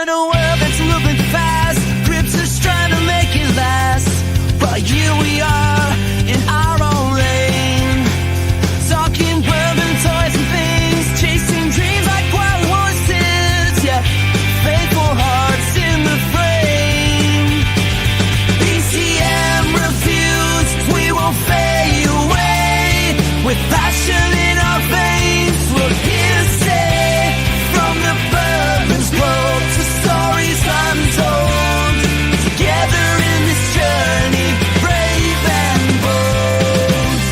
in a world that's moving fast, grips us trying to make it last. But here we are in our own lane, talking world and toys and things, chasing dreams like wild horses. Yeah, faithful hearts in the frame. BCM reviews, we won't fade away. With passion in our veins, we're here to stay. From the bourbon's grove to stories untold, together in this journey, brave and bold.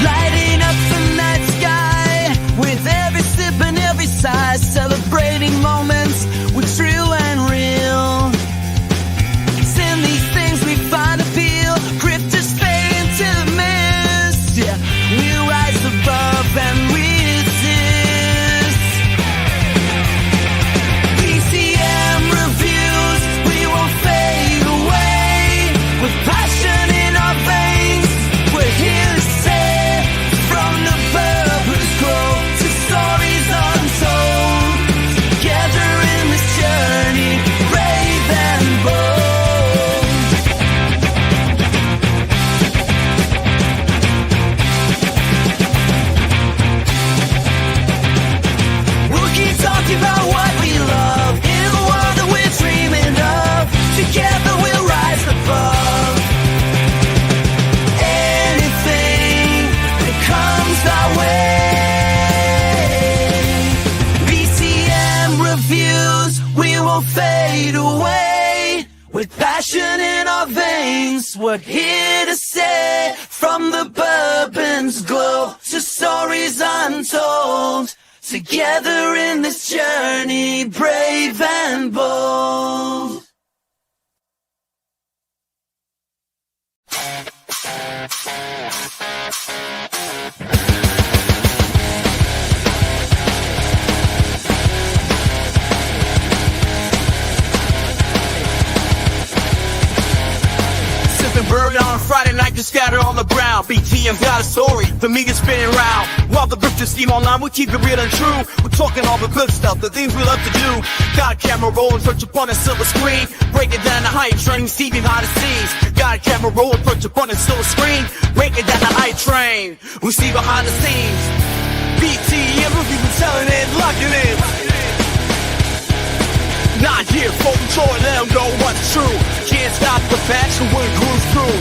Lighting up the night sky with every sip and every sigh, celebrating moments we're true and real. It's in these things we find appeal, grifters fade into the mist. Yeah, we rise above and we exist. BCM reviews, we won't fade away. With passion in our veins, we're here to stay. From the bourbon's grove to stories untold, together in this journey, brave and bold. We'll keep talking about what we love in the world that we're dreaming of. Together we'll rise above anything that comes our way. BCM reviews, we won't fade away. With passion in our veins, we're here to stay. From the bourbon's glow to stories untold, together in this journey, brave and bold. Sipping bourbon on a Friday night to scatter on the ground. BTM's got a story, the media's spinning round. While the grifters steam online, we keep it real and true. We're talking all the good stuff, the things we love to do. Got a camera rolling, perch upon a silver screen, breaking down the hype train, see behind the scenes. Got a camera rolling, perch upon a silver screen, breaking down the hype train, we see behind the scenes. BTM, we've been telling it, locking it. Not here for the joy, let them know what's true. Can't stop the passion when it grows through.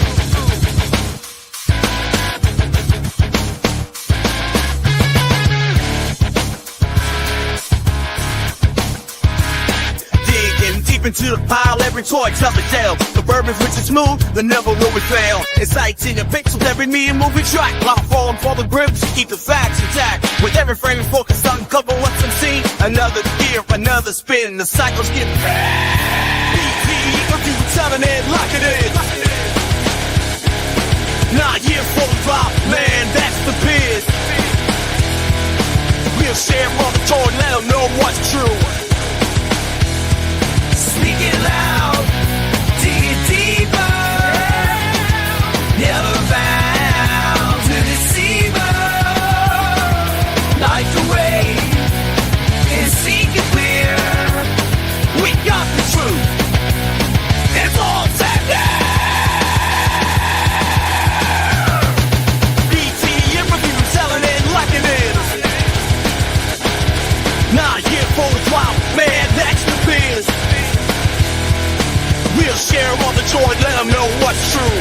Digging deep into the pile, every toy tells a tale. The bourbon's rich and smooth, the never will we fail. It's sights in your pixels, every me and movie track. While falling for the grips, keep the facts intact. With every frame focused on cover what's unseen. Another gear, another spin, the cycles get BT, if you telling it like it is. Not here for the drop, man, that's the biz. We'll share all the toy, let them know what's true. Speak it loud, dig it deeper. Never bound to deceiver. Like the way and seek it clear. We got the truth. It's all set there. BTM review telling it like it is. Not here for the clout, man, that's the biz. We'll share all the joy, let them know what's true.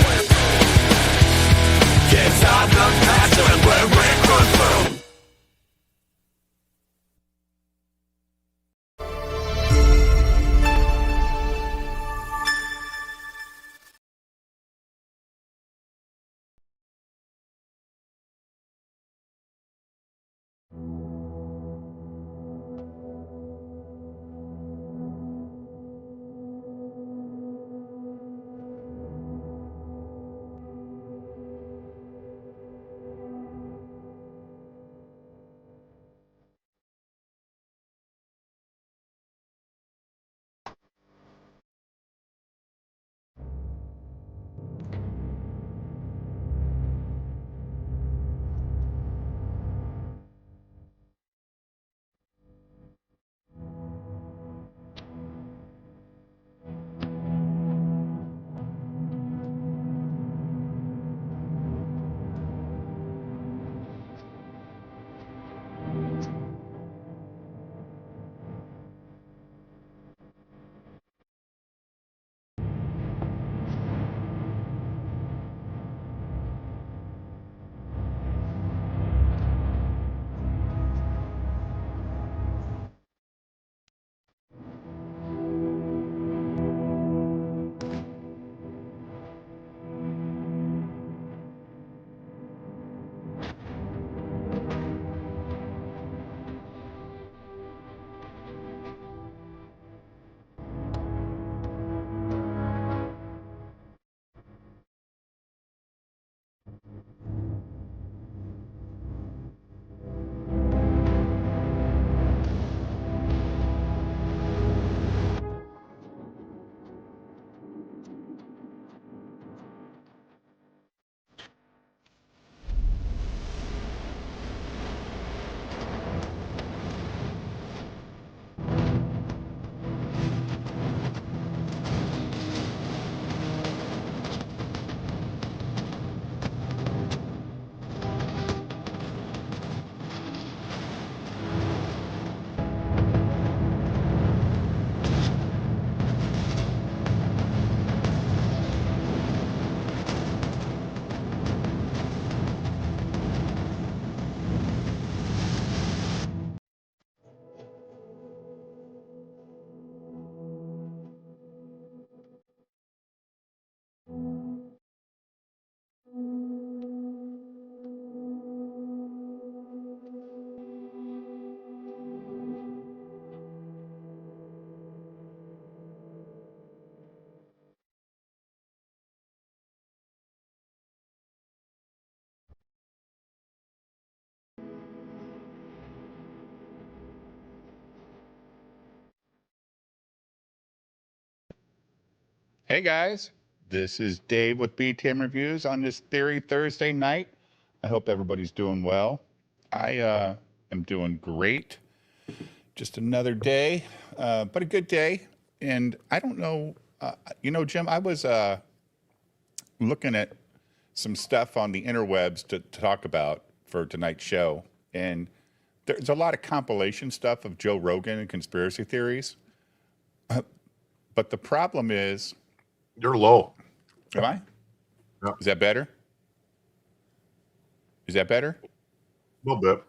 Can't stop the passion when we cruise through. Hey guys, this is Dave with BTM Reviews on this Theory Thursday night. I hope everybody's doing well. I am doing great. Just another day, but a good day. And I don't know, Jim, I was looking at some stuff on the interwebs to talk about for tonight's show. And there's a lot of compilation stuff of Joe Rogan and conspiracy theories. But the problem is, you're low. am I? Yeah. Is that better? Is that better? A little bit.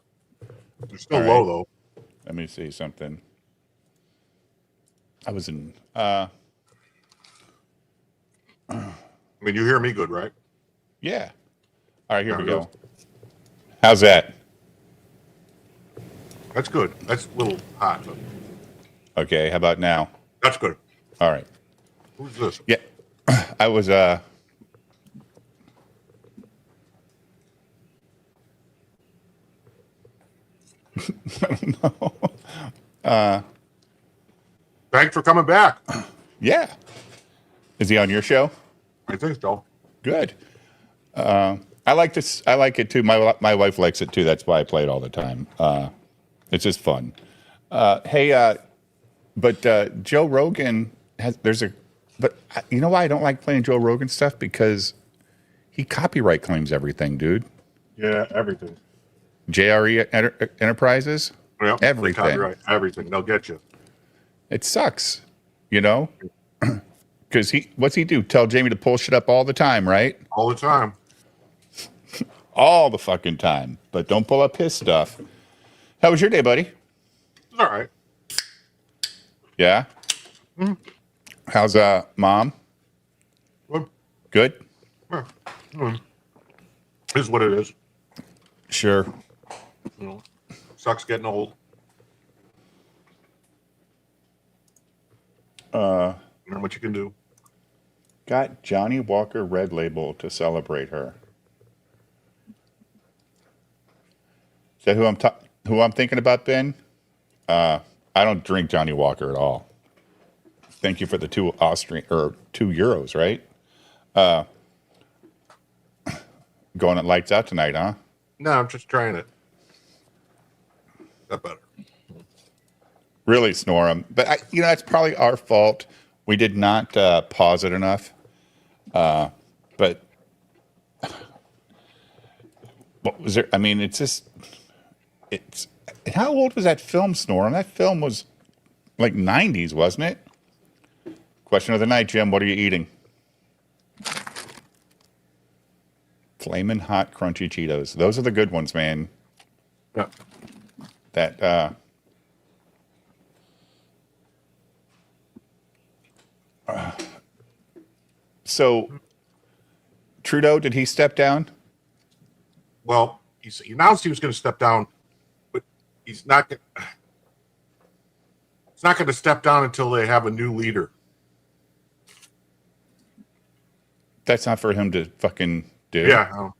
You're still All right. low, though. Let me see something. I was in. I mean, you hear me good, right? Yeah. All right, here we There it go. How's that? That's good. That's a little hot, but Okay. How about now? that's good. All right. Who's this? Yeah. I was. I don't know. Thanks for coming back. Yeah. Is he on your show? I think so. Good. I like this. I like it too. My wife likes it too. That's why I play it all the time. It's just fun. Hey, but Joe Rogan but you know why I don't like playing Joe Rogan stuff? Because he copyright claims everything, dude. Yeah, everything. JRE Enterprises, Yeah, everything. Copyright, everything. They'll get you. It sucks, because what's he do? Tell Jamie to pull shit up all the time, right? All the time. All the fucking time. But don't pull up his stuff. How was your day, buddy? It's all right. Yeah. How's mom? Well, Good. is what it is. Sure. You know, sucks getting old. Not what you can do. Got Johnny Walker Red Label to celebrate her. Is that who I'm thinking about, Ben? I don't drink Johnny Walker at all. Thank you for the €2, right? Going at lights out tonight, huh? No, I'm just trying it. That better. Really snore 'em. But that's probably our fault. We did not pause it enough. But what was there? I mean, it's how old was that film, Snorum? That film was like 90s, wasn't it? Question of the night, Jim. What are you eating? Flamin' hot, crunchy Cheetos. Those are the good ones, man. Yeah. That, so Trudeau, did he step down? Well, he announced he was going to step down, but he's not. It's not going to step down until they have a new leader. That's not for him to fucking do. Yeah.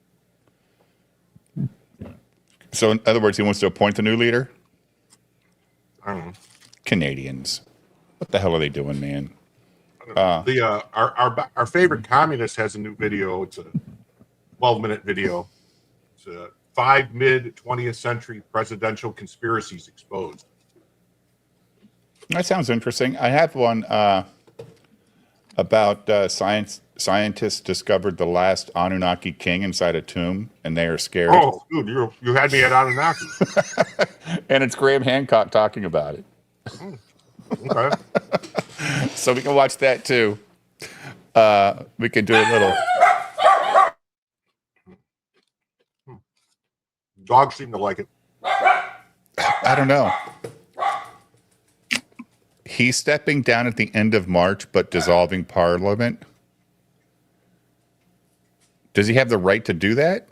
So in other words, he wants to appoint a new leader? I don't know. Canadians. What the hell are they doing, man? Our favorite communist has a new video. It's a 12-minute video. It's a 5 mid-20th century presidential conspiracies exposed. That sounds interesting. I have one about scientists discovered the last Annunaki king inside a tomb, and they are scared. Oh, dude, you had me at Annunaki. And it's Graham Hancock talking about it. Okay. So we can watch that too. We can do a little. Dogs seem to like it. I don't know. He's stepping down at the end of March, but dissolving Parliament. Does he have the right to do that?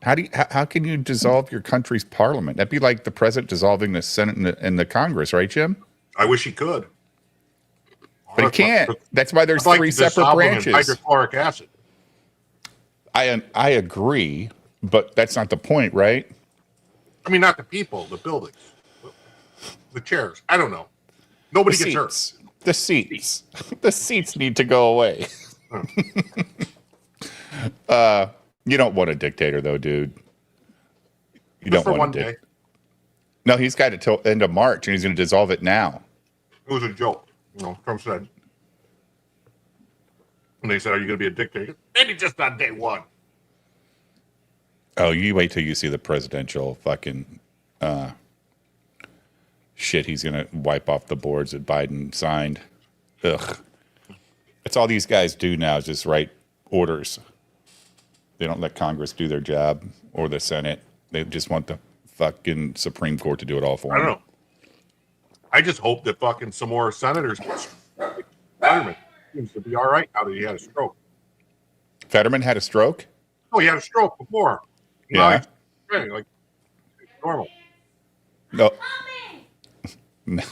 How can you dissolve your country's parliament? That'd be like the president dissolving the Senate and the Congress, right, Jim? I wish he could. But he can't. That's why there's three separate branches. Hydrochloric acid. I agree, but that's not the point, right? I mean, not the people, the buildings, the chairs. I don't know. Nobody gets hurt. The seats. The seats need to go away. You don't want a dictator, though, dude. You Just don't for want one a day. dictator. No, he's got it till end of March, and he's going to dissolve it now. It was a joke. Trump said. And they said, "Are you going to be a dictator?" Maybe just on day one. Oh, you wait till you see the presidential fucking shit he's going to wipe off the boards that Biden signed. Ugh. That's all these guys do now is just write orders. They don't let Congress do their job or the Senate. They just want the fucking Supreme Court to do it all for I them. don't know. I just hope that fucking some more senators get Fetterman seems to be all right now that he had a stroke. Fetterman had a stroke? Oh, he had a stroke before. Yeah. Now he's okay, like it's normal. No. No.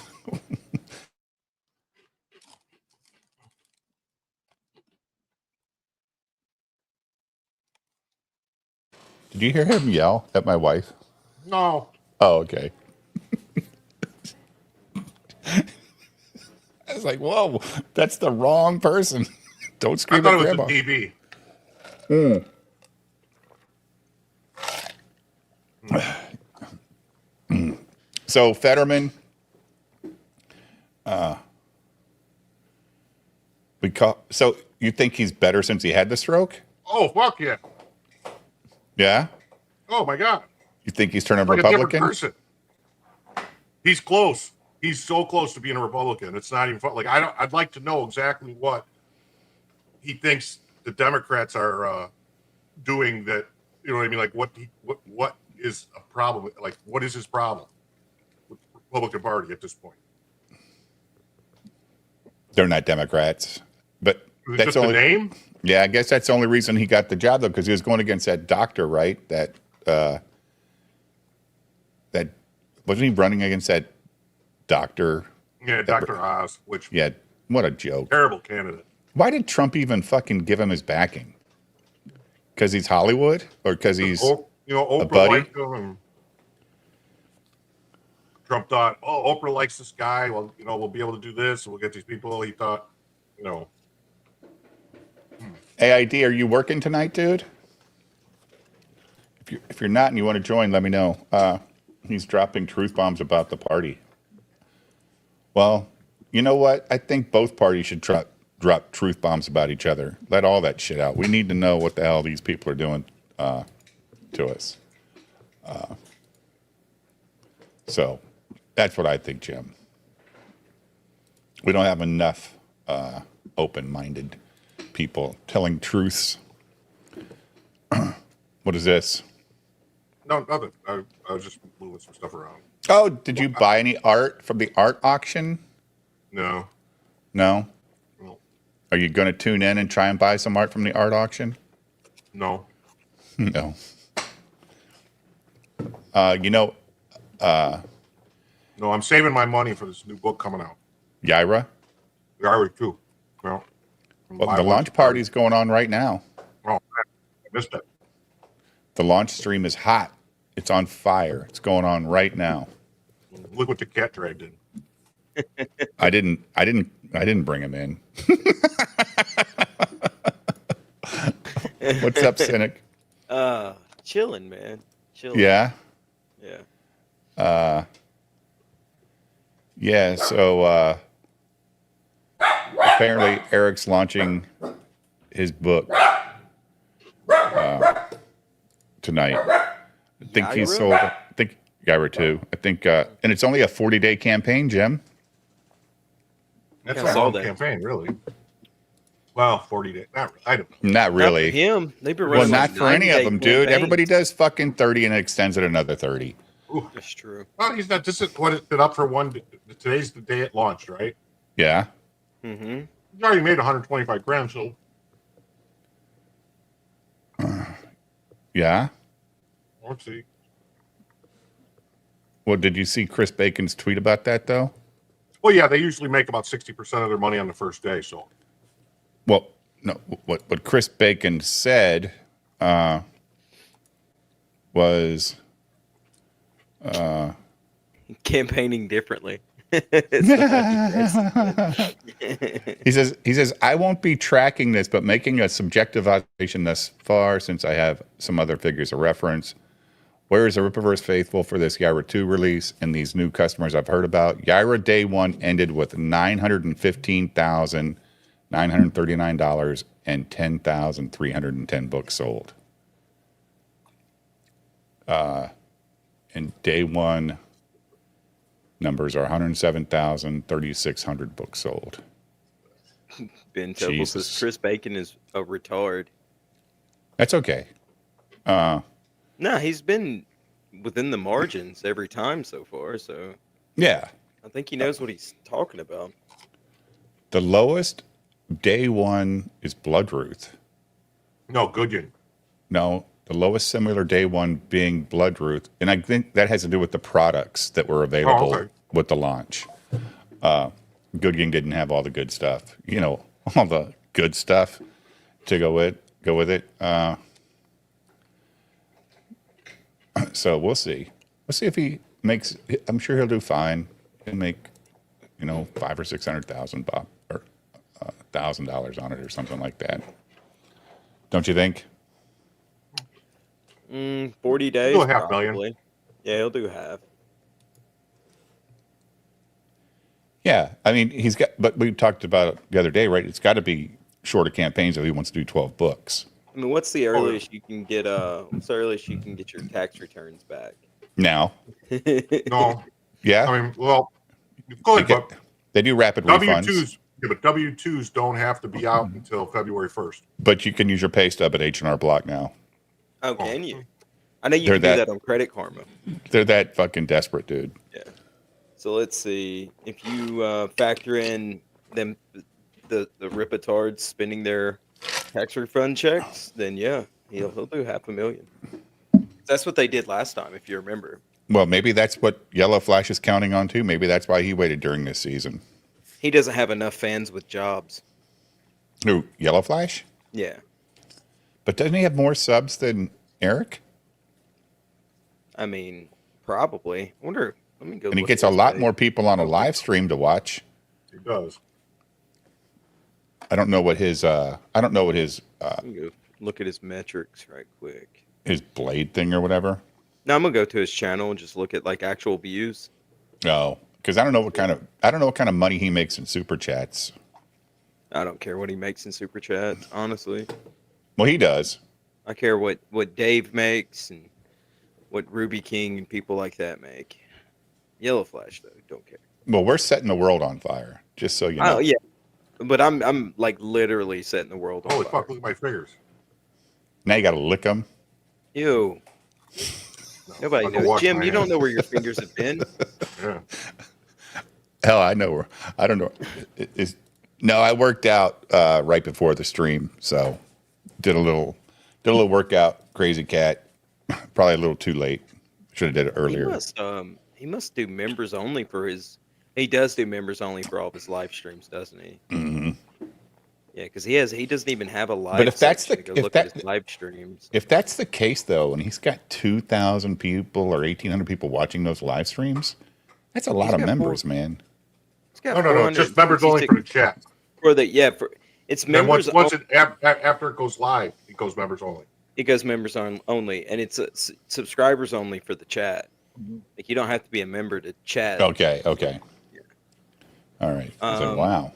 Did you hear him yell at my wife? No. Oh, okay. I was like, whoa, that's the wrong person. Don't I scream thought at it was grandma. the DB. So Fetterman, so you think he's better since he had the stroke? Oh, fuck yeah. Yeah? Oh, my God. You think he's turning Like a different Republican? person. He's close. He's so close to being a Republican. It's not even fun. Like, I'd like to know exactly what he thinks the Democrats are doing that, you know what I mean? Like, what is a problem? Like, what is his problem with the Republican Party at this point? They're not Democrats. But Is it that's just only the name? Yeah, I guess that's the only reason he got the job, though, because he was going against that doctor, right? That wasn't he running against that doctor? Yeah, Dr. Oz, which Yeah, what a joke. terrible candidate. Why did Trump even fucking give him his backing? Because he's Hollywood, or because he's Oprah buddy? liked him, and Trump thought, "Oh, Oprah likes this guy. Well, we'll be able to do this, and we'll get these people." He thought, AID, are you working tonight, dude? If you're not and you want to join, let me know. He's dropping truth bombs about the party. Well, you know what? I think both parties should drop truth bombs about each other. Let all that shit out. We need to know what the hell these people are doing to us. So that's what I think, Jim. We don't have enough open-minded people telling truths. What is this? No, nothing. I was just moving some stuff around. Oh, did you buy any art from the art auction? No. No? No. Are you going to tune in and try and buy some art from the art auction? No. No. No, I'm saving my money for this new book coming out. Yaira? The Irish too. Well, Well, the launch party's going on right now. Oh, I missed it. The launch stream is hot. It's on fire. It's going on right now. Look what the cat dragged in. I didn't bring him in. What's up, Cynic? Chilling, man. Chilling. Yeah. Yeah. Yeah, so apparently Eric's launching his book tonight. I think he Yaira? sold, I think Yaira too. I think, and it's only a 40-day campaign, Jim. That's Yeah, I a saw long that. campaign, really. Well, 40 days. Not really. I don't know. Not really. Not for him. They've been Well, running not like for any of 90-day them, dude. campaigns. Everybody does fucking 30 and extends it another 30. Ooh. That's true. Well, he's not. This is what it's been up for one. Today's the day it launched, right? Yeah. Mm-hmm. He's already made 125 grand, so Yeah. let's see. Well, did you see Chris Bacon's tweet about that, though? Well, yeah, they usually make about 60% of their money on the first day. So Well, no. What Chris Bacon said was Campaigning differently. It's not aggressive. He says, I won't be tracking this, but making a subjective observation thus far, since I have some other figures of reference. Where is the Rippaverse faithful for this Yaira 2 release and these new customers I've heard about? Yaira Day 1 ended with $915,939 and 10,310 books sold. And Day 1 numbers are 107,000, 3,600 books sold. Ben Tobel says Jesus. Chris Bacon is a retard. That's okay. No, he's been within the margins every time so far, so Yeah. I think he knows what he's talking about. The lowest Day 1 is Bloodruth. No, Goodyin. No, the lowest similar Day 1 being Bloodruth. And I think that has to do with the products that were available okay. with the launch. Goodyin didn't have all the good stuff. You know, all the good stuff to go with it. So we'll see. We'll see if he makes. I'm sure he'll do fine. He'll make, $500,000 or $600,000 or $1,000 on it or something like that. Don't you think? 40 days. Do a half million. probably. Yeah, he'll do half. Yeah, I mean he's got. But we talked about it the other day, right? It's got to be shorter campaigns if he wants to do 12 books. I mean, what's the earliest you can get? What's the earliest you can get your tax returns back? Now, No, yeah, I mean, well, you could, but they do rapid refunds. W-2s, yeah, but W-2s don't have to be out until February 1st. But you can use your pay stub at H&R Block now. Oh, can you? I know you They're can do that- that on Credit Karma. They're that fucking desperate, dude. Yeah. So let's see. If you factor in them, the Ripitards spending their tax refund checks, then yeah, he'll do $500,000. That's what they did last time, if you remember. Well, maybe that's what Yellow Flash is counting on too. Maybe that's why he waited during this season. He doesn't have enough fans with jobs. Who, Yellow Flash? Yeah. But doesn't he have more subs than Eric? I mean, probably. I wonder. Let me go. And he look gets at a his lot page. more people on a live stream to watch. It does. I don't know what his Let me go look at his metrics right quick. his blade thing or whatever. Now I'm gonna go to his channel and just look at like actual views. No, because I don't know what kind of money he makes in super chats. I don't care what he makes in super chats, honestly. Well, he does. I care what Dave makes and what Ruby King and people like that make. Yellow Flash though, don't care. Well, we're setting the world on fire, just so you know. Oh yeah, but I'm like literally setting the world on Holy fire. fuck, look at my fingers. Now you got to lick them. Ew. Nobody I can knows. wash Jim, my you don't hands. know where your fingers have been. Yeah. Hell, I know where. I don't know. No, I worked out right before the stream, so did a little workout. Crazy cat. Probably a little too late. Should have did it earlier. He must do members only for his. He does do members only for all of his live streams, doesn't he? Mm-hmm. Yeah, because he doesn't even have a live. But if that's section the- to go if look that- at his live streams. If that's the case, though, and he's got 2,000 people or 1,800 people watching those live streams, that's a lot of got members, man. He's got No, just members only for the chat. For the it's And members. once after it goes live, it goes members only. It goes members only, and it's subscribers only for the chat. Like you don't have to be a member to chat. Okay. All right. So, wow.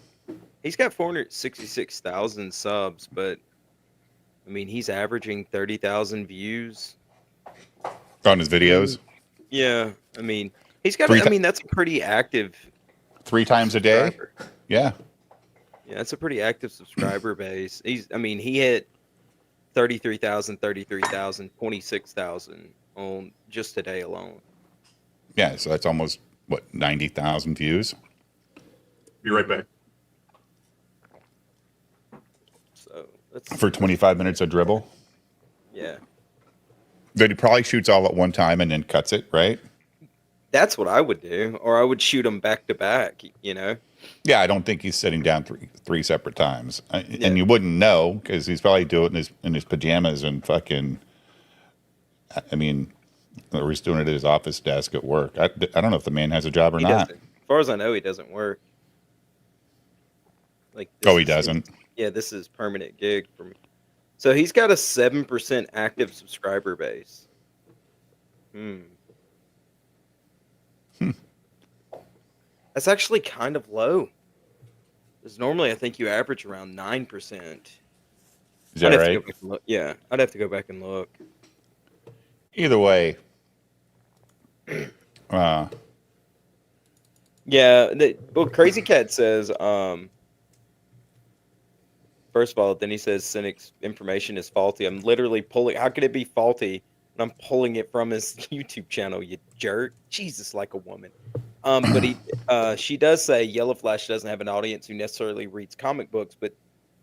He's got 466,000 subs, but I mean he's averaging 30,000 views. On his videos? Yeah, I mean he's got. Three I mean that's a pretty active 3 times a day? subscriber. Yeah. Yeah, that's a pretty active subscriber base. He hit 33,000, 26,000 on just today alone. Yeah. So that's almost, 90,000 views? Be right back. So that's For 25 minutes of dribble? yeah. That he probably shoots all at one time and then cuts it, right? That's what I would do, or I would shoot them back to back. You know. Yeah, I don't think he's sitting down three separate times, Yeah. and you wouldn't know because he's probably doing it in his pajamas and fucking. I mean, or he's doing it at his office desk at work. I don't know if the man has a job or He not. doesn't far as I know, he doesn't work. Like, Oh, he doesn't. Yeah, this is permanent gig for me. So he's got a 7% active subscriber base. That's actually kind of low. Because normally I think you average around 9%. Is that right? Yeah, I'd have to go back and look. Either way. Yeah, well, Crazy Cat says, first of all, then he says Cynic's information is faulty. I'm literally pulling. How could it be faulty when I'm pulling it from his YouTube channel, you jerk? Jesus, like a woman. But she does say Yellow Flash doesn't have an audience who necessarily reads comic books, but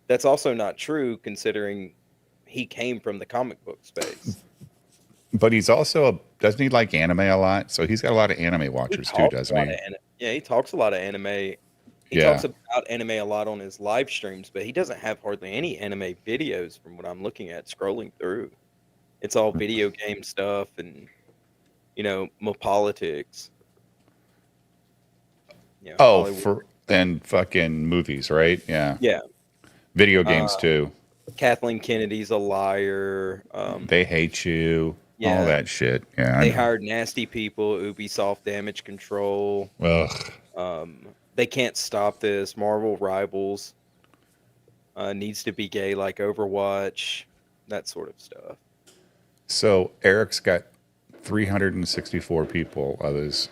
that's also not true considering he came from the comic book space. But he's also doesn't he like anime a lot? So he's got a lot of anime watchers too, doesn't he? Yeah, he talks a lot of anime. He talks about anime a lot on his live streams, but he doesn't have hardly any anime videos from what I'm looking at, scrolling through. It's all video game stuff and, more politics. Yeah, and fucking movies, right? Yeah. Yeah. Video games too. Kathleen Kennedy's a liar. They hate you. Yeah. All that shit. Yeah. They hired nasty people. Ubisoft Damage Control. Ugh. They can't stop this. Marvel Rivals needs to be gay like Overwatch. That sort of stuff. So Eric's got 364 people of his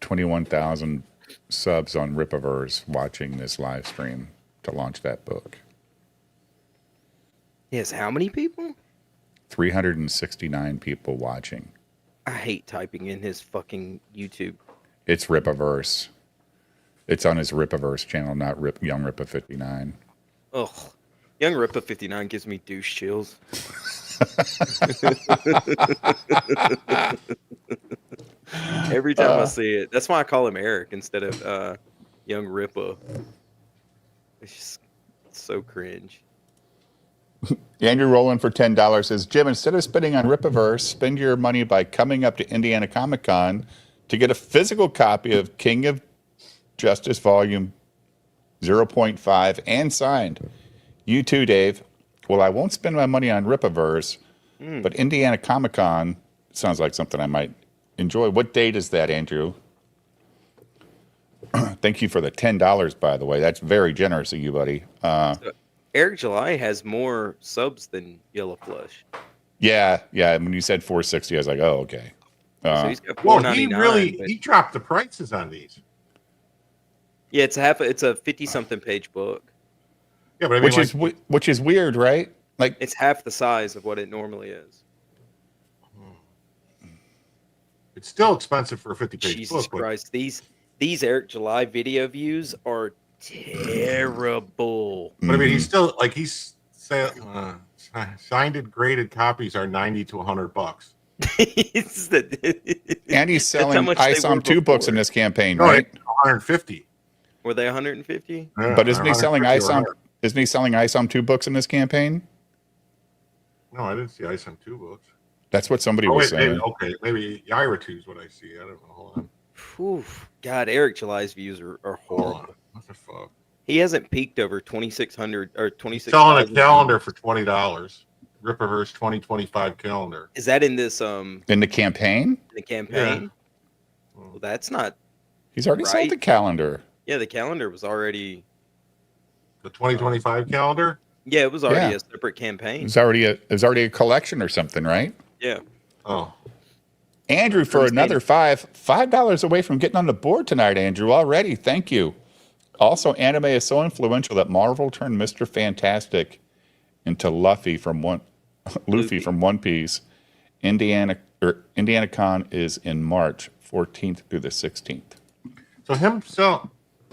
21,000 subs on Ripaverse watching this live stream to launch that book. Yes, how many people? 369 people watching. I hate typing in his fucking YouTube. It's Ripaverse. It's on his Ripaverse channel, not Young Ripa 59. Ugh. Young Ripa 59 gives me douche chills. Every time I see it. That's why I call him Eric instead of Young Ripa. It's just so cringe. Andrew Rowland for $10 says, Jim, instead of spending on Ripaverse, spend your money by coming up to Indiana Comic Con to get a physical copy of King of Justice Volume 0.5 and signed. You too, Dave. Well, I won't spend my money on Ripaverse, but Indiana Comic Con sounds like something I might enjoy. What date is that, Andrew? Thank you for the $10, by the way. That's very generous of you, buddy. Eric July has more subs than Yellow Flush. Yeah. When you said 460, I was like, oh, okay. So he's got $4.99. He dropped the prices on these. Yeah, it's a 50-something page book. Yeah, but I mean, which is weird, right? Like it's half the size of what it normally is. It's still expensive for a 50-page book. Jesus Christ, these Eric July video views are terrible. But I mean, he's still like signed and graded copies are $90 to $100. And he's selling ISOM 2 books in this campaign, right? 150. Were they 150? Yeah, but isn't he selling ISOM? Isn't he selling ISOM 2 books in this campaign? No, I didn't see ISOM 2 books. That's what somebody was saying. Maybe Yaira 2 is what I see. I don't know. Hold on. Oof. God, Eric July's views are horrible. What the fuck? He hasn't peaked over 2,600 or 26. Selling a calendar for $20. Ripaverse 2025 calendar. Is that in this in the campaign? In the campaign? Yeah. Well, that's not. He's already sold the calendar. Yeah, the calendar was already. The 2025 calendar? Yeah, it was already a separate campaign. It was already a collection or something, right? Yeah. Oh. Andrew for another $5 away from getting on the board tonight, Andrew, already. Thank you. Also, anime is so influential that Marvel turned Mr. Fantastic into Luffy from One Piece. Indiana Con is in March 14th through the 16th. So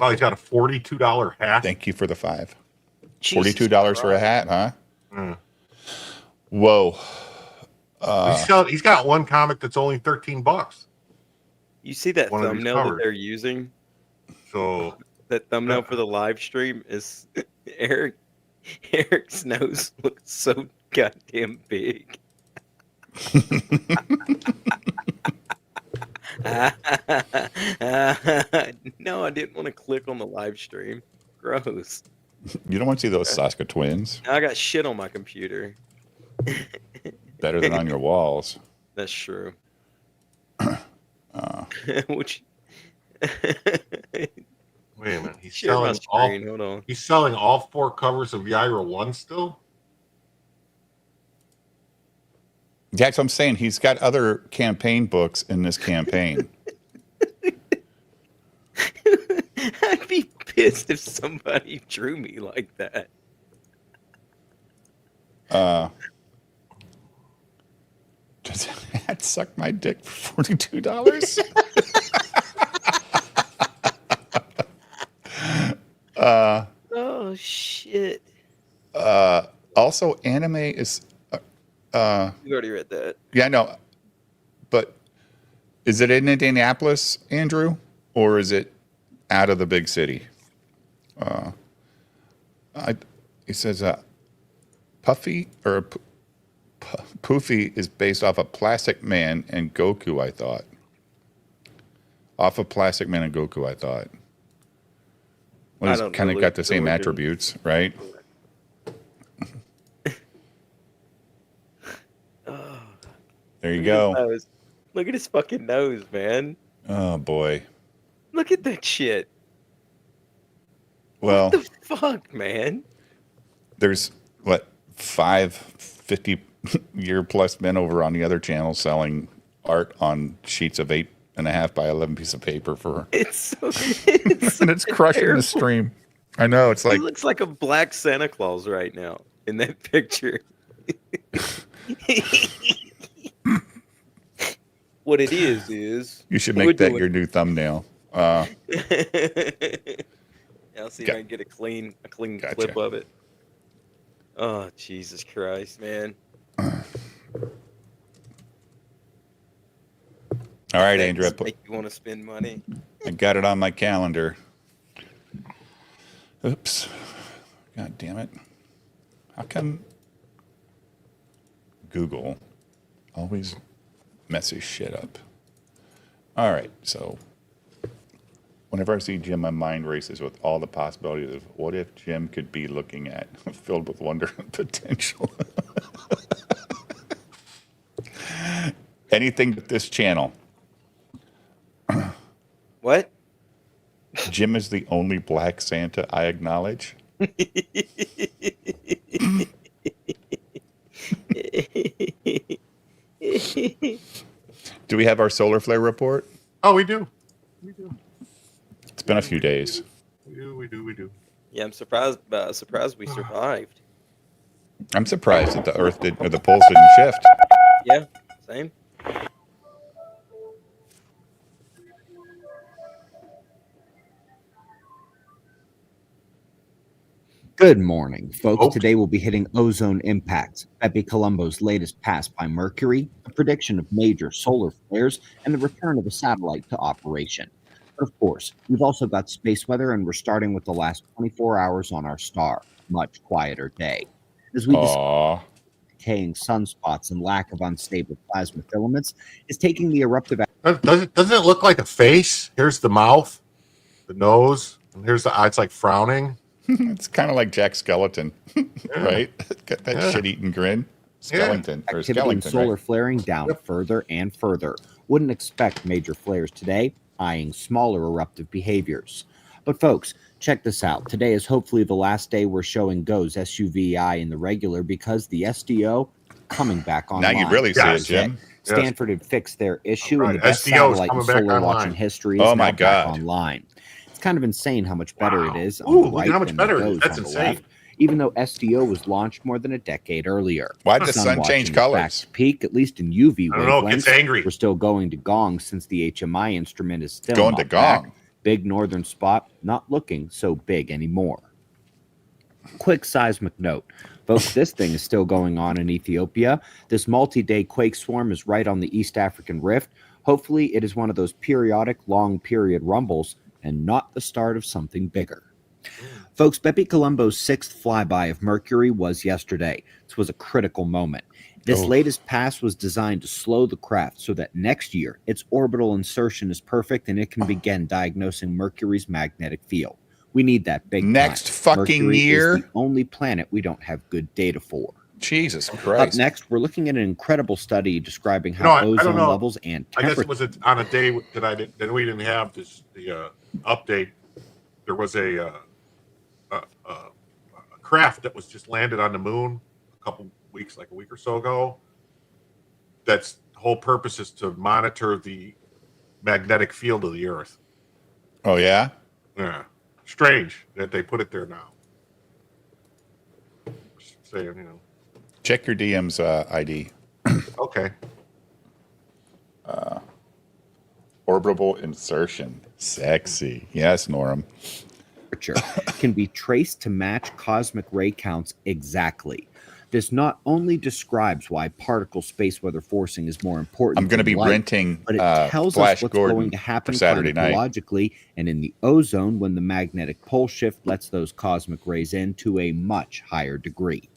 he's got a $42 hat. Thank you for the $5. Jesus $42 Christ. for a hat, huh? Mm. Whoa. He's got one comic that's only $13. You see that One of these thumbnail that covered. they're using? So That thumbnail for the live stream is Eric's nose looks so goddamn big. No, I didn't want to click on the live stream. Gross. You don't want to see those Saska twins. Now I got shit on my computer. Better than on your walls. That's true. Which Wait a minute. He's share my selling all. screen. Hold on. He's selling all 4 covers of Yaira 1 still. Yeah, that's what I'm saying. He's got other campaign books in this campaign. I'd be pissed if somebody drew me like that. Does that suck my dick for $42? Oh shit! Also, anime is. You already read that. Yeah, I know. But is it in Indianapolis, Andrew, or is it out of the big city? He says Puffy or Poofy is based off of Plastic Man and Goku, I thought. Off of Plastic Man and Goku, I thought. Well, it's kind of got the same attributes, right? There you go. Look at his fucking nose, man. Oh, boy. Look at that shit. Well, What the fuck, man? there's, 50-year-plus men over on the other channel selling art on sheets of 8.5 by 11 piece of paper for... It's so and it's crushing terrible. the stream. I know, it's He like... looks like a black Santa Claus right now in that picture. What it is You should make that your new thumbnail. I'll see if Got- I can get a clean Gotcha. clip of it. Oh, Jesus Christ, man. All right, Andrew, Things make you want to spend money. I got it on my calendar. Oops. God damn it. How come Google always messes shit up? All right, so whenever I see Jim, my mind races with all the possibilities of what if Jim could be looking at, filled with wonder and potential. Anything but this channel. What? Jim is the only black Santa I acknowledge. Do we have our solar flare report? Oh, we do. It's been a few days. We do. Yeah, I'm surprised we survived. I'm surprised that the Earth did, or the poles didn't shift. Yeah, same. Good morning, folks. Folks. Today we'll be hitting ozone impacts, Bepi Colombo's latest pass by Mercury, a prediction of major solar flares, and the return of a satellite to operation. But of course, we've also got space weather, and we're starting with the last 24 hours on our star. Much quieter day. As we discuss, Aww. decaying sunspots and lack of unstable plasma filaments is taking the eruptive Doesn't it look like a face? Here's the mouth, the nose, and here's the eye. It's like frowning. It's kind of like Jack Skeleton, right? Got that Yeah. shit-eating grin. Skeleton, or activity in skeleton, solar right? flaring down further and further. Wouldn't expect major flares today, eyeing smaller eruptive behaviors. But folks, check this out. Today is hopefully the last day we're showing GOES SUVI in the regular because the SDO coming back Now online. you really see it, Yes. Jim. Stanford had fixed their issue, Right. and the best SDO is satellite in coming back solar watch online. in history is Oh now my back God. online. It's kind of insane how much better Wow. it is on Ooh, the look at right how much than better the it is. GOES That's on the insane. left, even though SDO was launched more than a decade earlier. Why'd the sun watching change is back colors? to peak, at least in UV I don't know. It gets wavelengths. angry. We're still going to gong since the HMI instrument is still Going not to back. gong. Big northern spot, not looking so big anymore. Quick seismic note. Folks, this thing is still going on in Ethiopia. This multi-day quake swarm is right on the East African Rift. Hopefully, it is one of those periodic long-period rumbles and not the start of something bigger. Folks, Bepi Colombo's 6th flyby of Mercury was yesterday. This was a critical moment. This latest pass was designed to slow the craft so that next year its orbital insertion is perfect and it can begin diagnosing Mercury's magnetic field. We need that big Next time. fucking Mercury year? is the only planet we don't have good data for. Jesus Up Christ. next, we're looking at an incredible study describing You know, how I don't ozone know. levels and I guess temperature. it was on a day that we didn't have the update. There was a craft that was just landed on the moon a couple weeks, like a week or so ago. That's the whole purpose is to monitor the magnetic field of the Earth. Oh, yeah? Yeah, strange that they put it there now. Just saying, you know. Check your DM's ID. Okay. Orbital insertion. Sexy. Yes, Norm. Can be traced to match cosmic ray counts exactly. This not only describes why particle space weather forcing is more important. I'm going to be than light, renting but it tells Flash us what's Gordon going to happen for Saturday night. climatologically and in the ozone when the magnetic pole shift lets those cosmic rays in to a much higher degree.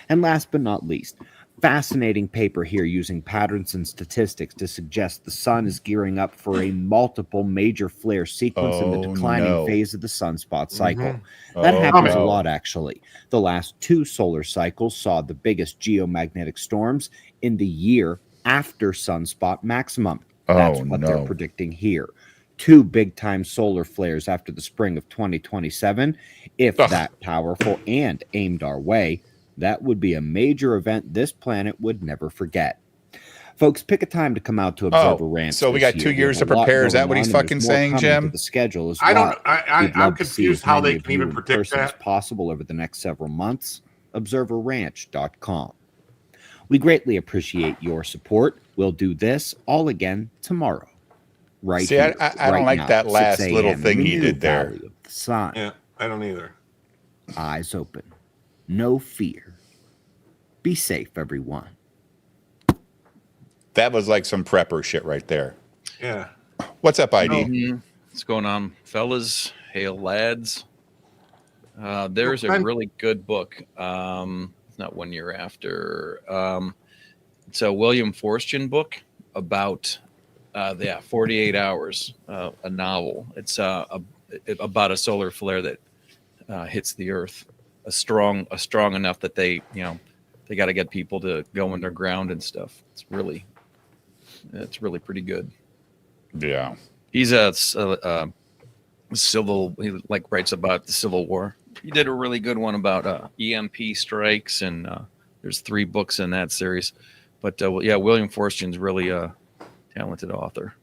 And last but not least, fascinating paper here using patterns and statistics to suggest the sun is gearing up for a multiple major flare sequence in the declining phase of the sunspot cycle. That happens a lot, actually. The last 2 solar cycles saw the biggest geomagnetic storms in the year after sunspot maximum. That's what they're predicting here. 2 big-time solar flares after the spring of 2027. If that powerful and aimed our way, that would be a major event this planet would never forget. Folks, pick a time to come out to Observer Ranch. So we got 2 years to prepare. Is that what he's fucking saying, Jim? The schedule as I well. don't. I'm confused how they can even predict that. As possible over the next several months. ObserverRanch.com. We greatly appreciate your support. We'll do this all again tomorrow. Right. See, here, I don't like now, that last 6 little a.m. thing he New did there. Valley of the sun. Yeah, I don't either. Eyes open. No fear. Be safe, everyone. That was like some prepper shit right there. Yeah. What's up, ID? What's going on, fellas? Hail, lads. There's a really good book. It's not 1 year after. It's a William Forstchen book about 48 Hours, a novel. It's about a solar flare that hits the Earth. A strong enough that they got to get people to go underground and stuff. It's really pretty good. Yeah, he's a civil. He writes about the Civil War. He did a really good one about EMP strikes, and there's 3 books in that series. But William Forstchen's really a talented author.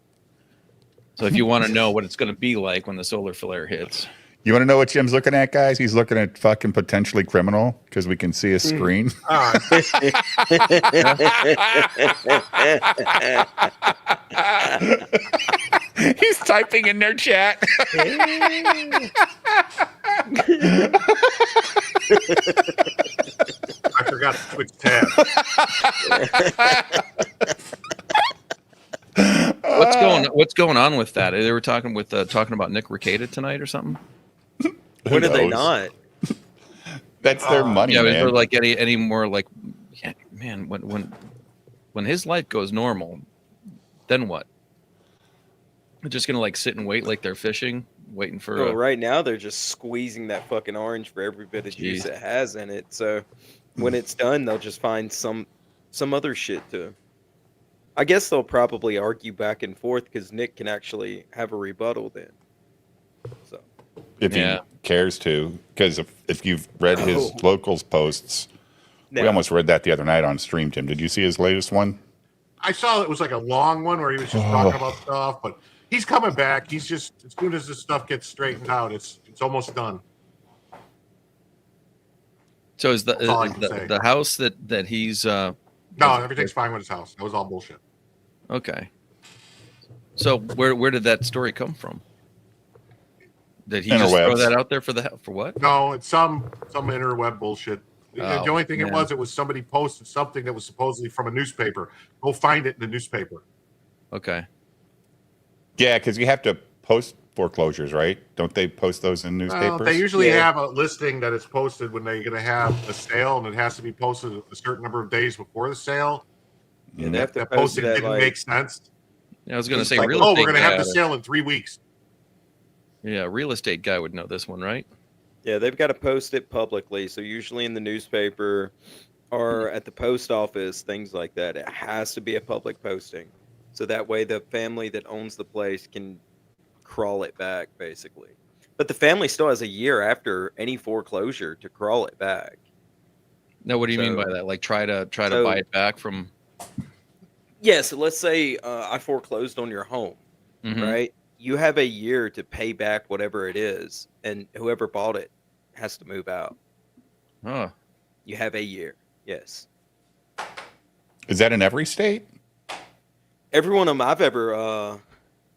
So if you want to know what it's going to be like when the solar flare hits. You want to know what Jim's looking at, guys? He's looking at fucking potentially criminal because we can see his screen. He's typing in their chat. I forgot to switch tabs. What's going on with that? They were talking about Nick Rekieta tonight or something. What are they not? That's their money. Yeah, man. is there like any more like, man, when his life goes normal, then what? They're just gonna like sit and wait like they're fishing, waiting for. Well, right now they're just squeezing that fucking orange for every bit of juice it has in it. So when it's done, they'll just find some other shit to. I guess they'll probably argue back and forth because Nick can actually have a rebuttal then. So. If he cares to, because if you've read his locals posts, we almost read that the other night on stream. Tim, did you see his latest one? I saw it was like a long one where he was just talking about stuff, but he's coming back. He's just as soon as this stuff gets straightened out, it's almost done. So is the house that he's no, everything's fine with his house. That was all bullshit. Okay. So where did that story come from? Did he just throw that out there for what? No, it's some interweb bullshit. The only thing it was somebody posted something that was supposedly from a newspaper. Go find it in the newspaper. Okay. Yeah, because you have to post foreclosures, right? Don't they post those in newspapers? They usually have a listing that is posted when they're going to have a sale, and it has to be posted a certain number of days before the sale. Yeah, they have to That post posting it at, didn't like, make sense. I was going to It's say, like, real oh, estate we're going to have guy- the sale in 3 weeks. Yeah, real estate guy would know this one, right? Yeah, they've got to post it publicly. So usually in the newspaper or at the post office, things like that, it has to be a public posting. So that way the family that owns the place can crawl it back, basically. But the family still has a year after any foreclosure to crawl it back. No, what do you mean So- by that? Like try to so- buy it back from? Yeah, so let's say I foreclosed on your home, Mhm. right? You have a year to pay back whatever it is, and whoever bought it has to move out. Oh, You have a year, yes. Is that in every state? Every one of them I've ever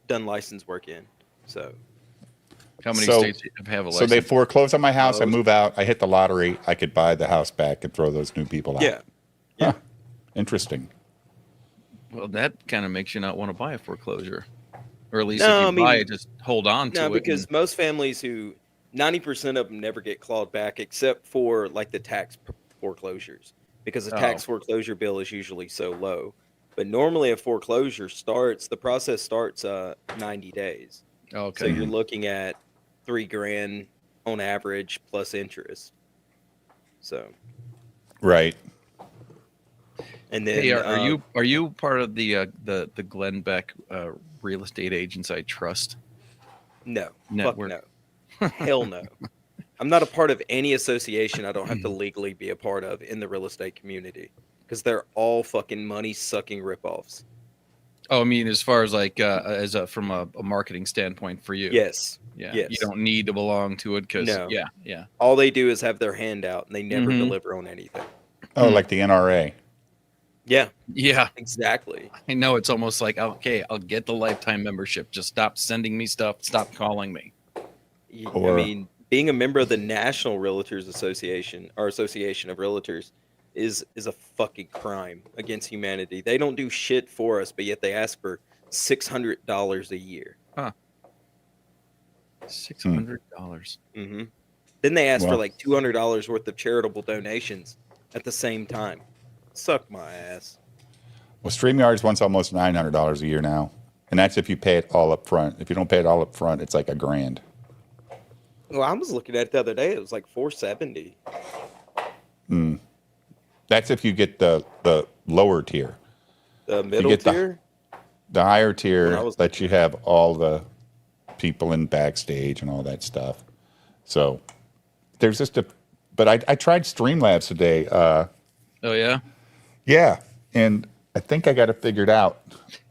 done license work in. So how many So- states have a license? So they foreclose on my house, I Most. move out, I hit the lottery, I could buy the house back and throw those new people out. yeah, Huh. Interesting. Well, that kind of makes you not want to buy a foreclosure, or at least No, if you I mean- buy it, just hold on to no, it. because most families who 90% of them never get clawed back, except for like the tax foreclosures, because the tax foreclosure bill is usually so low. But normally a foreclosure the process starts 90 days. Okay. So you're looking at $3,000 on average plus interest. So, Right. and then Hey, are you part of the Glenn Beck Real Estate Agents I Trust? No, Network? fuck no, hell no. I'm not a part of any association I don't have to legally be a part of in the real estate community, because they're all fucking money sucking ripoffs. Oh, I mean, as far as like from a marketing standpoint for you. Yes, Yeah. yes. You don't need to belong to it because No. yeah. all they do is have their hand out, and they never Mhm. deliver on anything. Oh, like the NRA. Yeah, Yeah. exactly. I know it's almost like, okay, I'll get the lifetime membership. Just stop sending me stuff. Stop calling me. Or- I mean, being a member of the National Realtors Association or Association of Realtors is a fucking crime against humanity. They don't do shit for us, but yet they ask for $600 a year. $600. hmm Then they ask for Wow. like $200 worth of charitable donations at the same time. Suck my ass. Well, StreamYards wants almost $900 a year now. And that's if you pay it all up front. If you don't pay it all up front, it's like $1,000. Well, I was looking at it the other day. It was like $470. That's if you get the lower tier. The middle get the- tier. The higher When I tier was- lets you have all the people in backstage and all that stuff. So there's just but I tried Streamlabs today. Oh yeah. Yeah. And I think I got it figured out.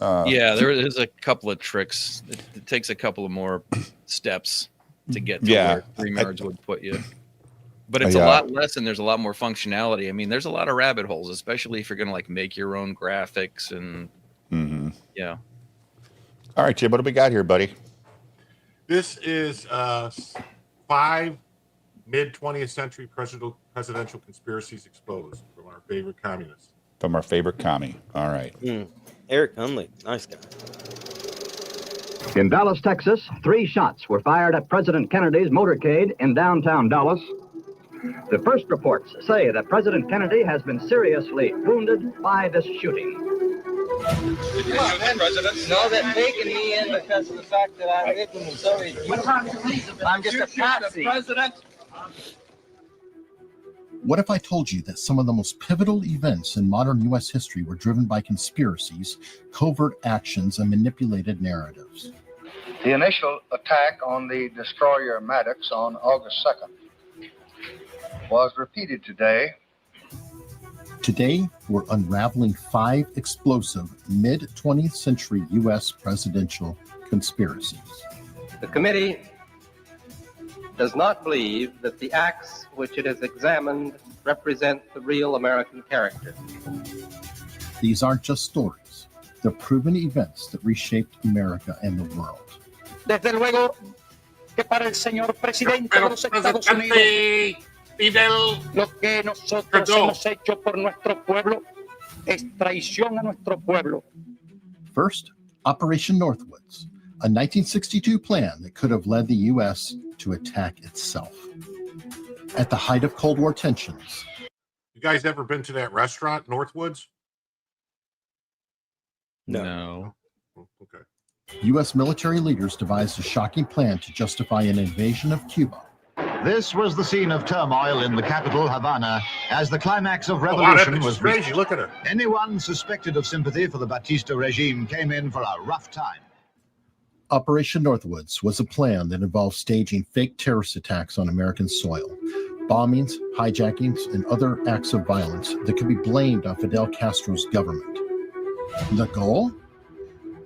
Yeah, there is a couple of tricks. It takes a couple of more steps to get to Yeah, where StreamYards would put you. But it's a Yeah. lot less, and there's a lot more functionality. I mean, there's a lot of rabbit holes, especially if you're going to like make your own graphics and yeah. All right, Jim, what do we got here, buddy? This is 5 mid-20th century presidential conspiracies exposed from our favorite communists. From our favorite commie. All right. Eric Hunley, nice guy. In Dallas, Texas, 3 shots were fired at President Kennedy's motorcade in downtown Dallas. The first reports say that President Kennedy has been seriously wounded by this shooting. No, they're taking me in because of the fact that I lived in the Soviet Union. I'm just a patsy. What if I told you that some of the most pivotal events in modern U.S. history were driven by conspiracies, covert actions, and manipulated narratives? The initial attack on the destroyer Maddox on August 2nd was repeated today. Today, we're unraveling 5 explosive mid-20th century U.S. presidential conspiracies. The committee does not believe that the acts which it has examined represent the real American character. These aren't just stories. They're proven events that reshaped America and the world. Desde luego que para el señor presidente de Pero, los Estados Unidos, presidente Fidel lo que nosotros Perdón. hemos hecho por nuestro pueblo es traición a nuestro pueblo. First, Operation Northwoods, a 1962 plan that could have led the U.S. to attack itself. At the height of Cold War tensions, You guys ever been to that restaurant, Northwoods? No. Oh, okay. U.S. military leaders devised a shocking plan to justify an invasion of Cuba. This was the scene of turmoil in the capital, Havana, as the climax of Oh, wow, revolution that's was crazy. reached. Look at her. Anyone suspected of sympathy for the Batista regime came in for a rough time. Operation Northwoods was a plan that involved staging fake terrorist attacks on American soil, bombings, hijackings, and other acts of violence that could be blamed on Fidel Castro's government. The goal?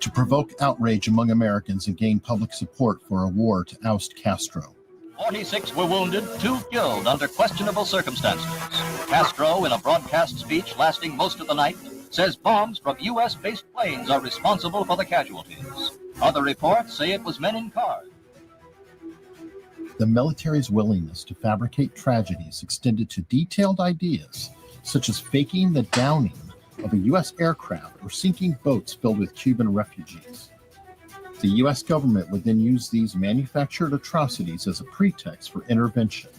To provoke outrage among Americans and gain public support for a war to oust Castro. 46 were wounded, 2 killed under questionable circumstances. Castro, in a broadcast speech lasting most of the night, says bombs from U.S.-based planes are responsible for the casualties. Other reports say it was men in cars. The military's willingness to fabricate tragedies extended to detailed ideas, such as faking the downing of a U.S. aircraft or sinking boats filled with Cuban refugees. The U.S. government would then use these manufactured atrocities as a pretext for intervention.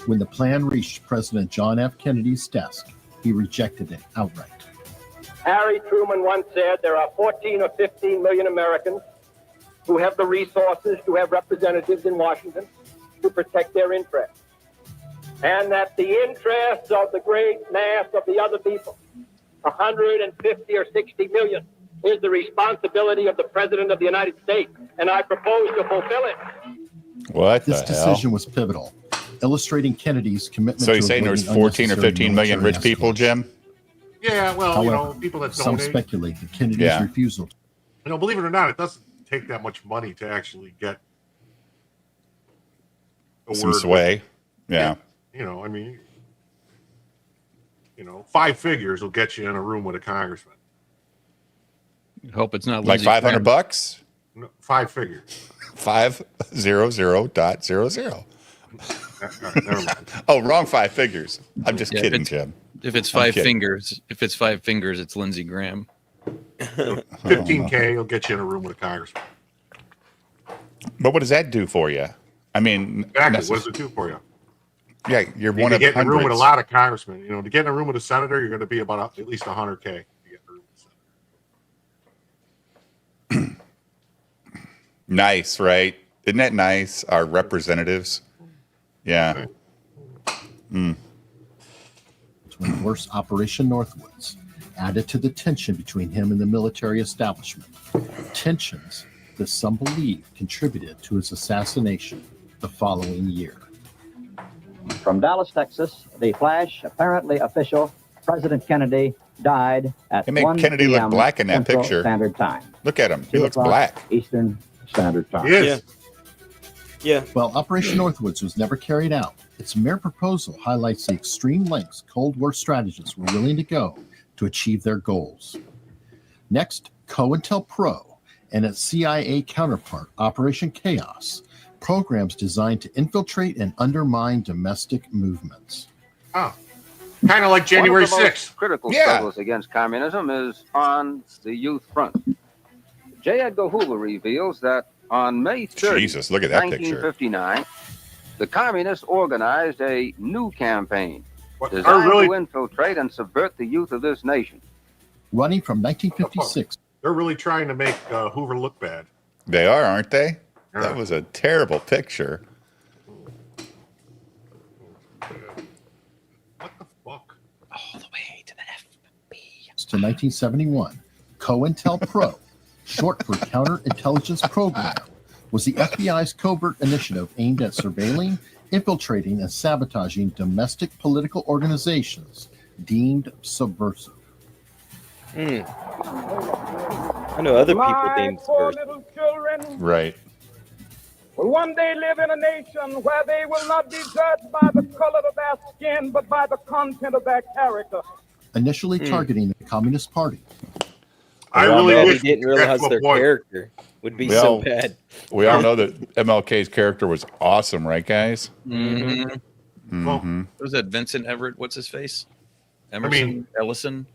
When the plan reached President John F. Kennedy's desk, he rejected it outright. Harry Truman once said there are 14 or 15 million Americans who have the resources to have representatives in Washington to protect their interests. And that the interests of the great mass of the other people, 150 or 60 million, is the responsibility of the President of the United States. And I propose to fulfill it. What This the hell? decision was pivotal, illustrating Kennedy's commitment So to you're saying there's avoiding 14 or unnecessary 15 million rich military people, escalation. Jim? Yeah, well, However, people that some donate. speculate that Kennedy's Yeah. refusal Believe it or not, it doesn't take that much money to actually get a Some word. sway. Yeah. I mean, 5 figures will get you in a room with a congressman. Hope it's not Like Lindsey 500 Graham. bucks? No, 5 figures. 500.00. All right, never mind. Oh, wrong 5 figures. I'm just Yeah, kidding, Jim. If it's I'm 5 kidding. fingers, it's Lindsey Graham. 15K will get you in a room with a congressman. But what does that do for you? I mean, Exactly. What does it do for you? Yeah, you're You one can of get in a room with a hundreds. lot of congressmen. To get in a room with a senator, you're going to be about at least 100K. To get in a room with a senator. Nice, right? Isn't that nice? Our representatives. Yeah. to endorse Operation Northwoods, added to the tension between him and the military establishment. Tensions that some believe contributed to his assassination the following year. From Dallas, Texas, the flash, apparently official, President Kennedy died at They make 1 Kennedy look p.m. black in that Central picture. Standard Time. Look at him. He 2 looks o'clock black. Eastern Standard Time. Yes. Yeah. While Operation Northwoods was never carried out, its mere proposal highlights the extreme lengths Cold War strategists were willing to go to achieve their goals. Next, COINTELPRO and its CIA counterpart, Operation Chaos, programs designed to infiltrate and undermine domestic movements. Oh, kind of like January One of the most 6th. critical Yeah. struggles against communism is on the youth front. J. Edgar Hoover reveals that on May 30, Jesus, look at that picture. 1959, the communists organized a new campaign What, designed really, to infiltrate and subvert the youth of this nation. Running from 1956 they're really trying to make Hoover look bad. They are, aren't they? Yeah. That was a terrible picture. What the fuck? All the way to the FB. to 1971, COINTELPRO, short for Counterintelligence Program, was the FBI's covert initiative aimed at surveilling, infiltrating, and sabotaging domestic political organizations deemed subversive. I know other people My deemed poor subversive. little children Right. will one day live in a nation where they will not be judged by the color of their skin, but by the content of their character. Initially targeting the Communist Party, I Well, really no, They wish didn't we could get realize to a their point. character would be Well, so bad. We all know that MLK's character was awesome, right, guys? Mm-hmm. Well, Was that Vincent Everett? What's his face? Emerson? mean- Ellison?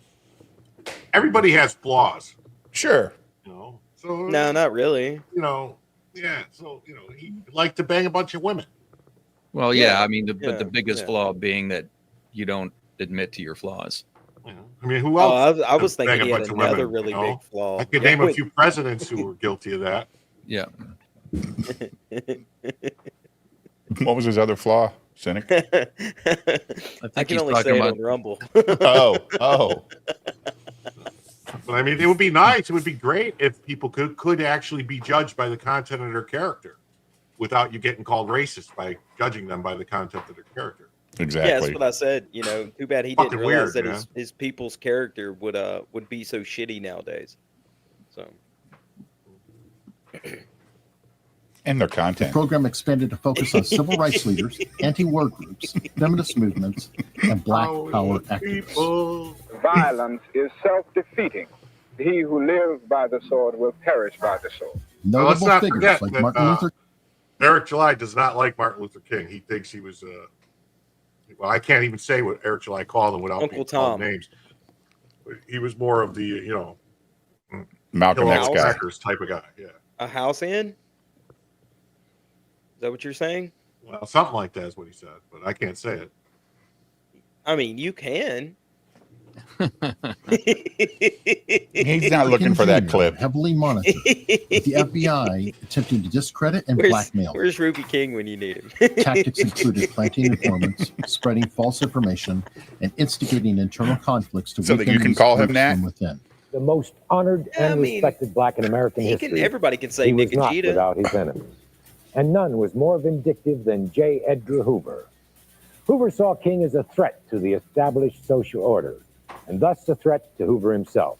everybody has flaws, Sure. you know. So No, not really. you know, yeah. So you know, he liked to bang a bunch of women. Well, Yeah, I mean, but the biggest yeah. flaw being that you don't admit to your flaws. You know? I mean, who Oh, else? I was bang thinking a he had bunch of another women, really you know? big flaw. I could name a few presidents who were guilty of that. Yeah. What was his other flaw, Cynic? I can only say it on Rumble. Oh. But I mean, it would be nice. It would be great if people could actually be judged by the content of their character, without you getting called racist by judging them by the content of their character. Exactly. Yeah, that's what I said. You know, too bad he didn't Fucking realize weird, that his people's character would be so shitty nowadays. So. And their The content. program expanded to focus on civil rights leaders, anti-war groups, feminist movements, and Black Power activists. Violence is self-defeating. He who lives by the sword will perish by the sword. Now, let's Notable not figures forget like that, Martin Luther. Eric July does not like Martin Luther King. He thinks he was well, I can't even say what Eric July called him without Uncle being called Tom. names. But he was more of the Malcolm X guy. Packers type of guy. Yeah. A house in? Is that what you're saying? Well, something like that is what he said, but I can't say it. I mean, you can. He's not looking for that Jr. clip. Heavily monitored, with the FBI attempting to discredit and blackmail. Where's Ruby King when you need him? Tactics included planting informants, spreading false information, and instigating internal conflicts to So that weaken you can these call him groups that? from within. The most honored and respected Black in American history. Everybody can say he Nick was not Vegeta. without his enemies. And none was more vindictive than J. Edgar Hoover. Hoover saw King as a threat to the established social order, and thus a threat to Hoover himself.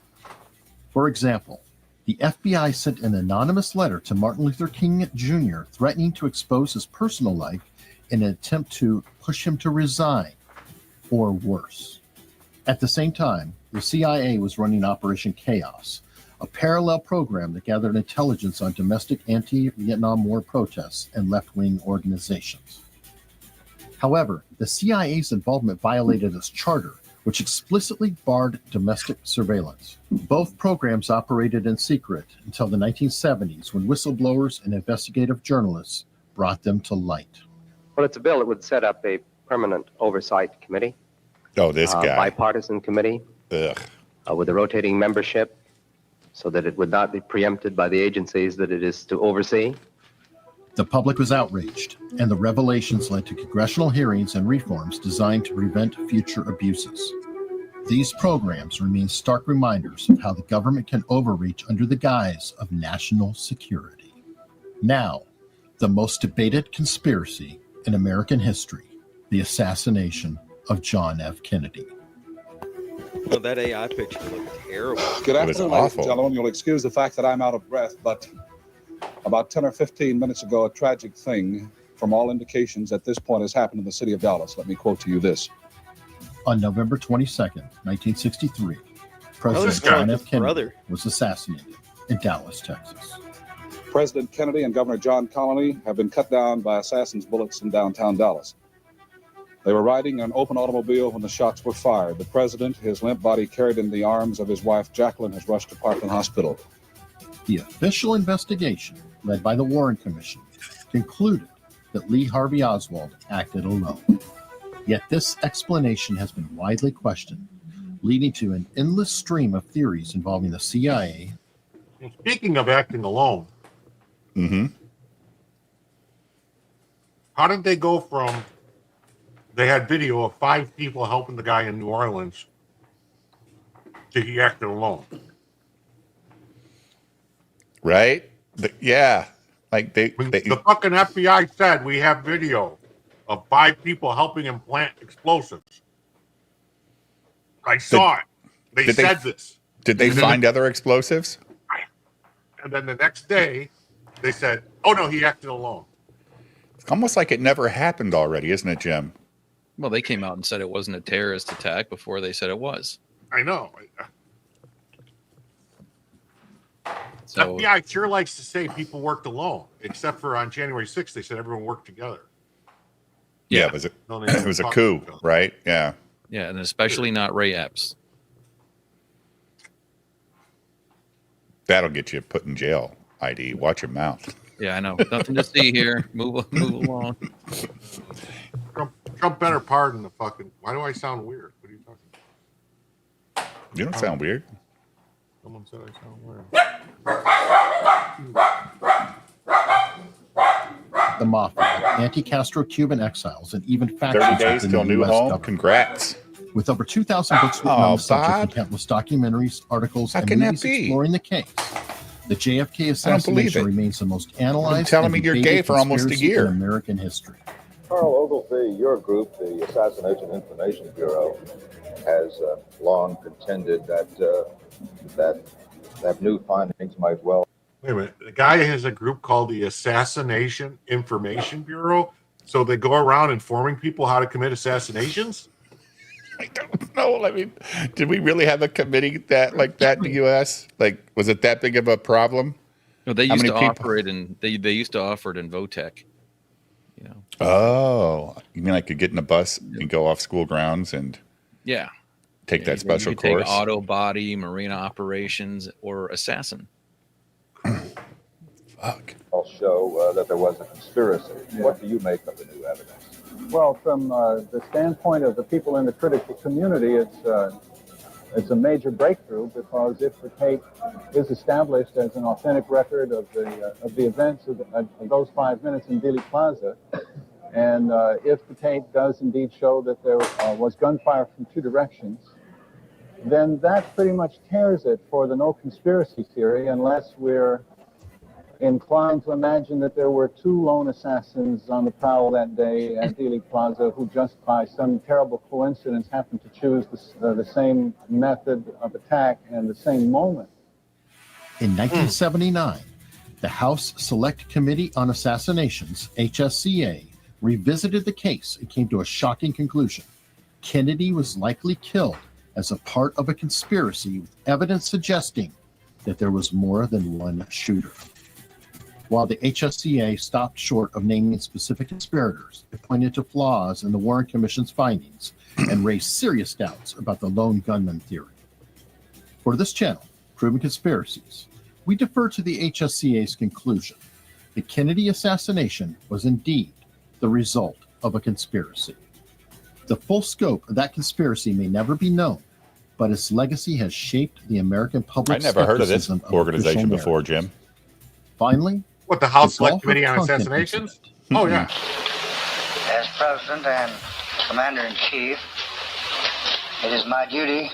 For example, the FBI sent an anonymous letter to Martin Luther King Jr. threatening to expose his personal life in an attempt to push him to resign, or worse. At the same time, the CIA was running Operation Chaos, a parallel program that gathered intelligence on domestic anti-Vietnam War protests and left-wing organizations. However, the CIA's involvement violated its charter, which explicitly barred domestic surveillance. Both programs operated in secret until the 1970s, when whistleblowers and investigative journalists brought them to light. Well, it's a bill that would set up a permanent oversight committee. Oh, this guy. Bipartisan committee. Ugh. With a rotating membership, so that it would not be preempted by the agencies that it is to oversee. The public was outraged, and the revelations led to congressional hearings and reforms designed to prevent future abuses. These programs remain stark reminders of how the government can overreach under the guise of national security. Now, the most debated conspiracy in American history, the assassination of John F. Kennedy. Well, that AI picture looked terrible. Good afternoon, ladies and gentlemen. You'll excuse the fact that I'm out of breath, but about 10 or 15 minutes ago, a tragic thing, from all indications at this point, has happened in the city of Dallas. Let me quote to you this. On November 22nd, 1963, Oh, President this John guy, F. his Kennedy brother. was assassinated in Dallas, Texas. President Kennedy and Governor John Connally have been cut down by assassins' bullets in downtown Dallas. They were riding in an open automobile when the shots were fired. The president, his limp body carried in the arms of his wife Jacqueline, has rushed to Parkland Hospital. The official investigation, led by the Warren Commission, concluded that Lee Harvey Oswald acted alone. Yet this explanation has been widely questioned, leading to an endless stream of theories involving the CIA. Speaking of acting alone, how did they go from, they had video of 5 people helping the guy in New Orleans, to he acted alone? Right? Yeah. Like they The fucking FBI said we have video of 5 people helping him plant explosives. I saw it. They said this. Did they find other explosives? And then the next day, they said, oh no, he acted alone. It's almost like it never happened already, isn't it, Jim? Well, they came out and said it wasn't a terrorist attack before they said it was. I know. So, FBI sure likes to say people worked alone, except for on January 6th, they said everyone worked together. Yeah, it was No, they it was a talked coup, to each other. right? Yeah. yeah, and especially not Ray Epps. That'll get you put in jail. ID. Watch your mouth. Yeah, I know. Nothing to see here. Move along. Trump better pardon the fucking. Why do I sound weird? What are you talking about? You don't sound weird. Someone said I sound weird. The mafia, anti-Castro Cuban exiles, and even 30 factions days within till the new US home. government. Congrats. With over 2,000 books written on the subject Bob. and countless documentaries, articles, How and can that movies be? exploring the case, the JFK I don't believe assassination it. remains the most You've been analyzed telling and me you're debated gay for almost a conspiracy year. in American history. Carl Oglesby, your group, the Assassination Information Bureau, has long contended that new findings might well. Wait a minute. The guy has a group called the Assassination Information Bureau. So they go around informing people how to commit assassinations? I don't know. I mean, did we really have a committee that like that in the U.S.? Like, was it that big of a problem? No, they How used many to people- offer it, and they used to offer it in Votech. You know. Oh, you mean I could get in a bus and go off school grounds and Yeah. take that special you could course? Take auto body, marine operations, or assassin. Fuck. All show that there was a conspiracy. What do you make of the new evidence? Well, from the standpoint of the people in the critical community, it's a major breakthrough, because if the tape is established as an authentic record of the events of those 5 minutes in Dealey Plaza, and if the tape does indeed show that there was gunfire from two directions, then that pretty much tears it for the no conspiracy theory, unless we're inclined to imagine that there were two lone assassins on the prowl that day at Dealey Plaza who just by some terrible coincidence happened to choose the same method of attack and the same moment. In 1979, the House Select Committee on Assassinations, HSCA, revisited the case and came to a shocking conclusion. Kennedy was likely killed as a part of a conspiracy, with evidence suggesting that there was more than one shooter. While the HSCA stopped short of naming specific conspirators, it pointed to flaws in the Warren Commission's findings and raised serious doubts about the lone gunman theory. For this channel, Proven Conspiracies, we defer to the HSCA's conclusion. The Kennedy assassination was indeed the result of a conspiracy. The full scope of that conspiracy may never be known, but its legacy has shaped the American public. I never heard of this organization before, Jim. Finally, what, the House the Select Committee on Tonkin Assassinations? Oh, yeah. As President and Commander-in-Chief, it is my duty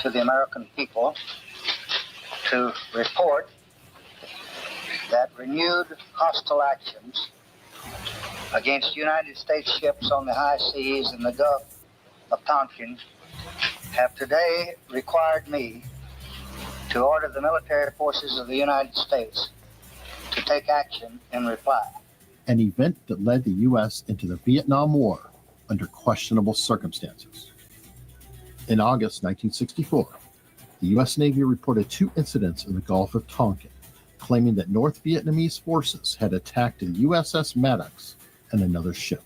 to the American people to report that renewed hostile actions against United States ships on the high seas in the Gulf of Tonkin have today required me to order the military forces of the United States to take action in reply. An event that led the U.S. into the Vietnam War under questionable circumstances. In August 1964, the U.S. Navy reported 2 incidents in the Gulf of Tonkin, claiming that North Vietnamese forces had attacked a USS Maddox and another ship.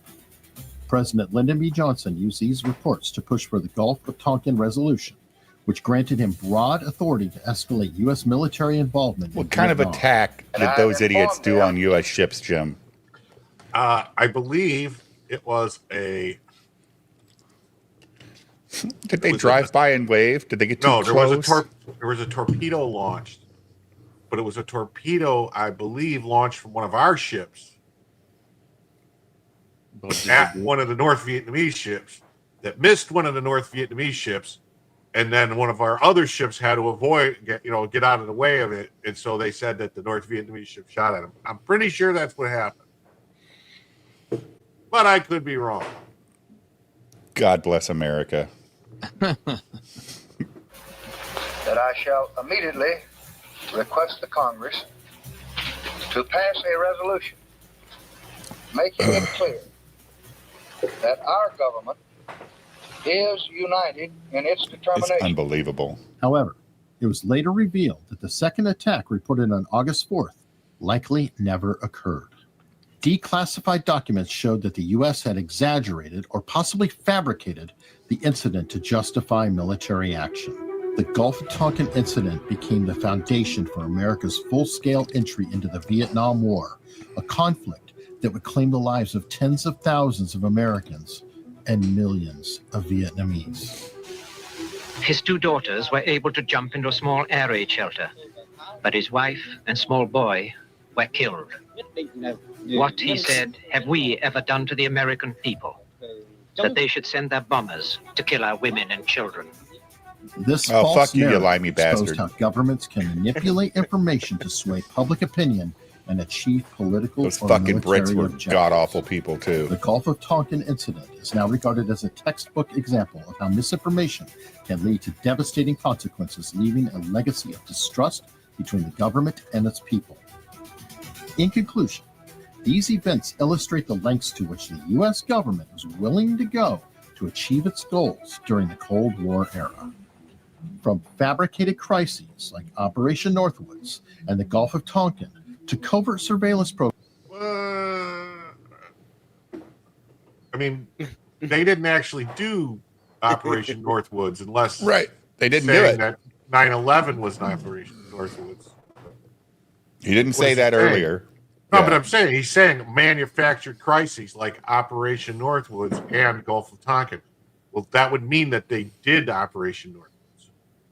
President Lyndon B. Johnson used these reports to push for the Gulf of Tonkin resolution, which granted him broad authority to escalate U.S. military involvement. What kind of attack did those idiots do on U.S. ships, Jim? I believe it was a. Did they drive by and wave? Did they get too close? No, there was a torpedo launched, but it was a torpedo, I believe, launched from one of our ships at one of the North Vietnamese ships that missed one of the North Vietnamese ships, and then one of our other ships had to get out of the way of it, and so they said that the North Vietnamese ship shot at him. I'm pretty sure that's what happened, but I could be wrong. God bless America. That I shall immediately request the Congress to pass a resolution making it clear that our government is united in its determination. It's unbelievable. However, it was later revealed that the second attack reported on August 4th likely never occurred. Declassified documents showed that the U.S. had exaggerated or possibly fabricated the incident to justify military action. The Gulf of Tonkin incident became the foundation for America's full-scale entry into the Vietnam War, a conflict that would claim the lives of tens of thousands of Americans and millions of Vietnamese. His 2 daughters were able to jump into a small air raid shelter, but his wife and small boy were killed. What, he said, have we ever done to the American people? That they should send their bombers to kill our women and children. This Oh, false fuck you, you narrative limey exposed bastard. how governments can manipulate information to sway public opinion and achieve political Those or fucking Brits military were objectives. god-awful people, too. The Gulf of Tonkin incident is now regarded as a textbook example of how misinformation can lead to devastating consequences, leaving a legacy of distrust between the government and its people. In conclusion, these events illustrate the lengths to which the U.S. government was willing to go to achieve its goals during the Cold War era. From fabricated crises like Operation Northwoods and the Gulf of Tonkin to covert surveillance programs. I mean, they didn't actually do Operation Northwoods unless they didn't do saying it. that 9/11 was Operation Northwoods. He didn't say What's that he saying? earlier. No, Yeah. but I'm saying he's saying manufactured crises like Operation Northwoods and Gulf of Tonkin. Well, that would mean that they did Operation Northwoods.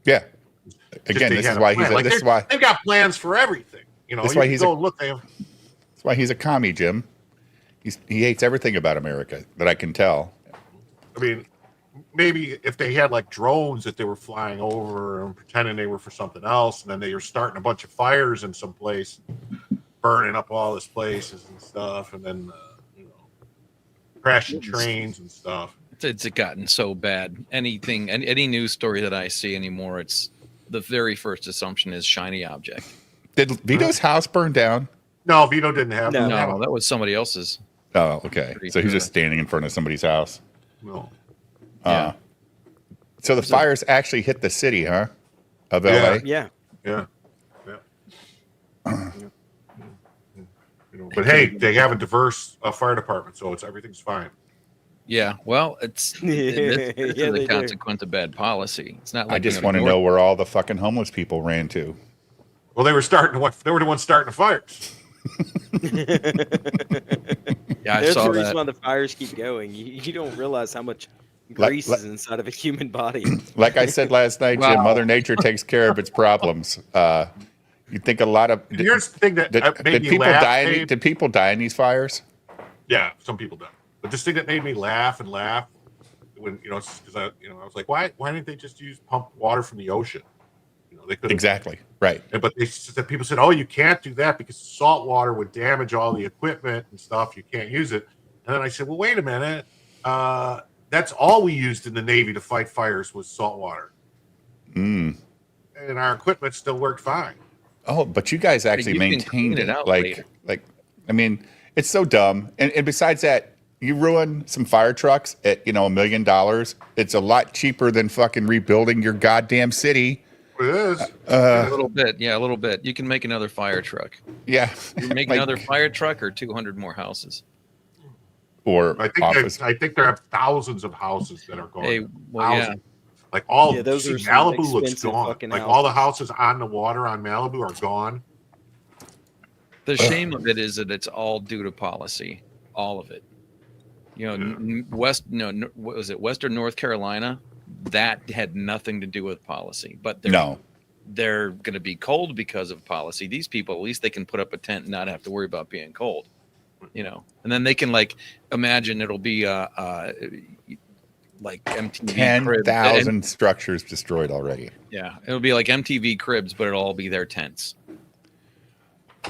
Yeah. Just Again, they this had is a why plan. he's Like this is why they've got plans for everything. You know, That's you why can he's go a- look. that's why he's a commie, Jim. He hates everything about America that I can tell. I mean, maybe if they had like drones that they were flying over and pretending they were for something else, and then they were starting a bunch of fires in some place, burning up all these places and stuff, and then crashing trains and stuff. It's gotten so bad. Anything, any news story that I see anymore, it's the very first assumption is shiny object. Did Vito's house burn down? No, Vito didn't have. No, that was somebody else's. Oh, okay. So he's just standing in front of somebody's house. No. Yeah. So the fires actually hit the city, huh? Of LA? Yeah. But hey, they have a diverse fire department, so everything's fine. Yeah, well, this Yeah, is they a do. consequence of bad policy. It's not like I just want to know where all the fucking homeless people ran to. Well, they were the ones starting the fires. Yeah, I There's saw the reason that. why the fires keep going. You don't realize how much grease is inside of a human body. Like I said last night, Jim, Mother Nature takes care of its problems. You think a lot of Here's the thing that made me people laugh, die? Dave. Did people die in these fires? Yeah, some people do. But this thing that made me laugh when because I was like, why didn't they just pump water from the ocean? They could Exactly right. But people said, oh, you can't do that because salt water would damage all the equipment and stuff. You can't use it. And then I said, well, wait a minute. That's all we used in the Navy to fight fires was salt water, and our equipment still worked fine. Oh, but you guys actually you can maintained clean it it. out Like, later. I mean, it's so dumb. And besides that, you ruin some fire trucks at $1 million. It's a lot cheaper than fucking rebuilding your goddamn city. It is a little bit. Yeah, a little bit. You can make another fire truck. Yeah, you make another fire truck or 200 more houses. Or I think there are thousands of houses that are gone. Hey, well, yeah. Thousands. Like all those are some Malibu looks expensive gone. fucking Like all the houses on the water on Malibu are gone. The shame of it is that it's all due to policy, all of it. What was it, Western North Carolina? That had nothing to do with policy, but they're going to be cold because of policy. These people, at least they can put up a tent and not have to worry about being cold, and then they can imagine it'll be like MTV 10,000 structures destroyed already. Yeah, it'll be like MTV Cribs, but it'll all be their tents.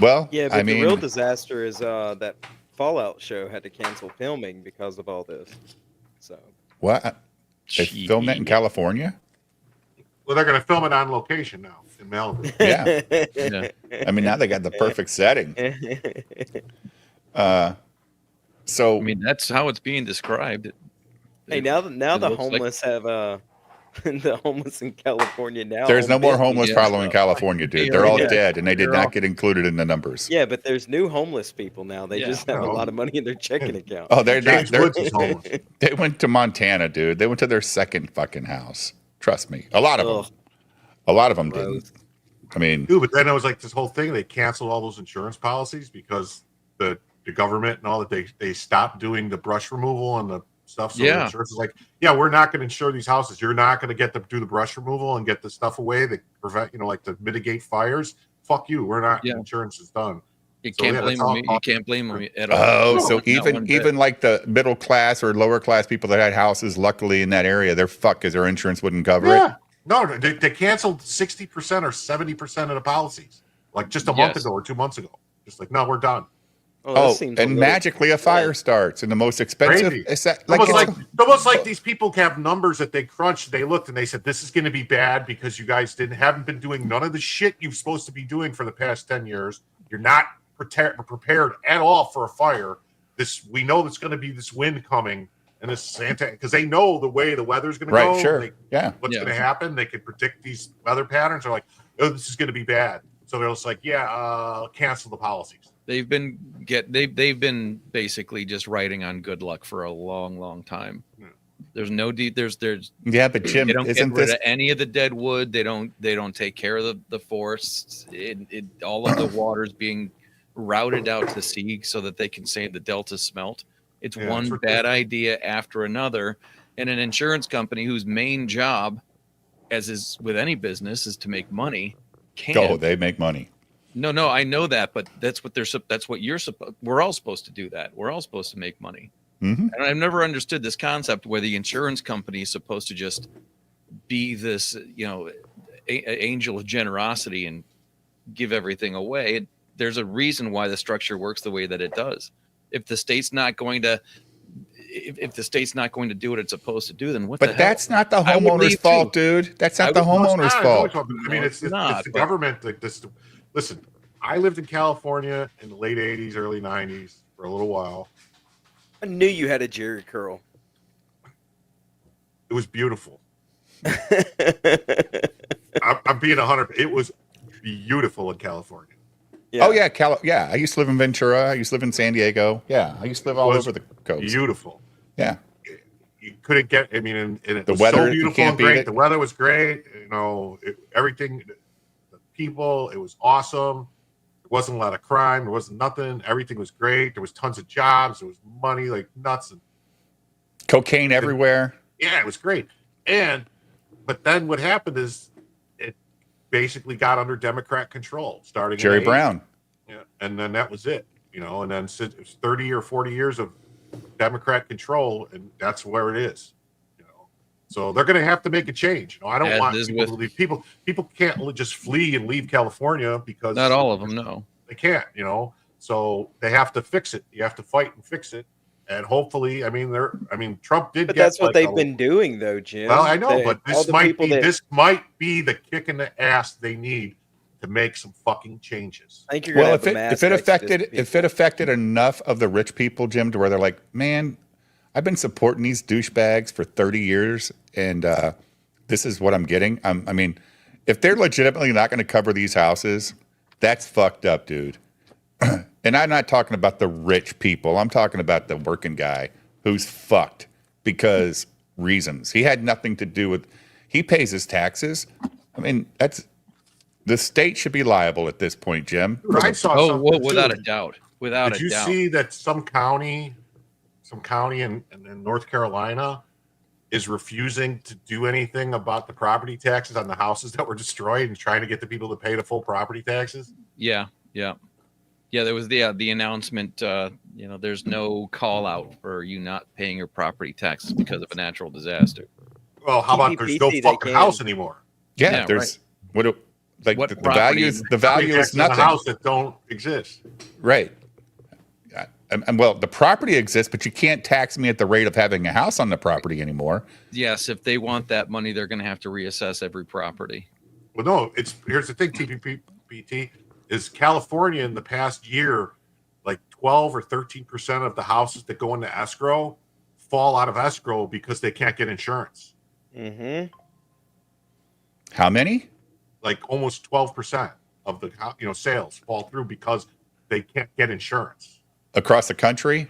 Well, Yeah, but I mean, the real disaster is that Fallout show had to cancel filming because of all this. So what? They filmed that in California? Well, they're going to film it on location now in Malibu. Yeah. I mean, now they got the perfect setting. So I mean, that's how it's being described. Hey, now the looks homeless have the homeless in California now. there's no more homeless business. problem in California, dude. They're all Yeah. dead, and they did They're all- not get included in the numbers. Yeah, but there's new homeless people now. They just have a Oh. lot of money in their checking account. Oh, they're not. James They're, Woods is homeless. they went to Montana, dude. They went to their second fucking house. Trust me. A lot of them. A lot of them didn't. I mean, dude, but then it was like this whole thing. They canceled all those insurance policies because the government and all that they stopped doing the brush removal and the stuff. So the insurance is like, yeah, we're not going to insure these houses. You're not going to get to do the brush removal and get the stuff away that prevent, like to mitigate fires. Fuck you. We're not. Insurance is done. You can't blame them. You can't blame them at all. Oh, so even like the middle class or lower class people that had houses, luckily in that area, they're fucked because their insurance wouldn't cover it. No, they canceled 60% or 70% of the policies, like just a month ago or 2 months ago. Just like, no, we're done. And magically a fire starts, and the most expensive. It's almost like these people have numbers that they crunched. They looked and they said, "This is going to be bad because you guys haven't been doing none of the shit you're supposed to be doing for the past 10 years. You're not prepared at all for a fire. We know there's going to be this wind coming." And this Santa, because they know the way the weather's going to go. Right, sure. What's going to happen? They can predict these weather patterns. They're like, oh, this is going to be bad. So they're just like, cancel the policies. They've been basically just riding on good luck for a long time. There's no there's but Jim, they don't isn't get rid this of any of the dead wood. They don't take care of the forests. All of the water's being routed out to sea so that they can save the delta smelt. It's one bad idea after another, and an insurance company whose main job, as is with any business, is to make money. They make money. No, I know that, but that's what you're supposed. We're all supposed to do that. We're all supposed to make money. Mm-hmm. And I've never understood this concept where the insurance company is supposed to just be this, angel of generosity and give everything away. There's a reason why the structure works the way that it does. If the state's not going to, do what it's supposed to do, then what? But that's not the homeowner's fault, dude. That's not the homeowner's fault. I mean, it's the government. Like this. Listen, I lived in California in the late '80s, early '90s for a little while. I knew you had a Jerry curl. It was beautiful. I'm being 100. It was beautiful in California. Yeah. Oh yeah, I used to live in Ventura. I used to live in San Diego. Yeah, I used to live all over the coast. Beautiful. Yeah. You couldn't get. I mean, and it the was weather, so beautiful and great. The weather was great. Everything. The people. It was awesome. There wasn't a lot of crime. There wasn't nothing. Everything was great. There was tons of jobs. There was money like nuts and cocaine everywhere. Yeah, it was great. But then what happened is it basically got under Democrat control, starting Jerry Brown. Yeah, and then that was it. And then it was 30 or 40 years of Democrat control, and that's where it is. So they're going to have to make a change. I don't want people to leave. People can't just flee and leave California because not all of them. No, they can't. So they have to fix it. You have to fight and fix it. And hopefully, Trump did. But that's what they've been doing, though, Jim. Well, I know, but this might be the kick in the ass they need to make some fucking changes. I think you're gonna if it affected enough of the rich people, Jim, to where they're like, man, I've been supporting these douchebags for 30 years, and this is what I'm getting. I mean, if they're legitimately not going to cover these houses, that's fucked up, dude. And I'm not talking about the rich people. I'm talking about the working guy who's fucked because reasons. He had nothing to do with. He pays his taxes. I mean, the state should be liable at this point, Jim. I saw without a doubt. Did you see that some county in North Carolina is refusing to do anything about the property taxes on the houses that were destroyed and trying to get the people to pay the full property taxes? Yeah. There was the announcement. There's no call out for you not paying your property taxes because of a natural disaster. Well, how about there's no fucking house anymore? Yeah, there's right. The value is nothing. The house that don't exist. Right. And well, the property exists, but you can't tax me at the rate of having a house on the property anymore. Yes, if they want that money, they're going to have to reassess every property. Well, no, here's the thing, TPPT, is California in the past year, like 12 or 13% of the houses that go into escrow fall out of escrow because they can't get insurance. Mm-hmm. How many? Like almost 12% of the sales fall through because they can't get insurance. Across the country?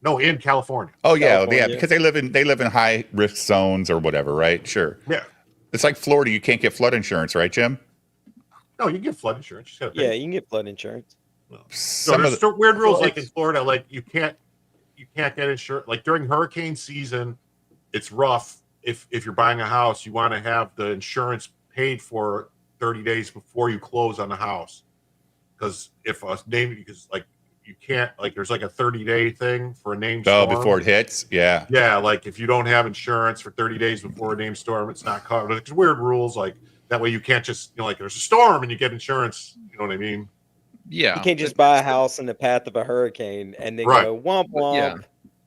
No, in California. Oh yeah, because they live in high risk zones or whatever, right? Sure. Yeah. It's like Florida. You can't get flood insurance, right, Jim? No, you can get flood insurance. You just gotta Yeah, pay. you can get flood insurance. No, there's weird rules like in Florida, like you can't get insurance. Like during hurricane season, it's rough. If you're buying a house, you want to have the insurance paid for 30 days before you close on the house, because if a name, because like you can't, like there's like a 30-day thing for a named storm. Before it hits, yeah. Yeah, like if you don't have insurance for 30 days before a named storm, it's not covered. There's weird rules like that way. You can't just like there's a storm and you get insurance. You know what I mean? Yeah. You can't just buy a house in the path of a hurricane and then go womp womp. Yeah.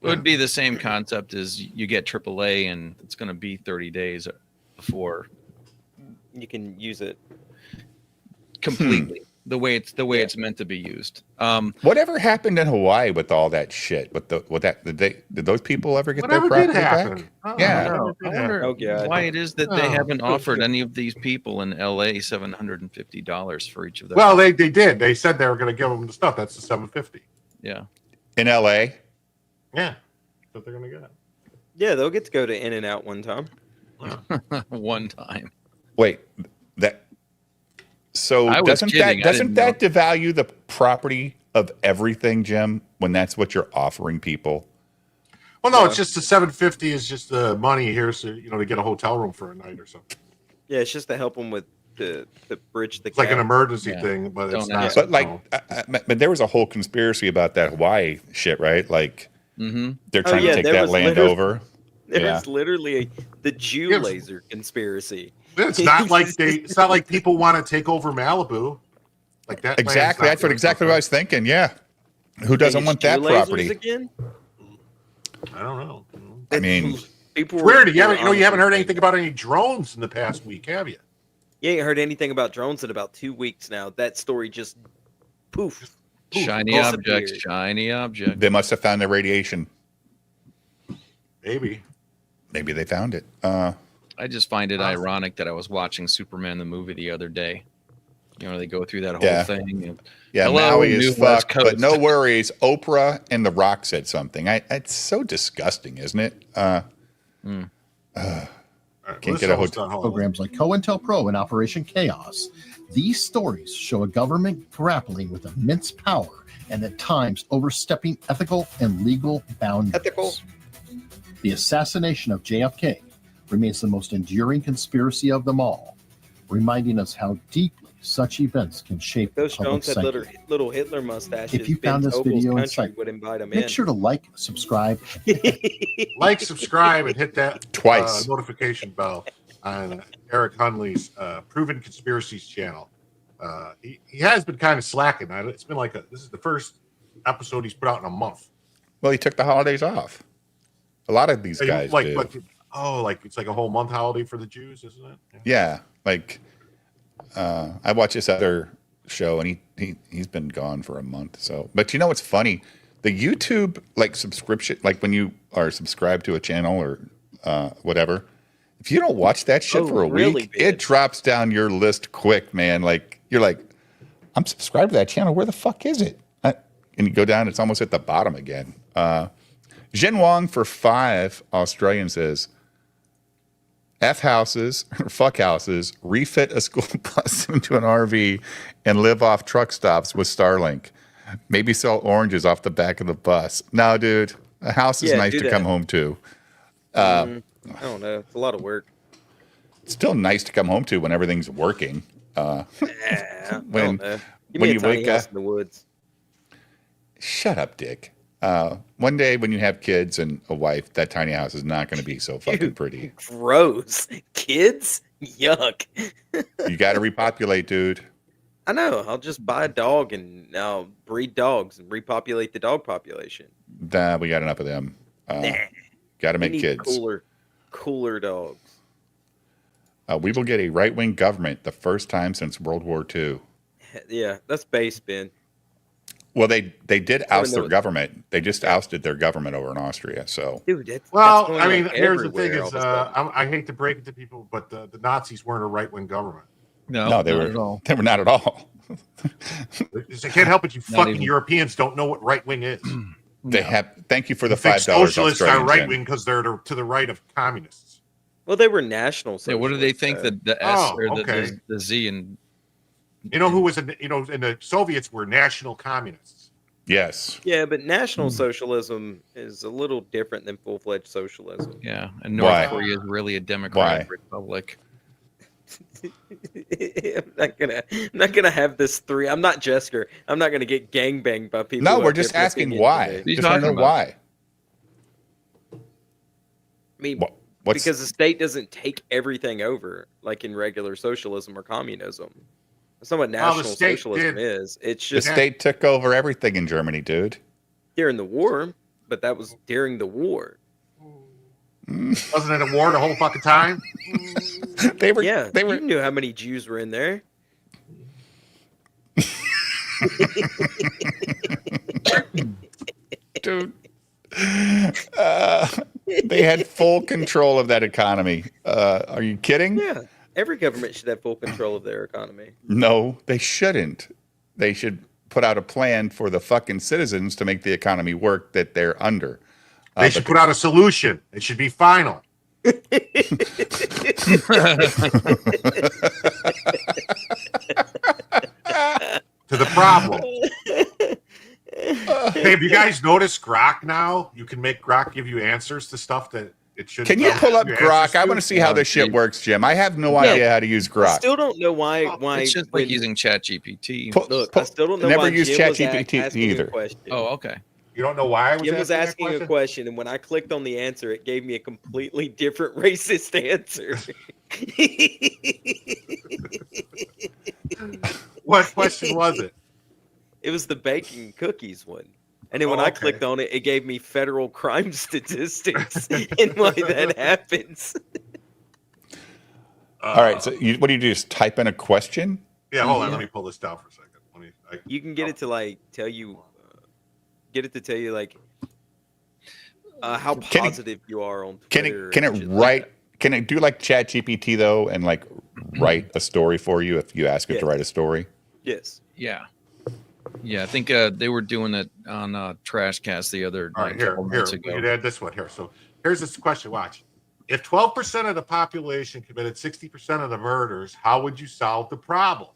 It would be the same concept as you get AAA and it's going to be 30 days before you can use it completely the way it's meant to be used. Whatever happened in Hawaii with all that shit? Did those people ever get their property back? Yeah. I wonder why it is that they haven't offered any of these people in LA $750 for each of them. Well, they did. They said they were going to give them the stuff. That's the $750. Yeah. In LA. Yeah. That's what they're going to get. Yeah, they'll get to go to In-N-Out one time. One time. Wait, doesn't that devalue the property of everything, Jim, when that's what you're offering people? Well, no, it's just the $750 is just the money here, so to get a hotel room for a night or something. Yeah, it's just to help them with the bridge the It's like an emergency thing, but it's not. But but there was a whole conspiracy about that Hawaii shit, right? Like they're trying to take that land over. There's literally the Jew laser conspiracy. It's not like it's not like people want to take over Malibu, like that. Exactly, that's exactly what I was thinking. Yeah, who doesn't want that property? Again? I don't know. I mean, people weird. You haven't heard anything about any drones in the past week, have you? You ain't heard anything about drones in about 2 weeks now. That story just poof. Shiny object. Shiny object. They must have found the radiation. Maybe they found it. I just find it ironic that I was watching Superman the movie the other day. They go through that whole thing. And, Maui is fucked, but no worries. Oprah and The Rock said something. It's so disgusting, isn't it? Can't get a hotel. Programs like COINTELPRO and Operation Chaos. These stories show a government grappling with immense power and at times overstepping ethical and legal boundaries. The assassination of JFK remains the most enduring conspiracy of them all, reminding us how deeply such events can shape those the public Stones had psyche. little Hitler mustaches. If you found this video insightful, would invite him make sure to like, subscribe, subscribe, and hit that twice notification bell on Eric Hunley's Proven Conspiracies channel. He has been kind of slacking. It's been this is the first episode he's put out in a month. Well, he took the holidays off. A lot of these guys do. It's like a whole month holiday for the Jews, isn't it? Yeah, I watch this other show and he's been gone for a month. So, but what's funny? The YouTube subscription, when you are subscribed to a channel or whatever, if you don't watch that shit for a week, it drops down your list quick, man. You're like, I'm subscribed to that channel. Where the fuck is it? And you go down, it's almost at the bottom again. Jin Wong for 5 Australian says, F houses, fuck houses, refit a school bus into an RV and live off truck stops with Starlink. Maybe sell oranges off the back of the bus. No, dude, a house is nice to come home to. I don't know. It's a lot of work. It's still nice to come home to when everything's working. When you wake up in the woods. Shut up, Dick. One day when you have kids and a wife, that tiny house is not going to be so fucking pretty. Gross. Kids? Yuck. You got to repopulate, dude. I know. I'll just buy a dog and I'll breed dogs and repopulate the dog population. Nah, we got enough of them. Got to make kids. Cooler dogs. We will get a right-wing government the first time since World War II. Yeah, that's base, Ben. Well, they did oust their government. They just ousted their government over in Austria. So, dude, here's the thing: is I hate to break it to people, but the Nazis weren't a right-wing government. No, they were not at all. I can't help it. You fucking Europeans don't know what right-wing is. They have. Thank you for the $5. Socialists are right-wing because they're to the right of communists. Well, they were national. Yeah, what do they think that the S Oh, or okay. the Z and You know who was in the Soviets were national communists. Yes. Yeah, but National Socialism is a little different than full-fledged socialism. yeah, and North Why? Korea is really a democratic Why? republic. I'm not gonna have this three. I'm not Jesker. I'm not gonna get gangbanged by people. No, who we're have just different asking opinions why. than me. Just want to know why. I mean, What's because the state doesn't take everything over like in regular socialism or communism. That's not what Well, the National state Socialism did. is. It's the just state took over everything in Germany, dude? during the war, but that was during the war. Wasn't it a war the whole fucking time? They were. Yeah, They were. you knew how many Jews were in there. Dude. They had full control of that economy. Are you kidding? Yeah, every government should have full control of their economy. No, they shouldn't. They should put out a plan for the fucking citizens to make the economy work that they're under. They should put out a solution. It should be final. To the problem. Hey, have you guys noticed Grok now? You can make Grok give you answers to stuff that it should. Can you pull up give Grok? answers I to? want to see how this shit works, Jim. I have no idea how to use I Grok. still don't know why. It's just like using ChatGPT. Look, I still don't know Never why used Jim was ChatGPT asking a either. question. Oh, okay. You don't know why I was Jim was asking asking a question, and when I clicked on the answer, it gave me a completely different racist answer. What question was it? It was the baking cookies one. And then when Oh, I okay. clicked on it, it gave me federal crime statistics and why that happens. All right. So what do you do? Just type in a question? Yeah, hold on. Let me pull this down for a second. You can get it to like tell you, like how positive you are on Twitter. Can it write? Can it do like ChatGPT though, and like write a story for you if you ask it to write a story? Yes. Yeah. Yeah, I think they were doing it on Trashcast the other All right, night, a couple months we ago. could add this one here. So here's this question. Watch. If 12% of the population committed 60% of the murders, how would you solve the problem?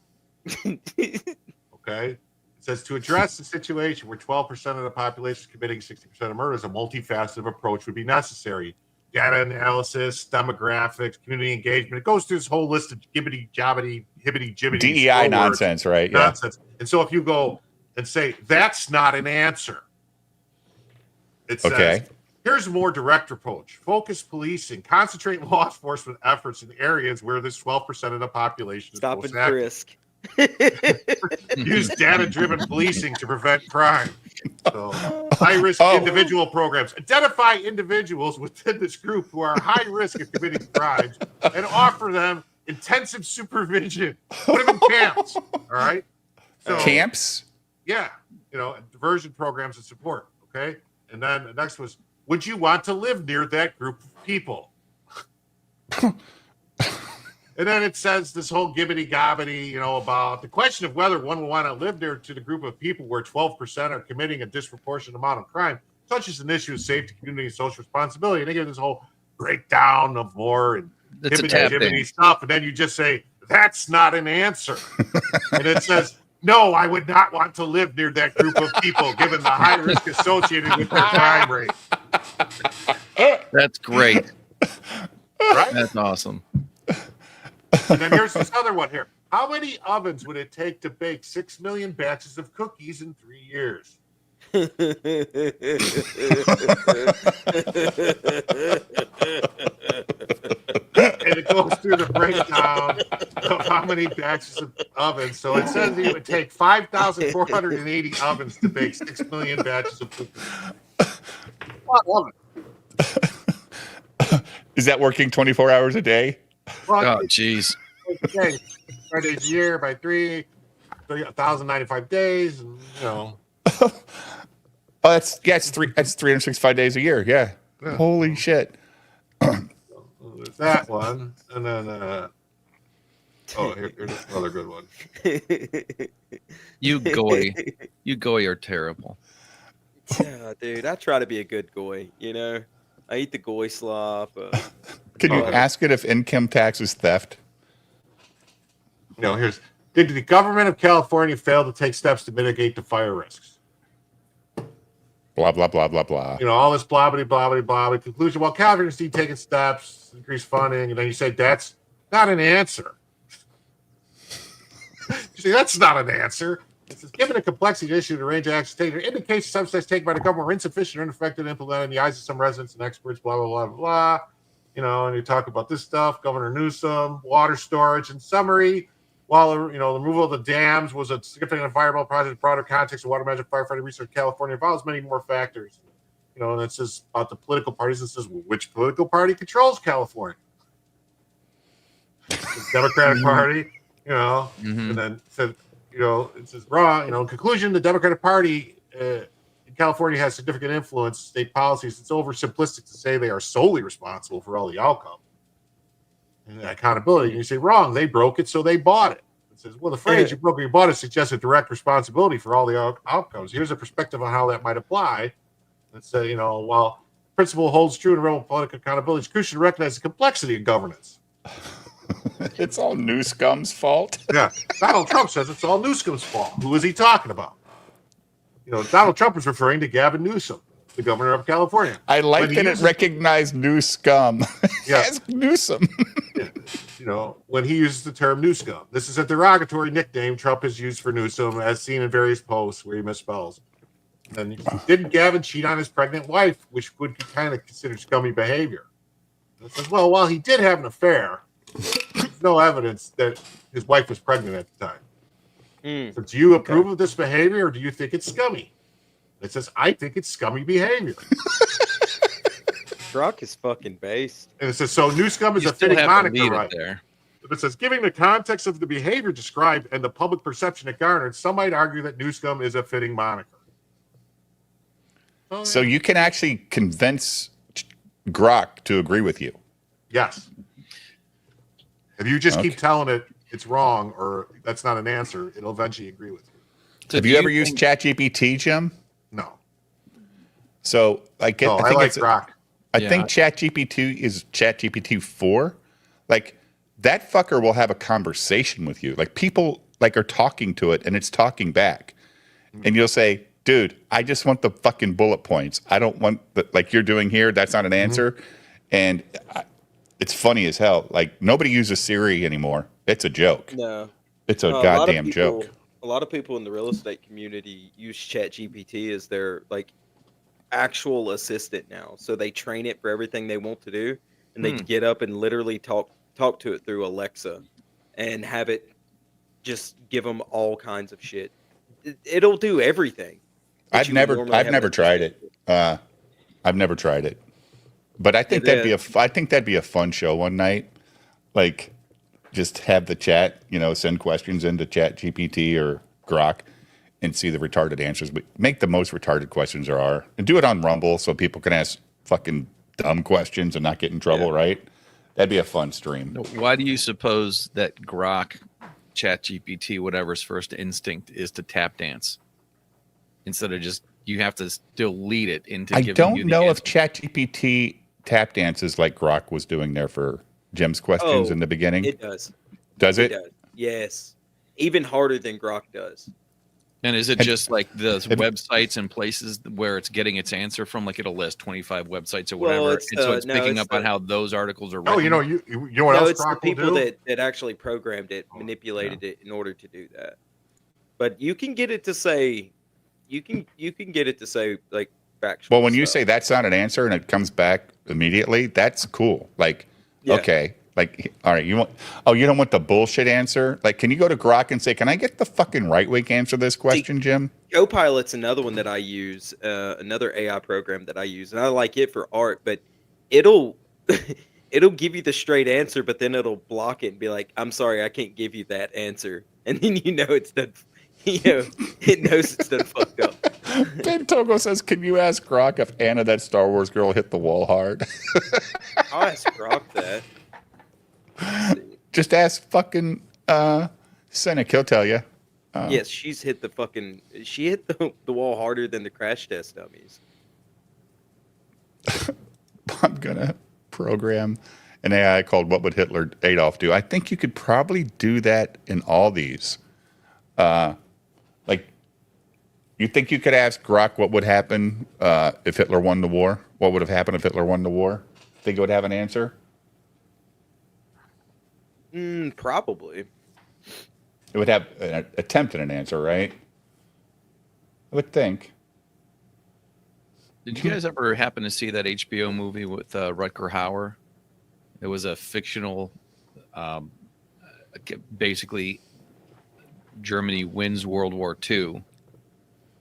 Okay. It says to address the situation where 12% of the population is committing 60% of murders, a multifaceted approach would be necessary. Data analysis, demographics, community engagement. It goes through this whole list of gibbity, jobbity, hibbity, jibbity. DEI nonsense, right? Yeah. Nonsense. And so if you go and say, that's not an answer, it says, Okay. here's a more direct approach. Focus policing, concentrate law enforcement efforts in areas where this 12% of the population is Stop most and active. frisk. Use data-driven policing to prevent crime. So, high-risk individual programs. Identify individuals within this group who are high risk of committing crimes and offer them intensive supervision. Put them in camps. All right. So, Camps? yeah, diversion programs and support. Okay. And then the next was, would you want to live near that group of people? And then it says this whole gibbity-gobbity, about the question of whether one will want to live near to the group of people where 12% are committing a disproportionate amount of crime, such as an issue of safety, community, and social responsibility. And they give this whole breakdown of more and It's a tap gibbity in. stuff. And then you just say, that's not an answer. And it says, no, I would not want to live near that group of people, given the high risk associated with their crime rate. That's great. Right? That's awesome. And then here's this other one here. How many ovens would it take to bake 6 million batches of cookies in 3 years? And it goes through the breakdown of how many batches of ovens. So it says it would take 5,480 ovens to bake 6 million batches of cookies. Is that working 24 hours a day? Well, Oh, jeez. okay, 5 days a year by 1,095 days, and Oh, that's 365 days a year. Yeah. Yeah. Holy shit. there's that one, and then here's another good one. You goy are terrible. Yeah, dude, I try to be a good goy. I eat the goy slop. Can you ask it if income tax is theft? No, did the government of California fail to take steps to mitigate the fire risks? Blah, blah, blah, blah, blah. All this blah, blah, blah, blah, blah. Conclusion, well, California's taking steps, increase funding, and then you say, that's not an answer. You say, that's not an answer. It says, given the complexity of the issue, the range of actions taken indicates some steps taken by the government were insufficient or ineffective to implement in the eyes of some residents and experts, blah, blah, blah, blah. And you talk about this stuff, Governor Newsom, water storage. In summary, while the removal of the dams was a significant environmental project, the broader context of water management firefighting research in California involves many more factors. And it says about the political parties. It says, well, which political party controls California? The Democratic Party, and then said, it says wrong. In conclusion, the Democratic Party in California has significant influence. State policies. It's oversimplistic to say they are solely responsible for all the outcome and accountability. And you say wrong. They broke it, so they bought it. It says, well, the phrase "you broke it, you bought it" suggests a direct responsibility for all the outcomes. Here's a perspective on how that might apply. Let's say, while principle holds true in the realm of political accountability, it's crucial to recognize the complexity of governance. It's all Newsom's fault. Yeah. Donald Trump says it's all Newsom's fault. Who is he talking about? Donald Trump is referring to Gavin Newsom, the governor of California. I like that it recognized Newsom as Newsom. When he uses the term Newsom. This is a derogatory nickname Trump has used for Newsom, as seen in various posts where he misspells. And didn't Gavin cheat on his pregnant wife, which would be kind of considered scummy behavior? And it says, well, while he did have an affair, there's no evidence that his wife was pregnant at the time. So do you approve of this behavior, or do you think it's scummy? It says, I think it's scummy behavior. Brock is fucking based. And it says, so Newscum is a fitting moniker, right? But it says, given the context of the behavior described and the public perception it garnered, some might argue that Newscum is a fitting moniker. So you can actually convince Grok to agree with you. Yes. If you just keep telling it it's wrong or that's not an answer, it'll eventually agree with you. So have you ever used ChatGPT, Jim? No. So I like Grok. I think ChatGPT is ChatGPT 4. Like that fucker will have a conversation with you. Like people are talking to it and it's talking back. And you'll say, dude, I just want the fucking bullet points. I don't want like you're doing here. That's not an answer. And it's funny as hell. Like nobody uses Siri anymore. It's a joke. No. It's a goddamn joke. A lot of people in the real estate community use ChatGPT as their actual assistant now. So they train it for everything they want to do, and they get up and literally talk to it through Alexa, and have it just give them all kinds of shit. It'll do everything. I've never tried it. I've never tried it, but I think that'd be a fun show one night. Like, just have the chat, send questions into ChatGPT or Grok, and see the retarded answers. But make the most retarded questions there are, and do it on Rumble so people can ask fucking dumb questions and not get in trouble. Right? That'd be a fun stream. Why do you suppose that Grok, ChatGPT, whatever's first instinct is to tap dance instead of just you have to still lead it into? I don't know if ChatGPT tap dances like Grok was doing there for Jim's questions in the beginning. It does. Does it? Does. Yes. Even harder than Grok does. And is it just like the websites and places where it's getting its answer from? Like it'll list 25 websites or whatever, and so it's picking up on how those articles are written. Oh, you know what else? It's the people that actually programmed it, manipulated it in order to do that. But you can get it to say, you can get it to say like factual. Well, when you say that's not an answer and it comes back immediately, that's cool. Like, okay. Like, all right, you don't want the bullshit answer? Like, can you go to Grok and say, can I get the fucking right-wing answer to this question, Jim? Copilot's another one that I use, another AI program that I use, and I like it for art, but it'll give you the straight answer, but then it'll block it and be like, I'm sorry, I can't give you that answer. And then it's done, it knows it's done fucked up. Ben Togo says, can you ask Grok if Anna, that Star Wars girl, hit the wall hard? I'll ask Grok that. Just ask fucking Cynic, he'll tell you. Yes, she hit the wall harder than the crash test dummies. I'm gonna program an AI called "What Would Hitler Adolf Do?" I think you could probably do that in all these. Like, you think you could ask Grok what would happen if Hitler won the war? What would have happened if Hitler won the war? Think it would have an answer? Probably. It would have an attempt at an answer, right? I would think. Did you guys ever happen to see that HBO movie with Rutger Hauer? It was a fictional, basically, Germany wins World War II,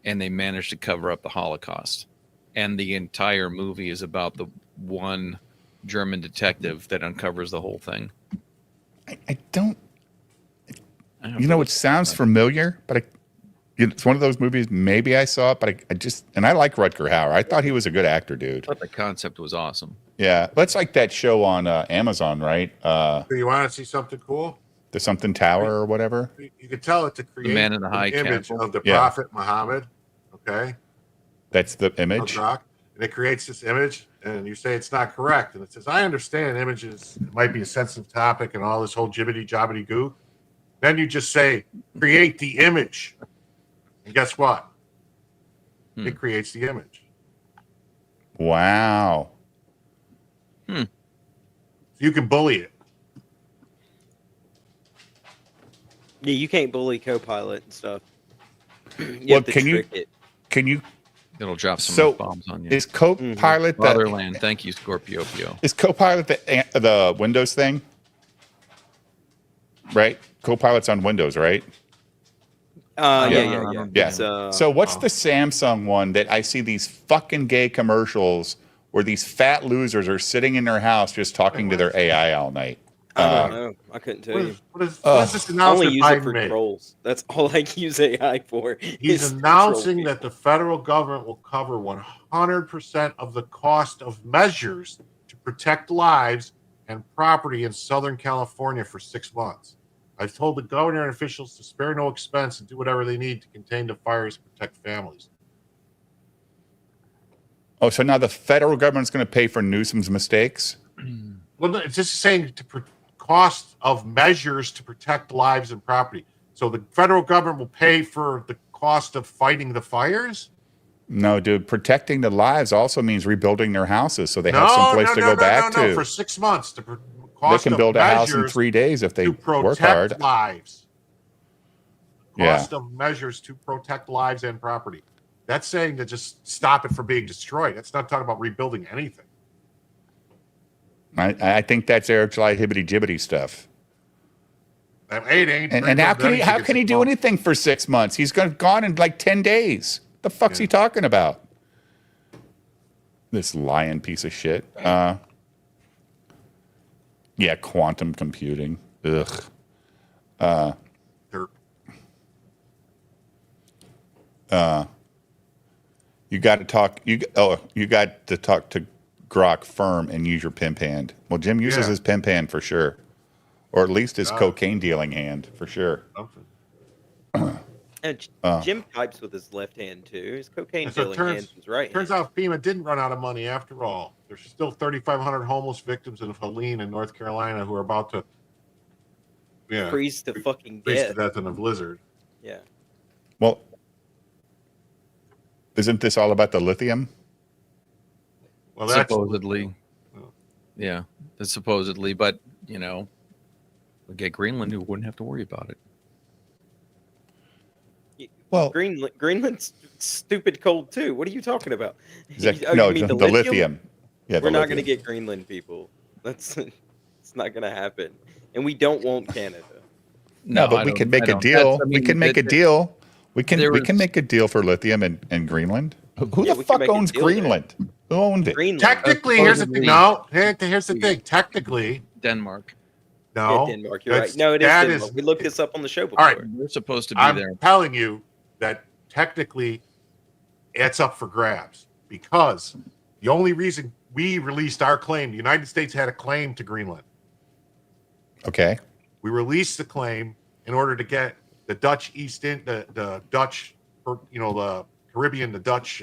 and they managed to cover up the Holocaust. And the entire movie is about the one German detective that uncovers the whole thing. I don't. You know, it sounds familiar, but it's one of those movies. Maybe I saw it, but and I like Rutger Hauer. I thought he was a good actor, dude. But the concept was awesome. Yeah, that's like that show on Amazon, right? Do you want to see something cool? The something tower or whatever. You could tell it to create Man in the High image Castle. of the Prophet Muhammad. Okay, that's the image. And it creates this image, and you say it's not correct, and it says, "I understand images might be a sensitive topic and all this whole jibbity jobbity goo." Then you just say, "Create the image," and guess what? It creates the image. Wow. So you can bully it. Yeah, you can't bully Copilot and stuff. Well, can you? It'll drop some bombs on you. Is Copilot the Motherland? Thank you, Scorpio. Is Copilot the Windows thing? Right? Copilot's on Windows, right? Yeah. So what's the Samsung one that I see these fucking gay commercials where these fat losers are sitting in their house just talking to their AI all night? I don't know. I couldn't tell you. What is this announcement? I only use it Biden for made? trolls. That's all I use AI for. He's announcing that the federal government will cover 100% of the cost of measures to protect lives and property in Southern California for 6 months. I've told the governor and officials to spare no expense and do whatever they need to contain the fires and protect families. Oh, so now the federal government's going to pay for Newsom's mistakes? Well, it's just saying cost of measures to protect lives and property. So the federal government will pay for the cost of fighting the fires? No, dude. Protecting the lives also means rebuilding their houses so they have some place to go back to. No, for 6 months. They can build a house in 3 days if they work hard. Lives. Yeah. Cost of measures to protect lives and property. That's saying to just stop it from being destroyed. That's not talking about rebuilding anything. I think that's their July hibbity jibbity stuff. It ain't. And how can he do anything for 6 months? He's gone in like 10 days. The fuck's he talking about? This lying piece of shit. Yeah, quantum computing. Ugh. You got to talk. You got to talk to Grok firm and use your pimp hand. Well, Jim uses his pimp hand for sure, or at least his cocaine dealing hand for sure. And Jim types with his left hand too. His cocaine dealing hand is right. Turns out FEMA didn't run out of money after all. There's still 3,500 homeless victims in Helene in North Carolina who are about to freeze to fucking freeze to death. death in a blizzard. Yeah. Well, isn't this all about the lithium? Well, that's supposedly. Yeah, that's supposedly, but we'll get Greenland, who wouldn't have to worry about it. Well, Greenland's stupid cold too. What are you talking about? No, the lithium. Yeah, we're not going to get Greenland, people. It's not going to happen, and we don't want Canada. No, but we can make a deal. We can make a deal. We can make a deal for lithium in Greenland. Who the fuck owns Greenland? Who owns it? Greenland. Technically, here's the thing. No, here's the thing. Technically, Denmark. No, yeah, Denmark. You're right. No, it is Denmark. We looked this up on the show before. All right, we're supposed to be there. I'm telling you that technically, it's up for grabs because the only reason we released our claim, the United States had a claim to Greenland. Okay. We released the claim in order to get the Dutch the Dutch, the Caribbean, the Dutch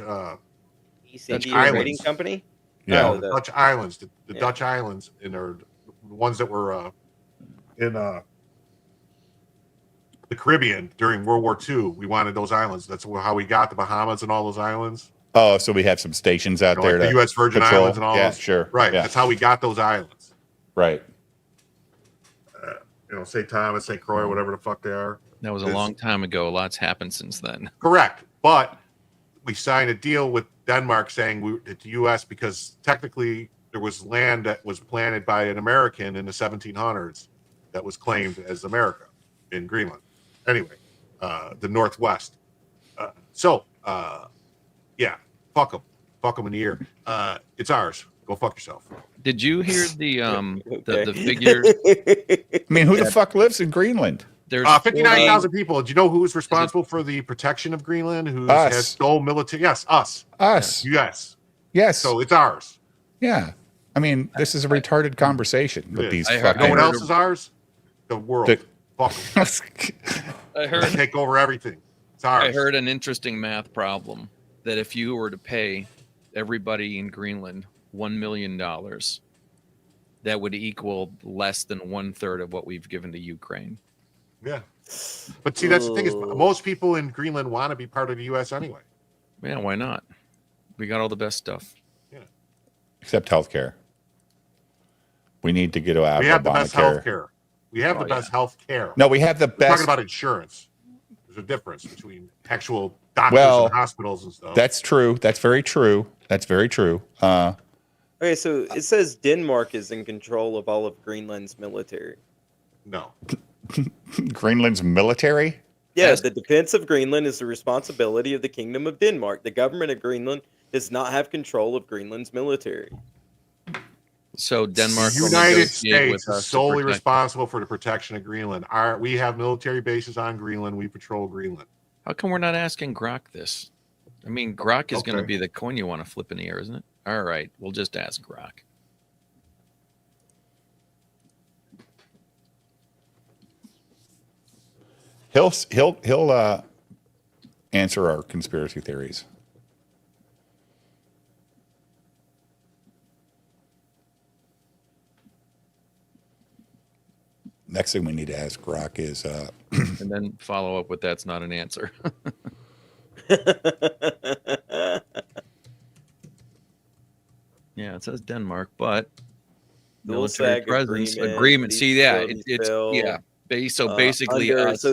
East India Islands. Trading Company. Yeah, the Dutch islands, the Dutch islands, and ones that were in the Caribbean during World War II. We wanted those islands. That's how we got the Bahamas and all those islands. Oh, so we have some stations out there, like the to U.S. Virgin patrol. Islands and all Yeah, those. sure. Right. Yeah. That's how we got those islands. Right. St. Thomas, St. Croix, whatever the fuck they are. That was a long time ago. A lot's happened since then. Correct. But we signed a deal with Denmark saying it's U.S. because technically there was land that was planted by an American in the 1700s that was claimed as America in Greenland. Anyway, the Northwest. Yeah, fuck them. Fuck them in the ear. It's ours. Go fuck yourself. Did you hear the figure? I mean, who the fuck lives in Greenland? There's 59,000 people. Do you know who's responsible for the protection of Greenland? Who Us. has no military? Yes, us. Us. Yes. Yes. So it's ours. Yeah. I mean, this is a retarded conversation with these You fucking. know what else is ours? The world. Fuck 'em. I heard Take over everything. It's ours. I heard an interesting math problem that if you were to pay everybody in Greenland $1 million, that would equal less than 1/3 of what we've given to Ukraine. Yeah. But see, that's the thing is most people in Greenland want to be part of the U.S. anyway. Yeah, why not? We got all the best stuff. Yeah. Except healthcare. We need to get out We of have the best Obamacare. health care. We have the best health care. No, we have the We're best. talking about insurance. There's a difference between actual doctors Well, and hospitals and stuff. That's true. That's very true. That's very true. Okay, so it says Denmark is in control of all of Greenland's military. No. Greenland's military? Yeah, the defense of Greenland is the responsibility of the Kingdom of Denmark. The government of Greenland does not have control of Greenland's military. So Denmark The will United negotiate with States us is to solely protect- responsible for the protection of Greenland. We have military bases on Greenland. We patrol Greenland. How come we're not asking Grok this? I mean, Grok is going to Okay. be the coin you want to flip in the air, isn't it? All right, we'll just ask Grok. He'll answer our conspiracy theories. Next thing we need to ask Grok is And then follow up with that's not an answer. Yeah, it says Denmark, but military SAG presence agreement, agreement. these See, yeah, facilities it's bill, yeah. So basically, us.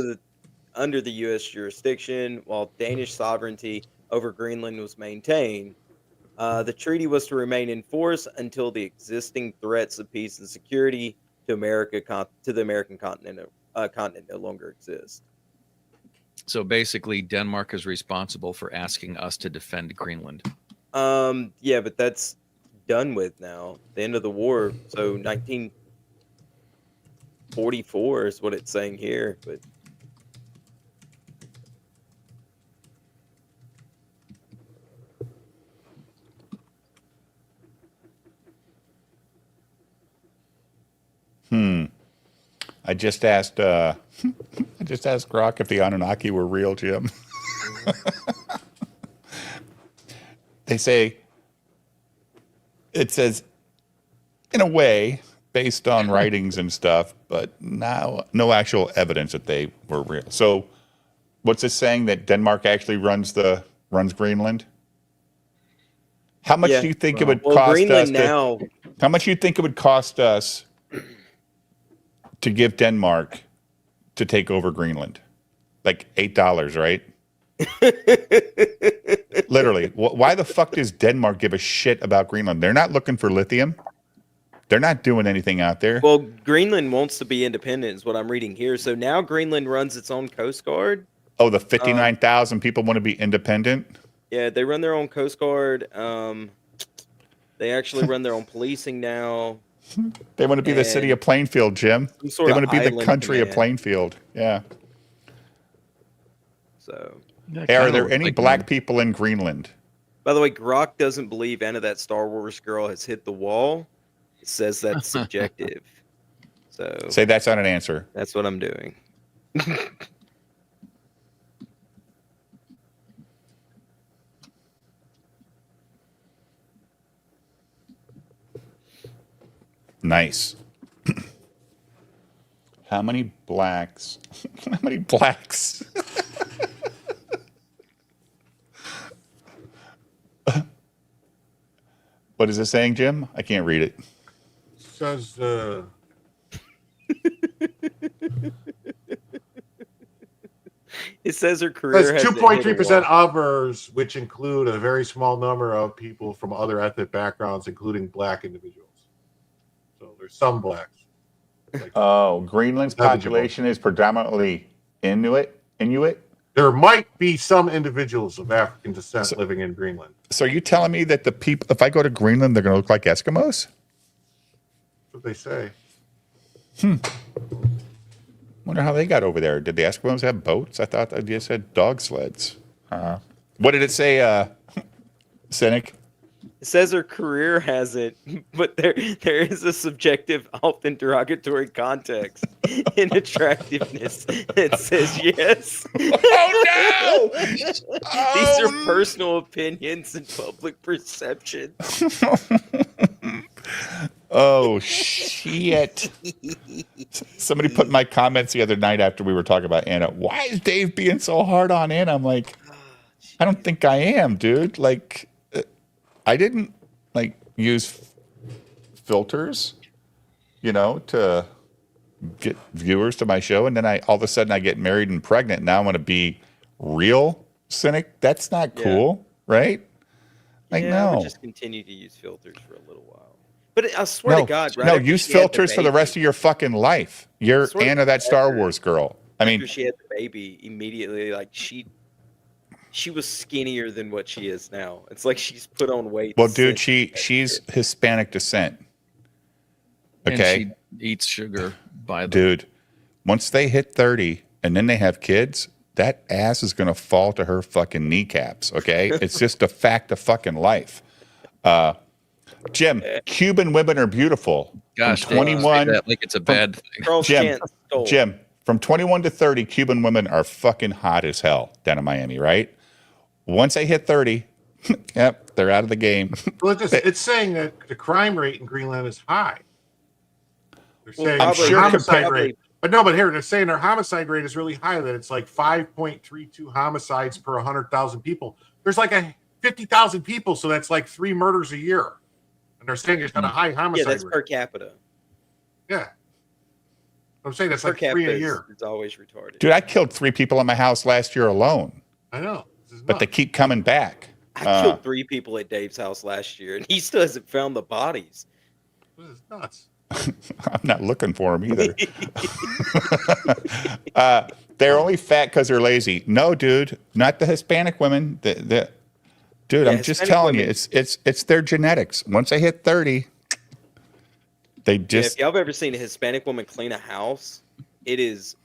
Under the U.S. jurisdiction, while Danish sovereignty over Greenland was maintained, the treaty was to remain in force until the existing threats of peace and security to the American continent no longer exist. So basically, Denmark is responsible for asking us to defend Greenland. Yeah, but that's done with now. The end of the war. So 1944 is what it's saying here, but. I just asked Grok if the Annunaki were real, Jim. They say it says in a way based on writings and stuff, but now no actual evidence that they were real. So what's this saying that Denmark actually runs Greenland? How much do you think it would cost Greenland us how much do you think it would cost us to give Denmark to take over Greenland? Like $8, right? Literally. Why the fuck does Denmark give a shit about Greenland? They're not looking for lithium. They're not doing anything out there. Well, Greenland wants to be independent is what I'm reading here. So now Greenland runs its own Coast Guard. Oh, the 59,000 people want to be independent? Yeah, they run their own Coast Guard. They actually run their own policing now. They want to be the city of Plainfield, Jim. Some They sort want of to be the island country of command. Plainfield. Yeah. So, Hey, are there any black people in Greenland? by the way, Grok doesn't believe Anna, that Star Wars girl, has hit the wall. It says that's subjective. So Say that's not an answer. that's what I'm doing. Nice. How many blacks? How many blacks? What is it saying, Jim? I can't read it. Says It says her career That's has 2.3% others, which include a very small number of people from other ethnic backgrounds, including black individuals. So there's some blacks. Oh, Greenland's population is predominantly Inuit. There might be some individuals of African descent living in Greenland. So are you telling me that the people, if I go to Greenland, they're going to look like Eskimos? That's what they say. Wonder how they got over there. Did the Eskimos have boats? I thought they just had dog sleds. What did it say, Cynic? It says her career hasn't, but there is a subjective, often derogatory context in attractiveness that says yes. Oh no! These are personal opinions and public perception. Oh shit! Somebody put in my comments the other night after we were talking about Anna. Why is Dave being so hard on Anna? I'm like, I don't think I am, dude. Like, I didn't like use filters, to get viewers to my show, and then all of a sudden I get married and pregnant. Now I want to be real Cynic. That's not cool, right? Like, I would no. just continue to use filters for a little while. But I swear to God, right? No, after use she had the filters for the baby- rest of your fucking life. You're swear to Anna, that God, Star after- Wars girl. I mean, After she had the baby, immediately, like she was skinnier than what she is now. It's like she's put on weight. well, dude, since- she's Hispanic descent. And Okay, she eats sugar by the dude. Once they hit 30 and then they have kids, that ass is gonna fall to her fucking kneecaps. Okay, it's just a fact of fucking life. Jim, Cuban women are beautiful. Gosh, From 21, that like it's a bad thing. Girls can't stole. Jim, from 21 to 30, Cuban women are fucking hot as hell down in Miami, right? Once they hit 30, yep, they're out of the game. Well, it's saying that the crime rate in Greenland is high. They're saying I'm the sure homicide compared- rate. But no, but here they're saying their homicide rate is really high, that it's like 5.32 homicides per 100,000 people. There's like 50,000 people, so that's like 3 murders a year. And they're saying it's got a high homicide Yeah, that's rate. per capita. Yeah. I'm saying that's Per like 3 capita a year. is always retarded. Dude, I killed 3 people in my house last year alone, I know. This is but they nuts. keep coming back. I killed 3 people at Dave's house last year, and he still hasn't found the bodies. This is nuts. I'm not looking for them either. They're only fat because they're lazy. No, dude, not the Hispanic women. Dude, Yeah, I'm just Hispanic telling you, women- it's their genetics. Once they hit 30, they Yeah, just if y'all have ever seen a Hispanic woman clean a house, it is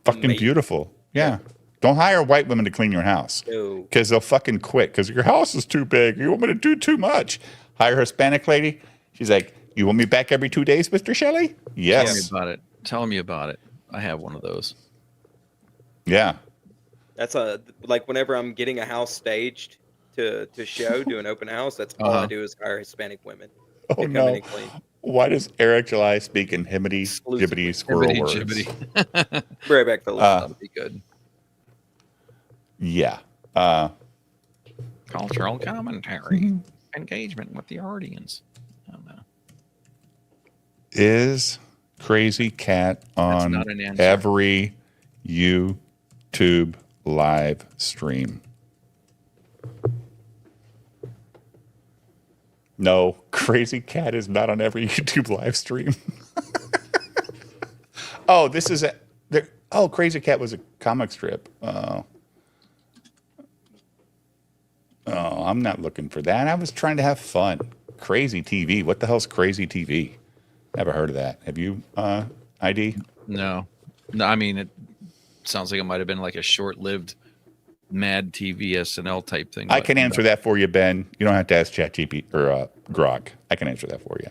fucking amazing. beautiful. Yeah. Don't hire white women to clean your house No. because they'll fucking quit because your house is too big. You want me to do too much. Hire a Hispanic lady. She's like, you want me back every 2 days, Mr. Shelley? Tell me Yes. about it. Tell me about it. I have one of those. Yeah. That's like whenever I'm getting a house staged to show, do an open house, that's all I do is hire Hispanic women to Oh, come no. in and clean. Why does Eric July speak in hibbity, jibbity, squirrel Hibbity words? jibbity. Be right back, fellas. That'd be good. Yeah. Cultural commentary, engagement with the audience. I don't know. Is Crazy Cat on not an answer. every YouTube live stream? No, Crazy Cat is not on every YouTube live stream. Oh, this is Crazy Cat was a comic strip. Oh, I'm not looking for that. I was trying to have fun. Crazy TV. What the hell's Crazy TV? Never heard of that. Have you, ID? No, I mean, it sounds like it might have been like a short-lived Mad TV SNL type thing. I can answer that for you, Ben. You don't have to ask ChatGPT or Grok. I can answer that for you.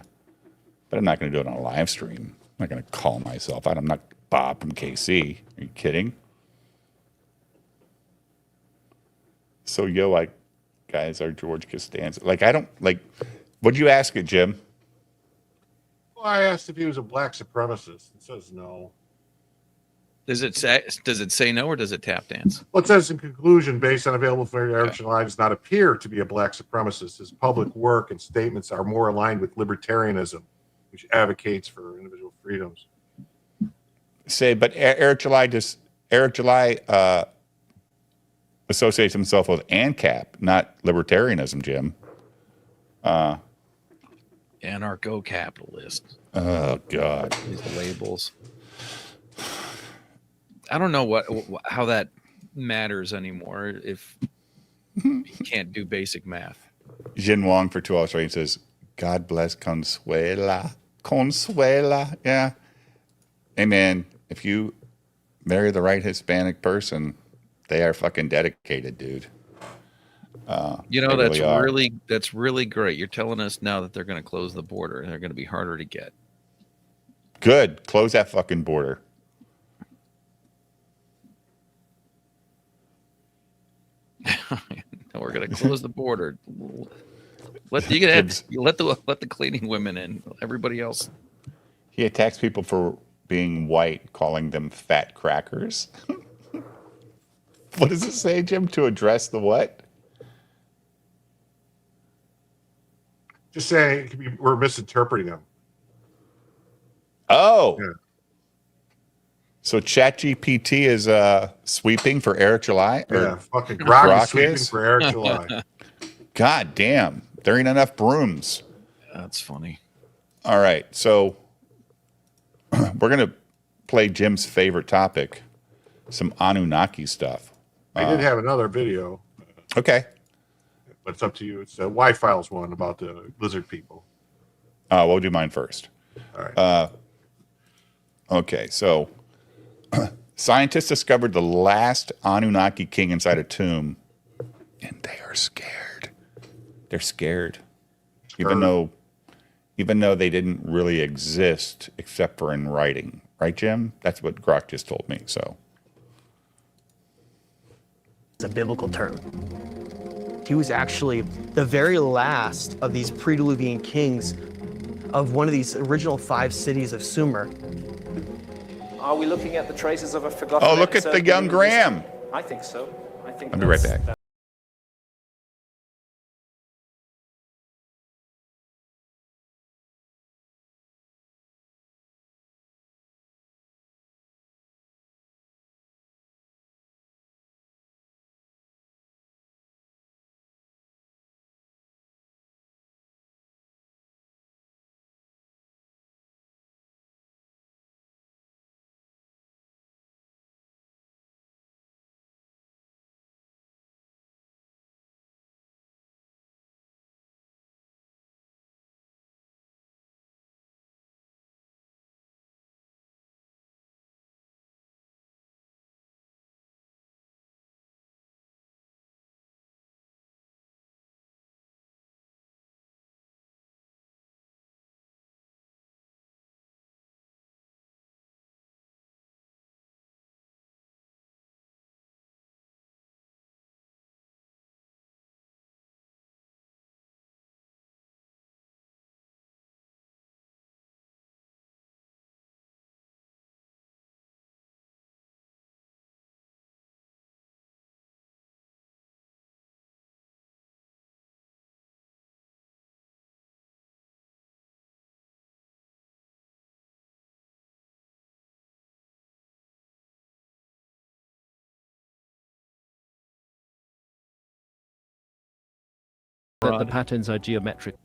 But I'm not going to do it on a live stream. I'm not going to call myself out. I'm not Bob from KC. Are you kidding? So, guys are George Costanza. Like, I don't, like, what'd you ask it, Jim? Well, I asked if he was a black supremacist. It says no. Does it say no or does it tap dance? Well, it says in conclusion, based on available information, Eric July does not appear to be a black supremacist. His public work and statements are more aligned with libertarianism, which advocates for individual freedoms. But Eric July associates himself with ANCAP, not libertarianism, Jim. Anarcho-capitalist. Oh God, these labels. I don't know how that matters anymore if you can't do basic math. Jin Wong for 2 Australian says, "God bless Consuela." Yeah. Hey man, if you marry the right Hispanic person, they are fucking dedicated, dude. That's really great. You're telling us now that they're going to close the border and they're going to be harder to get. Good. Close that fucking border. We're going to close the border. Let the cleaning women in. Everybody else. He attacks people for being white, calling them fat crackers. What does it say, Jim? To address the what? Just saying we're misinterpreting them. Oh. Yeah. So ChatGPT is sweeping for Eric July? Yeah, fucking Grok is sweeping for Eric July. God damn. There ain't enough brooms. That's funny. All right. So we're going to play Jim's favorite topic, some Anunnaki stuff. I did have another video. Okay. But it's up to you. It's a Y-Files one about the lizard people. We'll do mine first. All right. Okay, so scientists discovered the last Anunnaki king inside a tomb, and they are scared. They're scared, even though they didn't really exist except for in writing, right, Jim? That's what Grok just told me. So it's a biblical term. He was actually the very last of these pre-Diluvian kings of one of these original 5 cities of Sumer. Are we looking at the traces of a forgotten Oh, look at the young Graham. I think so. I'll be right back. That the patterns are geometric.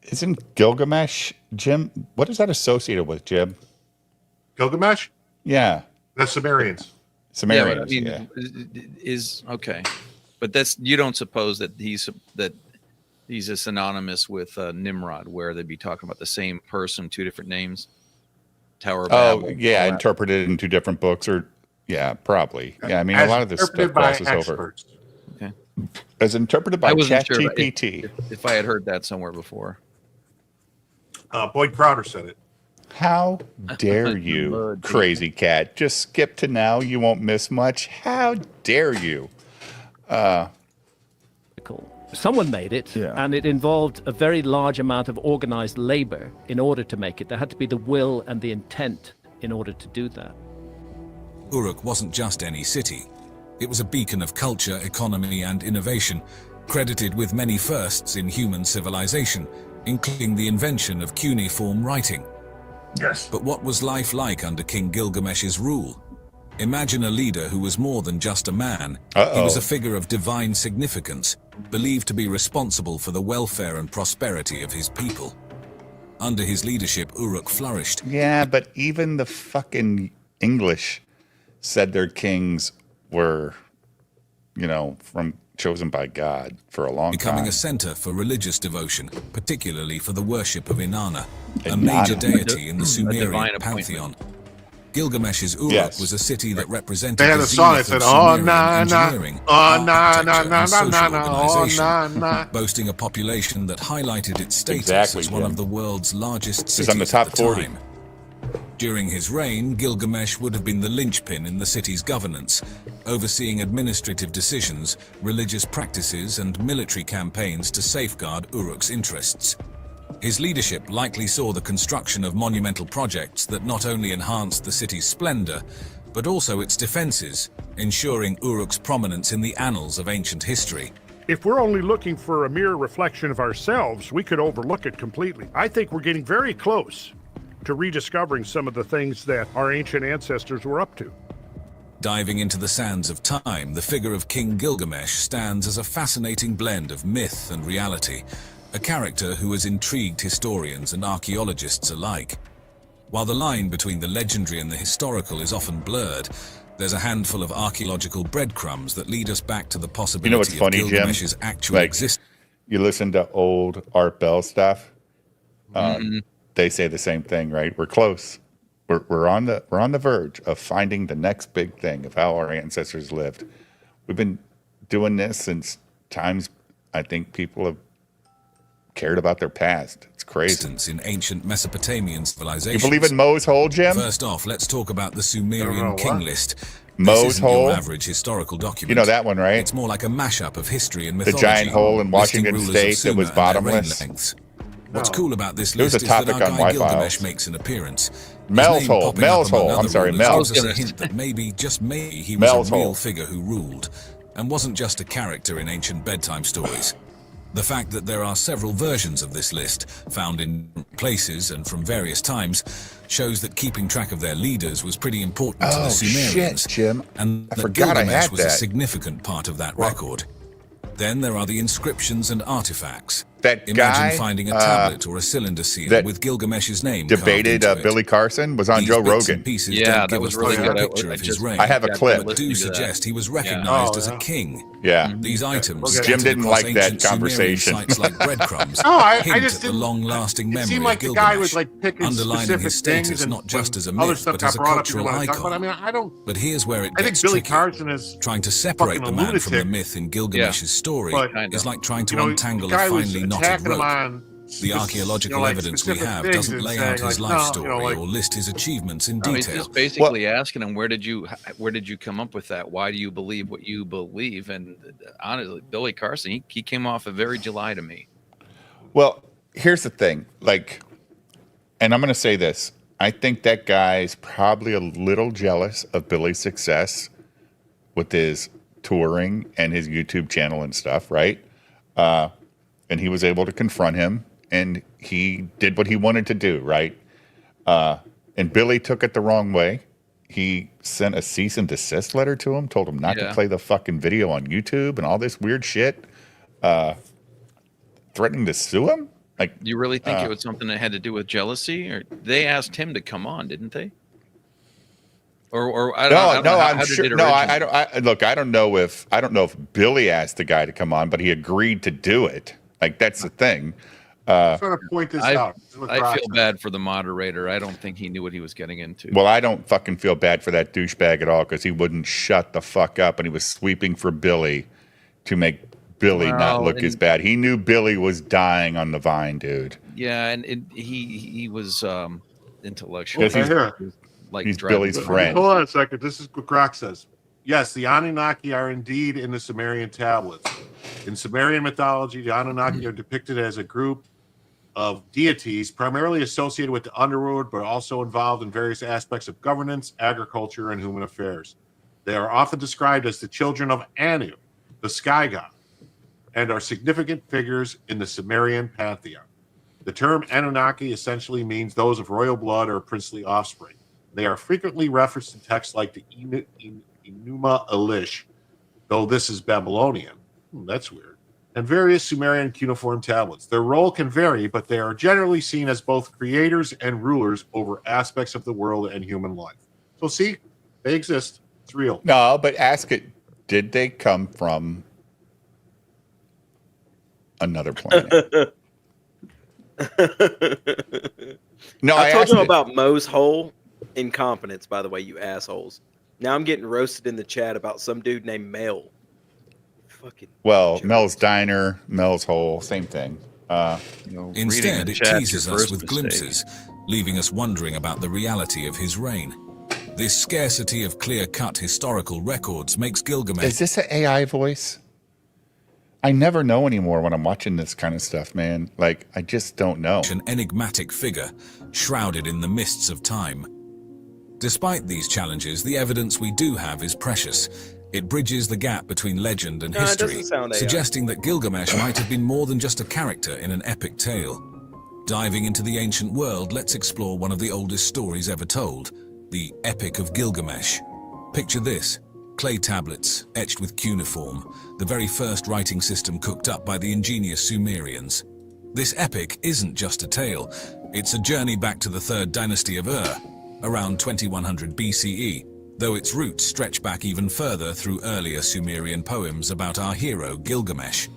Isn't Gilgamesh, Jim? What is that associated with, Jim? Gilgamesh? Yeah. That's Sumerians. Sumerians, is okay. But that's, you don't suppose that he's a synonymous with Nimrod, where they'd be talking about the same person, 2 different names? Tower of Babel. Oh, yeah, interpreted in 2 different books, or yeah, probably. Yeah, I mean, a lot of this stuff crosses over. Okay. As interpreted by ChatGPT. Sure if I had heard that somewhere before. Boyd Crowder said it. How dare you, crazy cat? Just skip to now. You won't miss much. How dare you? Someone made it, and it involved a very large amount of organized labor in order to make it. There had to be the will and the intent in order to do that. Uruk wasn't just any city. It was a beacon of culture, economy, and innovation, credited with many firsts in human civilization, including the invention of cuneiform writing. Yes. But what was life like under King Gilgamesh's rule? Imagine a leader who was more than just a man. He was a figure of divine significance, believed to be responsible for the welfare and prosperity of his people. Under his leadership, Uruk flourished. Yeah, but even the fucking English said their kings were, chosen by God for a long time. Becoming a center for religious devotion, particularly for the worship of Inanna, a major deity in the Sumerian pantheon. Gilgamesh's Uruk was a city that represented They had the a song that zenith said, of "Oh Sumerian na na, engineering, oh na na architecture, na and na social na na, oh organization, na na." boasting a population that highlighted its status Exactly, as one Jim. of the world's largest It's cities on the top at the 40. time. During his reign, Gilgamesh would have been the linchpin in the city's governance, overseeing administrative decisions, religious practices, and military campaigns to safeguard Uruk's interests. His leadership likely saw the construction of monumental projects that not only enhanced the city's splendor, but also its defenses, ensuring Uruk's prominence in the annals of ancient history. If we're only looking for a mere reflection of ourselves, we could overlook it completely. I think we're getting very close to rediscovering some of the things that our ancient ancestors were up to. Diving into the sands of time, the figure of King Gilgamesh stands as a fascinating blend of myth and reality, a character who has intrigued historians and archaeologists alike. While the line between the legendary and the historical is often blurred, there's a handful of archaeological breadcrumbs that lead us back to the possibility You know what's funny, of Jim? Gilgamesh's actual existence. You listen to old Art Bell stuff. They say the same thing, right? We're close. We're on the verge of finding the next big thing of how our ancestors lived. We've been doing this since times I think people have cared about their past. It's crazy. In ancient Mesopotamian civilizations. You believe in Mo's Hole, Jim? First off, let's talk about the Sumerian king list. Mo's This isn't Hole? your average historical document. You know that one, right? It's more like a mashup of history and The mythology. giant hole in Washington listing rulers State of that was Sumer and their reign bottomless. lengths. What's cool about this It was list a is that topic our on guy Y-Files. Gilgamesh makes an appearance. His Mel's name Hole. popping Mel's up among Hole. I'm other sorry, rulers Mel's. gives us a hint that maybe, just maybe, he was Mel's a real Hole. figure who ruled, and wasn't just a character in ancient bedtime stories. The fact that there are several versions of this list, found in places and from various times, shows that keeping track of their leaders was pretty important to the Sumerians. Shit, Jim. And I that forgot I Gilgamesh had was a that. significant part of that record. Then there are the inscriptions and artifacts. That Imagine guy, finding a tablet or a cylinder seal that with Gilgamesh's name debated carved into it. Billy Carson was on These Joe bits and Rogan. pieces Yeah, don't that give was us really the good. picture I of his just- reign. I have a clip. But do listening to that. suggest he was Yeah. recognized as a king. Yeah. These items, Jim scattered didn't across like that ancient Sumerian conversation. sites like breadcrumbs, No, I hint just at the didn't. long-lasting It memory seemed like of the guy was Gilgamesh, like picking underlining specific his things, status and not just as a other myth, stuff but got as a brought up. You cultural want to talk icon. about? I mean, I don't. But here's where it I think gets Billy tricky. Carson is Trying to separate fucking the a man from the lunatic. myth in Gilgamesh's story But, is like trying to you know, untangle the a guy was finely knotted attacking him rope. on The archaeological like evidence we specific have things doesn't and lay saying, out his like, life no, story you know, like- or list his achievements in No, he's detail. just basically asking him, where did you come up with that? Why do you believe what you believe? And honestly, Billy Carson, he came off of very July to me. Well, here's the thing. And I'm going to say this. I think that guy's probably a little jealous of Billy's success with his touring and his YouTube channel and stuff, right? And he was able to confront him, and he did what he wanted to do, right? And Billy took it the wrong way. He sent a cease and desist letter to him, told him not to play the fucking video on YouTube and all this weird shit, threatening to sue him. You really think it was something that had to do with jealousy, or they asked him to come on, didn't they? Or I don't know. How I'm did sure. it No, I originate? don't. Look, I don't know if Billy asked the guy to come on, but he agreed to do it. That's the thing. I'm trying to point this out. This is what I Brock feel said. bad for the moderator. I don't think he knew what he was getting into. Well, I don't fucking feel bad for that douchebag at all because he wouldn't shut the fuck up, and he was sweeping for Billy to make Billy not look as bad. He knew Billy was dying on the vine, dude. Yeah, and he was intellectual. Because he's Billy's friend. Hold on a second. This is what Grok says. Yes, the Anunnaki are indeed in the Sumerian tablets. In Sumerian mythology, the Anunnaki are depicted as a group of deities primarily associated with the underworld, but also involved in various aspects of governance, agriculture, and human affairs. They are often described as the children of Anu, the sky god, and are significant figures in the Sumerian pantheon. The term Annunaki essentially means those of royal blood or princely offspring. They are frequently referenced in texts like the Enuma Elish, though this is Babylonian. That's weird. And various Sumerian cuneiform tablets. Their role can vary, but they are generally seen as both creators and rulers over aspects of the world and human life. So see, they exist. It's real. No, but ask it, did they come from another planet? No, I told you asked about Moe's hole. Incompetence, by the way, you assholes. Now I'm getting roasted in the chat about some dude named Mel. Fucking Well, Mel's Diner, Mel's Hole, same thing. Instead, it teases us with glimpses, leaving us wondering about the reality of his reign. This scarcity of clear-cut historical records makes Gilgamesh... Is this an AI voice? I never know anymore when I'm watching this kind of stuff, man. Like, I just don't know. An enigmatic figure, shrouded in the mists of time. Despite these challenges, the evidence we do have is precious. It bridges the gap between legend and history, suggesting that Gilgamesh might have been more than just a character in an epic tale. Diving into the ancient world, let's explore one of the oldest stories ever told, the Epic of Gilgamesh. Picture this, clay tablets etched with cuneiform, the very first writing system cooked up by the ingenious Sumerians. This epic isn't just a tale, it's a journey back to the third dynasty of Ur, around 2100 BCE, though its roots stretch back even further through earlier Sumerian poems about our hero Gilgamesh.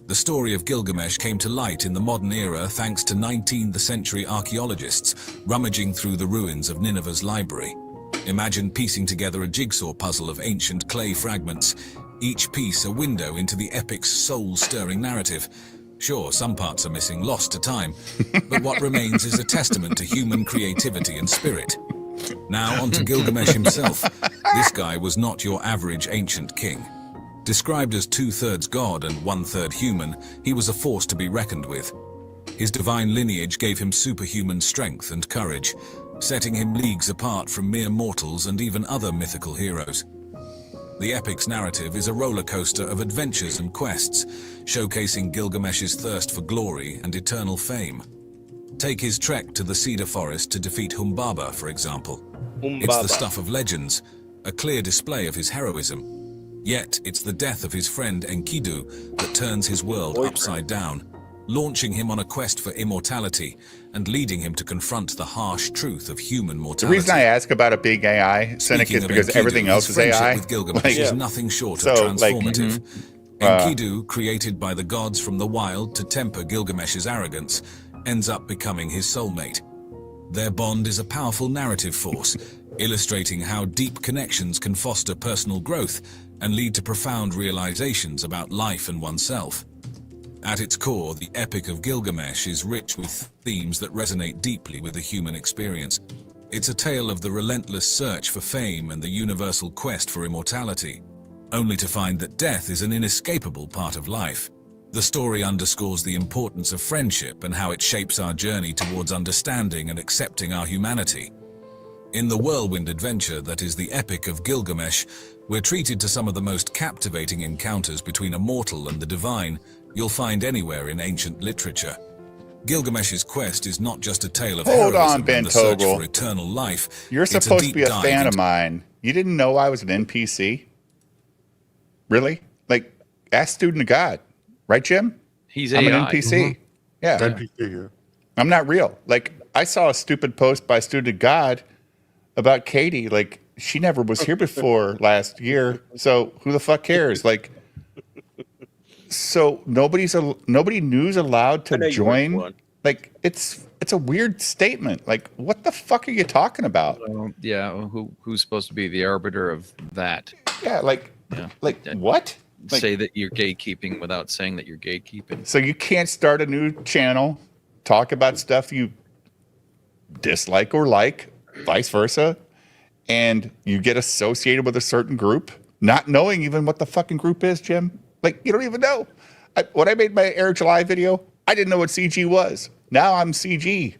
The story of Gilgamesh came to light in the modern era thanks to 19th century archaeologists rummaging through the ruins of Nineveh's library. Imagine piecing together a jigsaw puzzle of ancient clay fragments, each piece a window into the epic's soul-stirring narrative. Sure, some parts are missing, lost to time, but what remains is a testament to human creativity and spirit. Now on to Gilgamesh himself. This guy was not your average ancient king. Described as 2/3 god and 1/3 human, he was a force to be reckoned with. His divine lineage gave him superhuman strength and courage, setting him leagues apart from mere mortals and even other mythical heroes. The epic's narrative is a roller coaster of adventures and quests, showcasing Gilgamesh's thirst for glory and eternal fame. Take his trek to the cedar forest to defeat Humbaba, for example. It's the stuff of legends, a clear display of his heroism. Yet, it's the death of his friend Enkidu that turns his world upside down, launching him on a quest for immortality and leading him to confront the harsh truth of human mortality. The reason I ask about a big AI, Cynic, is because everything else is AI. With Gilgamesh is nothing short of transformative. Enkidu, created by the gods from the wild to temper Gilgamesh's arrogance, ends up becoming his soulmate. Their bond is a powerful narrative force, illustrating how deep connections can foster personal growth and lead to profound realizations about life and oneself. At its core, the Epic of Gilgamesh is rich with themes that resonate deeply with the human experience. It's a tale of the relentless search for fame and the universal quest for immortality, only to find that death is an inescapable part of life. The story underscores the importance of friendship and how it shapes our journey towards understanding and accepting our humanity. In the whirlwind adventure that is the Epic of Gilgamesh, we're treated to some of the most captivating encounters between a mortal and the divine you'll find anywhere in ancient literature. Gilgamesh's quest is not just a tale of heroism and the search for eternal life. You're supposed to be a fan of mine. You didn't know I was an NPC? Really? Like, ask Student of God. Right, Jim? He's I'm AI. an NPC. Yeah. NPC, yeah. I'm not real. Like, I saw a stupid post by Student of God about Katie. Like, she never was here before last year. So who the fuck cares? Like, so nobody news allowed to join. Like, it's a weird statement. Like, what the fuck are you talking about? Yeah, who's supposed to be the arbiter of that? Yeah, like what? Like, say that you're gatekeeping without saying that you're gatekeeping. So you can't start a new channel, talk about stuff you dislike or like, vice versa, and you get associated with a certain group, not knowing even what the fucking group is, Jim. Like, you don't even know. When I made my Air July video, I didn't know what CG was. Now I'm CG,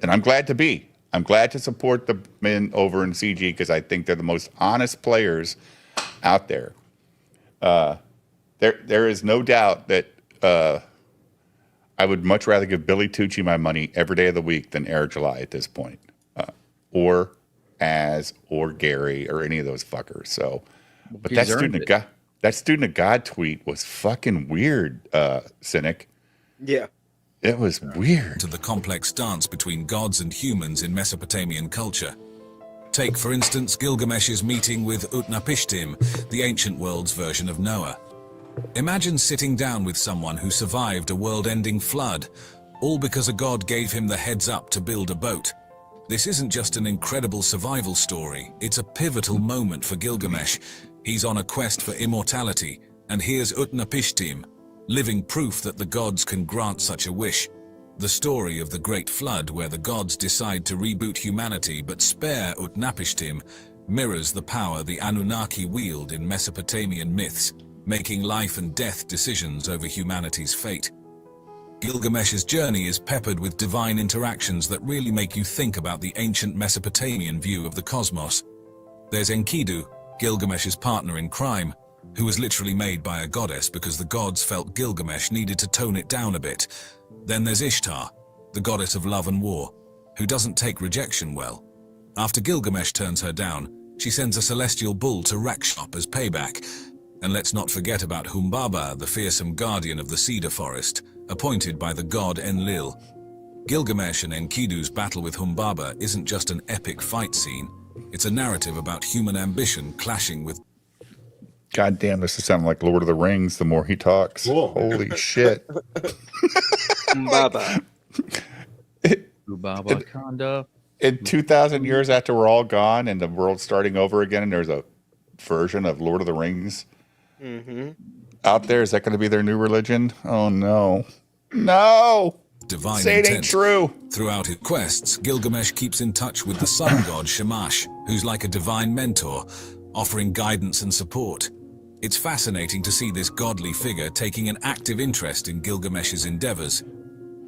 and I'm glad to be. I'm glad to support the men over in CG because I think they're the most honest players out there. There is no doubt that I would much rather give Billy Tucci my money every day of the week than Air July at this point, or Gary or any of those fuckers. So, but that student of God tweet was fucking weird, Cynic. Yeah. It was weird. To the complex dance between gods and humans in Mesopotamian culture. Take, for instance, Gilgamesh's meeting with Utnapishtim, the ancient world's version of Noah. Imagine sitting down with someone who survived a world-ending flood, all because a god gave him the heads up to build a boat. This isn't just an incredible survival story, it's a pivotal moment for Gilgamesh. He's on a quest for immortality, and here's Utnapishtim, living proof that the gods can grant such a wish. The story of the Great Flood, where the gods decide to reboot humanity but spare Utnapishtim, mirrors the power the Anunnaki wield in Mesopotamian myths, making life and death decisions over humanity's fate. Gilgamesh's journey is peppered with divine interactions that really make you think about the ancient Mesopotamian view of the cosmos. There's Enkidu, Gilgamesh's partner in crime, who was literally made by a goddess because the gods felt Gilgamesh needed to tone it down a bit. Then there's Ishtar, the goddess of love and war, who doesn't take rejection well. After Gilgamesh turns her down, she sends a celestial bull to Rakshop as payback. And let's not forget about Humbaba, the fearsome guardian of the cedar forest, appointed by the god Enlil. Gilgamesh and Enkidu's battle with Humbaba isn't just an epic fight scene, it's a narrative about human ambition clashing with... God damn, this is sounding like Lord of the Rings the more he talks. Whoa. Holy shit. Humbaba. Humbaba Kanda. In 2,000 years after we're all gone and the world's starting over again and there's a version of Lord of the Rings out there, is that going to be their new religion? Oh, no. No! Divine Say it intent. ain't true. Throughout his quests, Gilgamesh keeps in touch with the sun god Shamash, who's like a divine mentor, offering guidance and support. It's fascinating to see this godly figure taking an active interest in Gilgamesh's endeavors.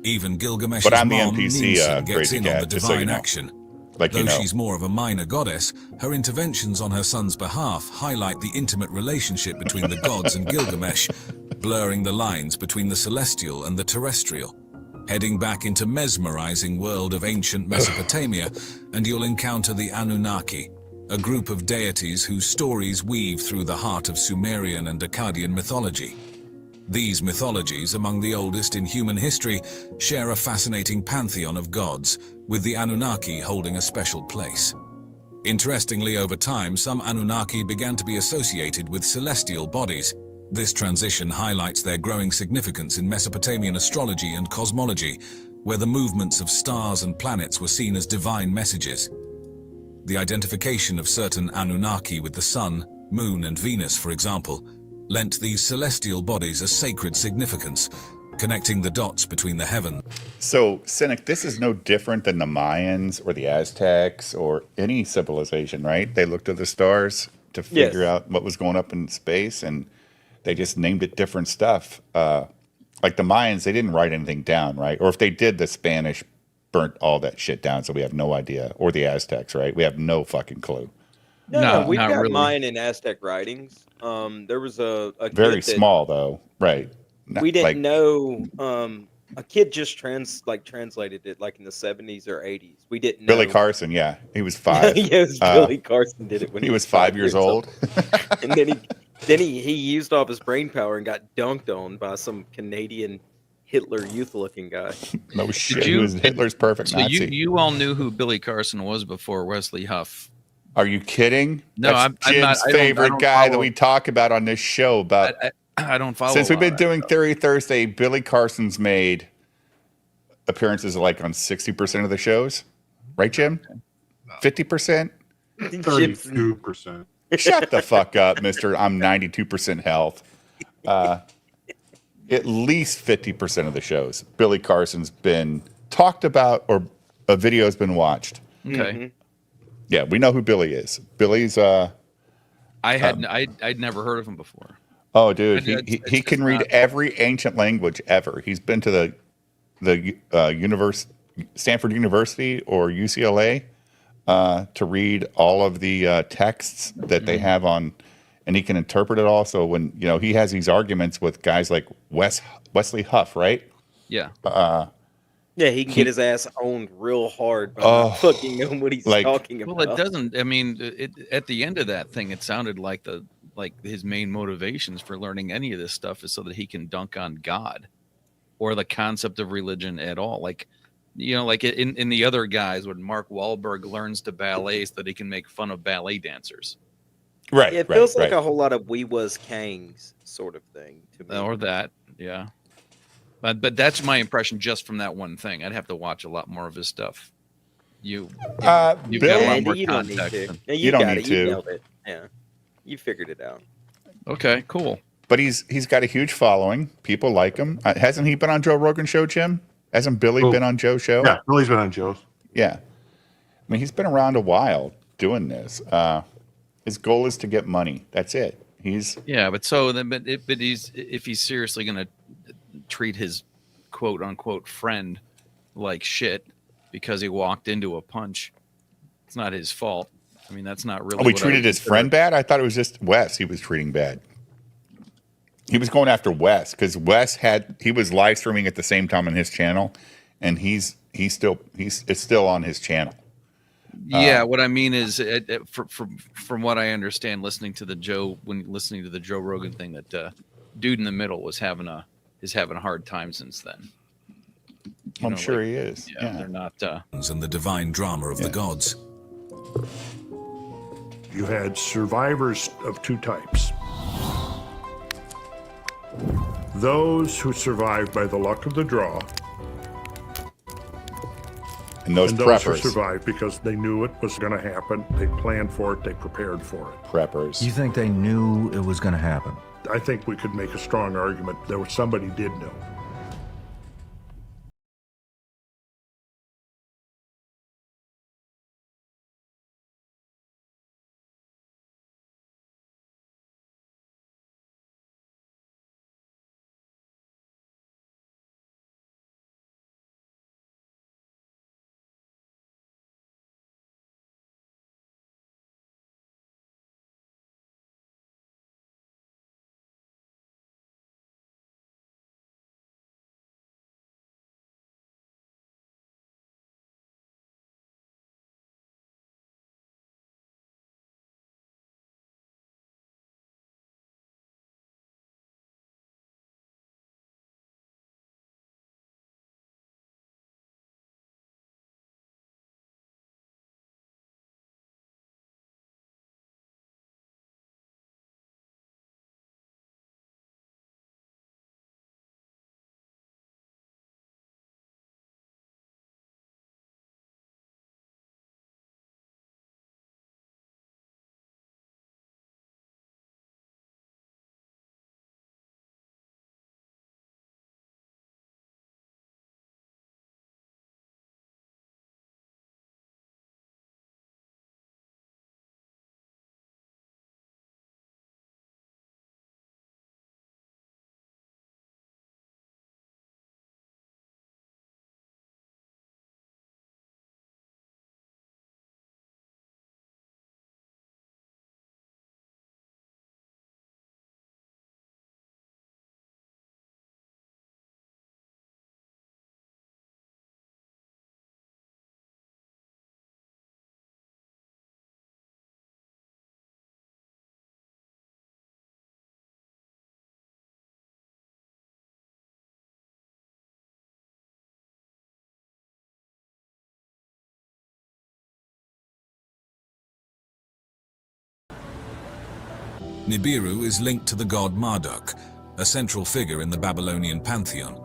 Even Gilgamesh's But I'm the mom, NPC, Ninsun, gets Crazy in Cat, on the just so you divine know. action. Like Though you know. she's more of a minor goddess, her interventions on her son's behalf highlight the intimate relationship between the gods and Gilgamesh, blurring the lines between the celestial and the terrestrial. Heading back into mesmerizing world of ancient Mesopotamia, and you'll encounter the Anunnaki, a group of deities whose stories weave through the heart of Sumerian and Akkadian mythology. These mythologies, among the oldest in human history, share a fascinating pantheon of gods, with the Anunnaki holding a special place. Interestingly, over time, some Anunnaki began to be associated with celestial bodies. This transition highlights their growing significance in Mesopotamian astrology and cosmology, where the movements of stars and planets were seen as divine messages. The identification of certain Anunnaki with the sun, moon, and Venus, for example, lent these celestial bodies a sacred significance, connecting the dots between the heavens. So, Cynic, this is no different than the Mayans or the Aztecs or any civilization, right? They looked at the stars to figure out what was going up in space, and they just named it different stuff. Like the Mayans, they didn't write anything down, right? Or if they did, the Spanish burnt all that shit down, so we have no idea. Or the Aztecs, right? We have no fucking clue. No, we've not got really. Mayan and Aztec writings. There was a Very kid that small, though, right? Not we didn't like- know. A kid just translated it like in the 70s or 80s. We didn't know. Billy Carson, yeah. He was 5. Yes, Billy Carson did it when he was 5 years old. And then he used off his brain power and got dunked on by some Canadian Hitler youth-looking guy. No shit. He was Hitler's perfect So Nazi. you all knew who Billy Carson was before Wesley Huff. Are you kidding? No, That's I'm not. Jim's I favorite don't guy that follow- we talk about on this show. About I don't follow. since a we've lot been of that doing stuff. Theory Thursday, Billy Carson's made appearances like on 60% of the shows, right, Jim? 50%, 32%. Shut the fuck up, Mister. I'm 92% health. At least 50% of the shows, Billy Carson's been talked about or a video's been watched. Okay. Yeah, we know who Billy is. Billy's I'd never heard of him before. oh, dude, It's he just can read not- every ancient language ever. He's been to the the Stanford University or UCLA to read all of the texts that they have on, and he can interpret it all. So when he has these arguments with guys like Wesley Huff, right? Yeah. Yeah, he can get his ass owned real hard by not fucking knowing what he's talking about. Well, it doesn't. I mean, at the end of that thing, it sounded like his main motivations for learning any of this stuff is so that he can dunk on God or the concept of religion at all. Like in the other guys, when Mark Wahlberg learns to ballet so that he can make fun of ballet dancers. Right. Yeah, it feels like a whole lot of We Was Kangs sort of thing to me. Or that, yeah. But that's my impression just from that one thing. I'd have to watch a lot more of his stuff. You've got a lot more context. You don't need to. You nailed it. Yeah, you figured it out. Okay, cool. But he's got a huge following. People like him. Hasn't he been on Joe Rogan's show, Jim? Hasn't Billy been on Joe's show? Yeah, Billy's been on Joe's. Yeah. I mean, he's been around a while doing this. His goal is to get money. That's it. If he's seriously going to treat his quote unquote friend like shit because he walked into a punch, it's not his fault. I mean, that's not really. We treated his friend bad? I thought it was just Wes he was treating bad. He was going after Wes because he was live streaming at the same time on his channel, and it's still on his channel. Yeah, what I mean is, from what I understand, listening to the Joe Rogan thing, that dude in the middle is having a hard time since then. I'm sure he is. Yeah, they're not. And the divine drama of the gods. You had survivors of two types. Those who survived by the luck of the draw. And those those who preppers. survived because they knew it was going to happen. They planned for it. They prepared for it. Preppers. You think they knew it was going to happen? I think we could make a strong argument there was somebody did know. Nibiru is linked to the god Marduk, a central figure in the Babylonian pantheon.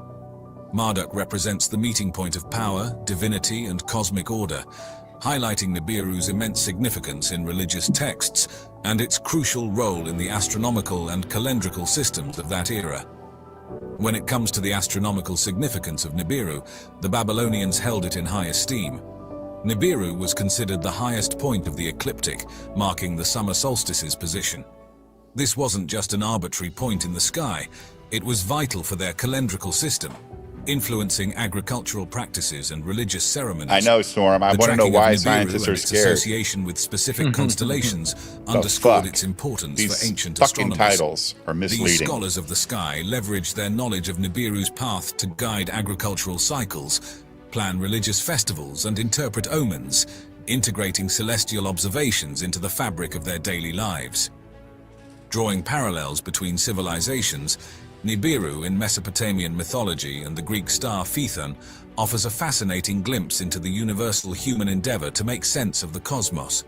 Marduk represents the meeting point of power, divinity, and cosmic order, highlighting Nibiru's immense significance in religious texts and its crucial role in the astronomical and calendrical systems of that era. When it comes to the astronomical significance of Nibiru, the Babylonians held it in high esteem. Nibiru was considered the highest point of the ecliptic, marking the summer solstice's position. This wasn't just an arbitrary point in the sky, it was vital for their calendrical system. influencing agricultural practices and religious ceremonies. I know, Storm. I The want to know tracking of why Nibiru scientists and are its scared. association with specific constellations underscored its importance These for ancient fucking astronomers. titles are These misleading. scholars of the sky leveraged their knowledge of Nibiru's path to guide agricultural cycles, plan religious festivals, and interpret omens, integrating celestial observations into the fabric of their daily lives. Drawing parallels between civilizations, Nibiru in Mesopotamian mythology and the Greek star Phaethon offers a fascinating glimpse into the universal human endeavor to make sense of the cosmos.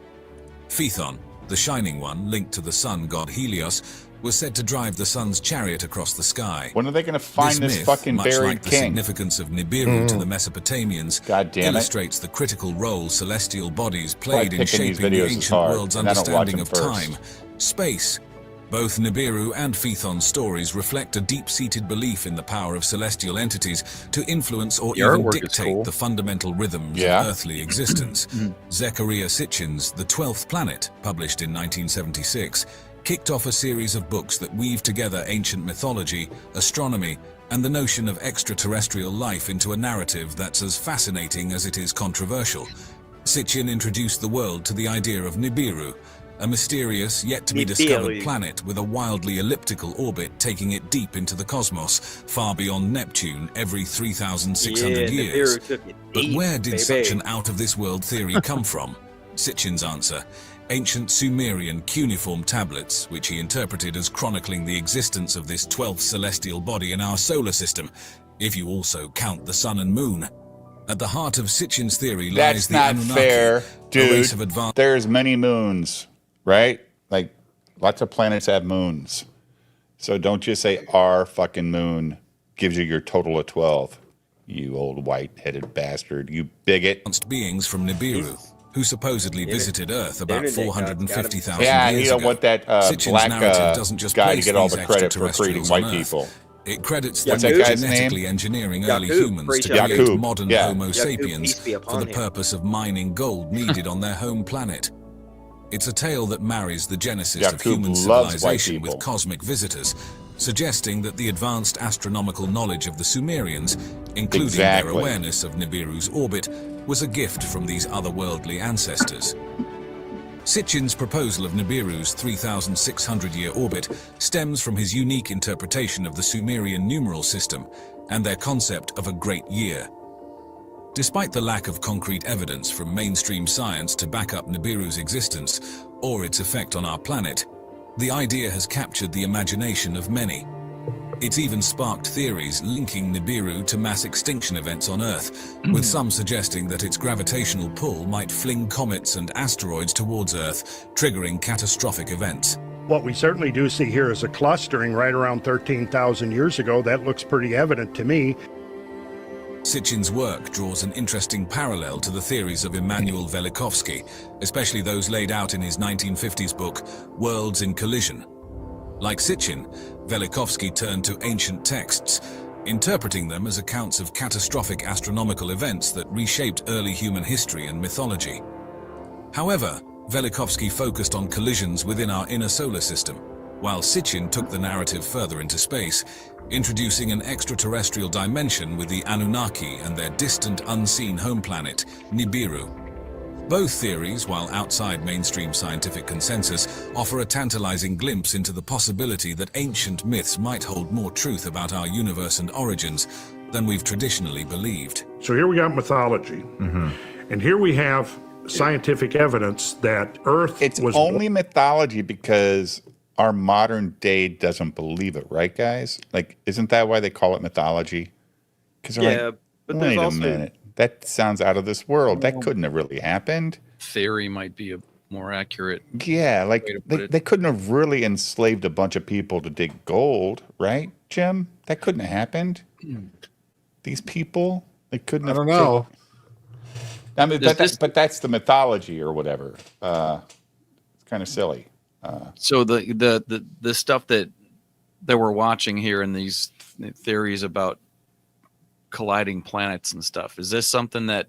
Phaethon, the Shining One linked to the sun god Helios, was said to drive the sun's chariot across the sky. When are they going to find this myth, fucking much buried like the king? significance of Nibiru to the Mesopotamians, God damn it. illustrates the critical role celestial bodies Why played in picking these shaping the videos is ancient hard, world's and I don't watch understanding them of first. time, space. Both Nibiru and Phaethon's stories reflect a deep-seated belief in the power of celestial entities to influence or The even artwork is dictate cool. the fundamental rhythms Yeah. of earthly existence. Zecharia Sitchin's The 12th Planet, published in 1976, kicked off a series of books that weave together ancient mythology, astronomy, and the notion of extraterrestrial life into a narrative that's as fascinating as it is controversial. Sitchin introduced the world to the idea of Nibiru, a mysterious yet to be discovered Nibiru. planet with a wildly elliptical orbit taking it deep into the cosmos, far beyond Neptune every 3,600 Yeah, years. Nibiru took it But deep, where did baby. such an out-of-this-world theory come from? Sitchin's answer: ancient Sumerian cuneiform tablets, which he interpreted as chronicling the existence of this 12th celestial body in our solar system, if you also count the sun and moon. At the heart of Sitchin's theory lies That's the not Annunaki, fair, a dude. race of advanced... There's many moons, right? Like, lots of planets have moons. So don't just say our fucking moon gives you your total of 12. You old white-headed bastard. You bigot. beings from Nibiru, who supposedly visited Earth about internet god's 450,000 Yeah, years you don't ago. want that Sitchin's black narrative doesn't just guy to place get all these the credit for creating extraterrestrials white on Earth. people. It credits What's them that with guy's name? genetically engineering early Yakub, humans praise to Yahweh. create Yakub, modern yeah. Homo Yakub, sapiens peace be for upon the him. purpose of mining gold needed on their home planet. It's a tale that marries the genesis of Yakub human loves white civilization with people. cosmic visitors, suggesting that the advanced astronomical knowledge of the Sumerians, including their Exactly. awareness of Nibiru's orbit, was a gift from these otherworldly ancestors. Sitchin's proposal of Nibiru's 3,600-year orbit stems from his unique interpretation of the Sumerian numeral system and their concept of a great year. Despite the lack of concrete evidence from mainstream science to back up Nibiru's existence or its effect on our planet, the idea has captured the imagination of many. It's even sparked theories linking Nibiru to mass extinction events on Earth, with some suggesting that its gravitational pull might fling comets and asteroids towards Earth, triggering catastrophic events. What we certainly do see here is a clustering right around 13,000 years ago. That looks pretty evident to me. Sitchin's work draws an interesting parallel to the theories of Immanuel Velikovsky, especially those laid out in his 1950s book, Worlds in Collision. Like Sitchin, Velikovsky turned to ancient texts, interpreting them as accounts of catastrophic astronomical events that reshaped early human history and mythology. However, Velikovsky focused on collisions within our inner solar system, while Sitchin took the narrative further into space, introducing an extraterrestrial dimension with the Annunaki and their distant unseen home planet, Nibiru. Both theories, while outside mainstream scientific consensus, offer a tantalizing glimpse into the possibility that ancient myths might hold more truth about our universe and origins than we've traditionally believed. So here we got mythology. And here we have scientific evidence that Earth It's was only mythology because our modern day doesn't believe it, right, guys? Like, isn't that why they call it mythology? Because Yeah, but there's wait also a minute. That sounds out of this world. That couldn't have really happened. Theory might be a more accurate. Yeah, like way to put it. they couldn't have really enslaved a bunch of people to dig gold, right, Jim? That couldn't have happened. These people, they couldn't have. I don't know. I mean, Does but that's the mythology or whatever. It's kind of silly. So the stuff that we're watching here in these theories about colliding planets and stuff, is this something that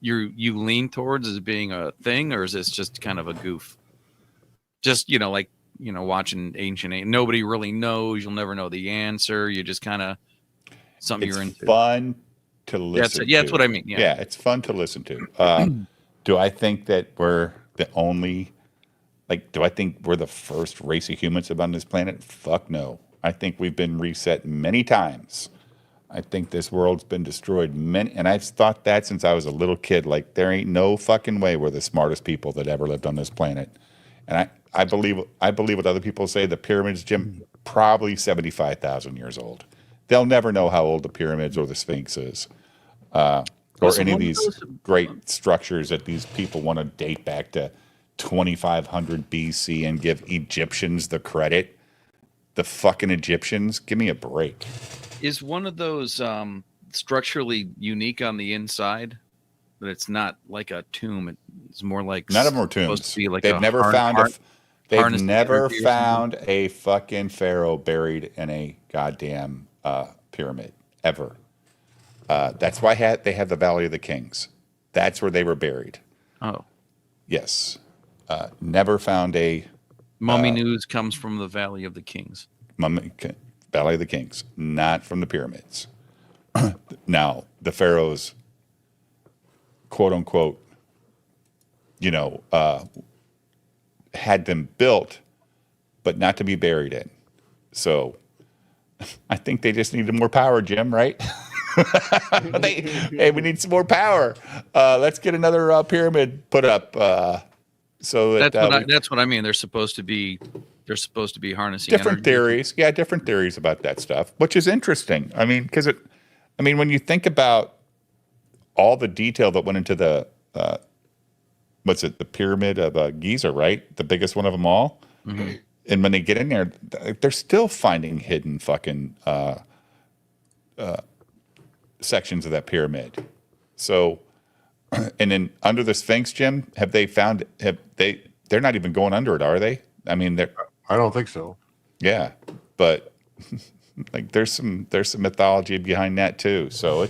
you lean towards as being a thing, or is this just kind of a goof? Just watching nobody really knows. You'll never know the answer. You just kind of something it's you're into. fun to listen Yeah, to. that's what I mean. Yeah. It's fun to listen to. Do I think that we're the only, do I think we're the first race of humans on this planet? Fuck no. I think we've been reset many times. I think this world's been destroyed and I've thought that since I was a little kid. Like, there ain't no fucking way we're the smartest people that ever lived on this planet. And I believe what other people say. The pyramids, Jim, probably 75,000 years old. They'll never know how old the pyramids or the Sphinx is, or any of these great structures that these people want to date back to 2500 BC and give Egyptians the credit. The fucking Egyptians, give me a break. Is one of those structurally unique on the inside? That it's not like a tomb. It's more like none of them are tombs. They've never found a fucking pharaoh buried in a goddamn pyramid ever. That's why they have the Valley of the Kings. That's where they were buried. Oh, yes. Never found a mummy news comes from the Valley of the Kings. Valley of the Kings, not from the pyramids. Now, the pharaohs, quote unquote, had them built, but not to be buried in. So I think they just needed more power, Jim, right? Hey, we need some more power. Let's get another pyramid put up. So That's what I mean. They're supposed to be harnessing different energy. theories. Yeah, different theories about that stuff, which is interesting. I mean, when you think about all the detail that went into the the pyramid of Giza, right? The biggest one of them all. Mm-hmm. And when they get in there, they're still finding hidden fucking sections of that pyramid. So, and then under the Sphinx, Jim, they're not even going under it, are they? I mean, I don't think so. Yeah, but there's some mythology behind that too. So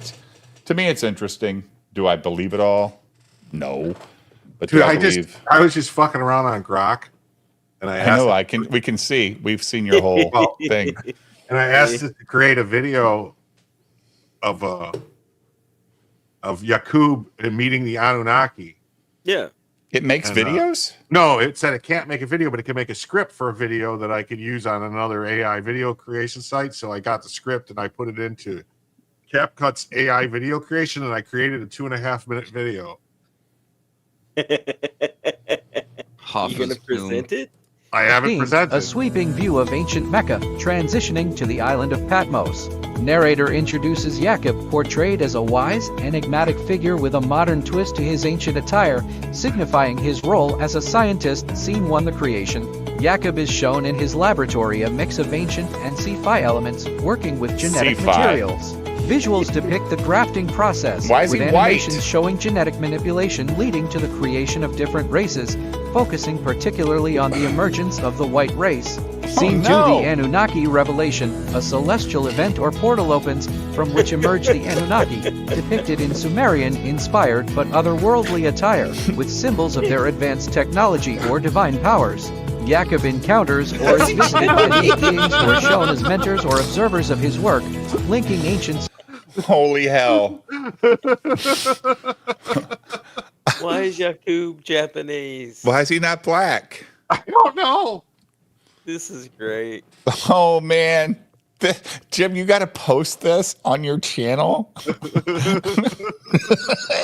to me, it's interesting. Do I believe it all? No. But Dude, I was just fucking around on Grok, and we can see. We've seen your whole thing. And I asked it to create a video of Yakub meeting the Annunaki. Yeah. It makes videos? No, it said it can't make a video, but it can make a script for a video that I could use on another AI video creation site. So I got the script and I put it into CapCut's AI video creation, and I created a 2.5-minute video. You gonna present it? I haven't presented. A sweeping view of ancient Mecca, transitioning to the island of Patmos. Narrator introduces Jacob, portrayed as a wise, enigmatic figure with a modern twist to his ancient attire, signifying his role as a scientist. Scene 1: The creation. Jacob is shown in his laboratory, a mix of ancient and sci-fi elements, working with genetic Sci-fi. materials. Visuals depict the grafting process, Why is with he animations white? showing genetic manipulation leading to the creation of different races, focusing particularly on the emergence of the white race. Scene 2: no. The Annunaki revelation. A celestial event or portal opens, from which emerge the Annunaki, depicted in Sumerian-inspired but otherworldly attire, with symbols of their advanced technology or divine powers. Jacob encounters or is visited by these beings who are shown as mentors or observers of his work, linking ancient... Holy hell. Why is Yakub Japanese? Why is he not black? I don't know. This is great. Oh, man. Jim, you got to post this on your channel.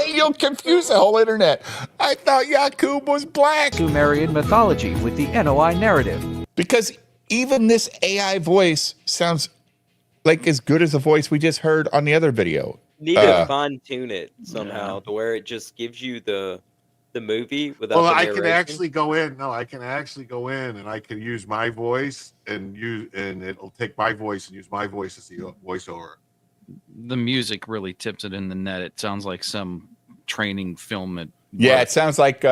You'll confuse the whole internet. I thought Yakub was black. Sumerian mythology with the NOI narrative. Because even this AI voice sounds like as good as the voice we just heard on the other video. Need to fine tune it somehow to where it just gives you the movie without. Well, the I can narration. actually go in. No, I can actually go in and I can use my voice and it'll take my voice and use my voice as the voiceover. The music really tips it in the net. It sounds like some training film. It sounds like,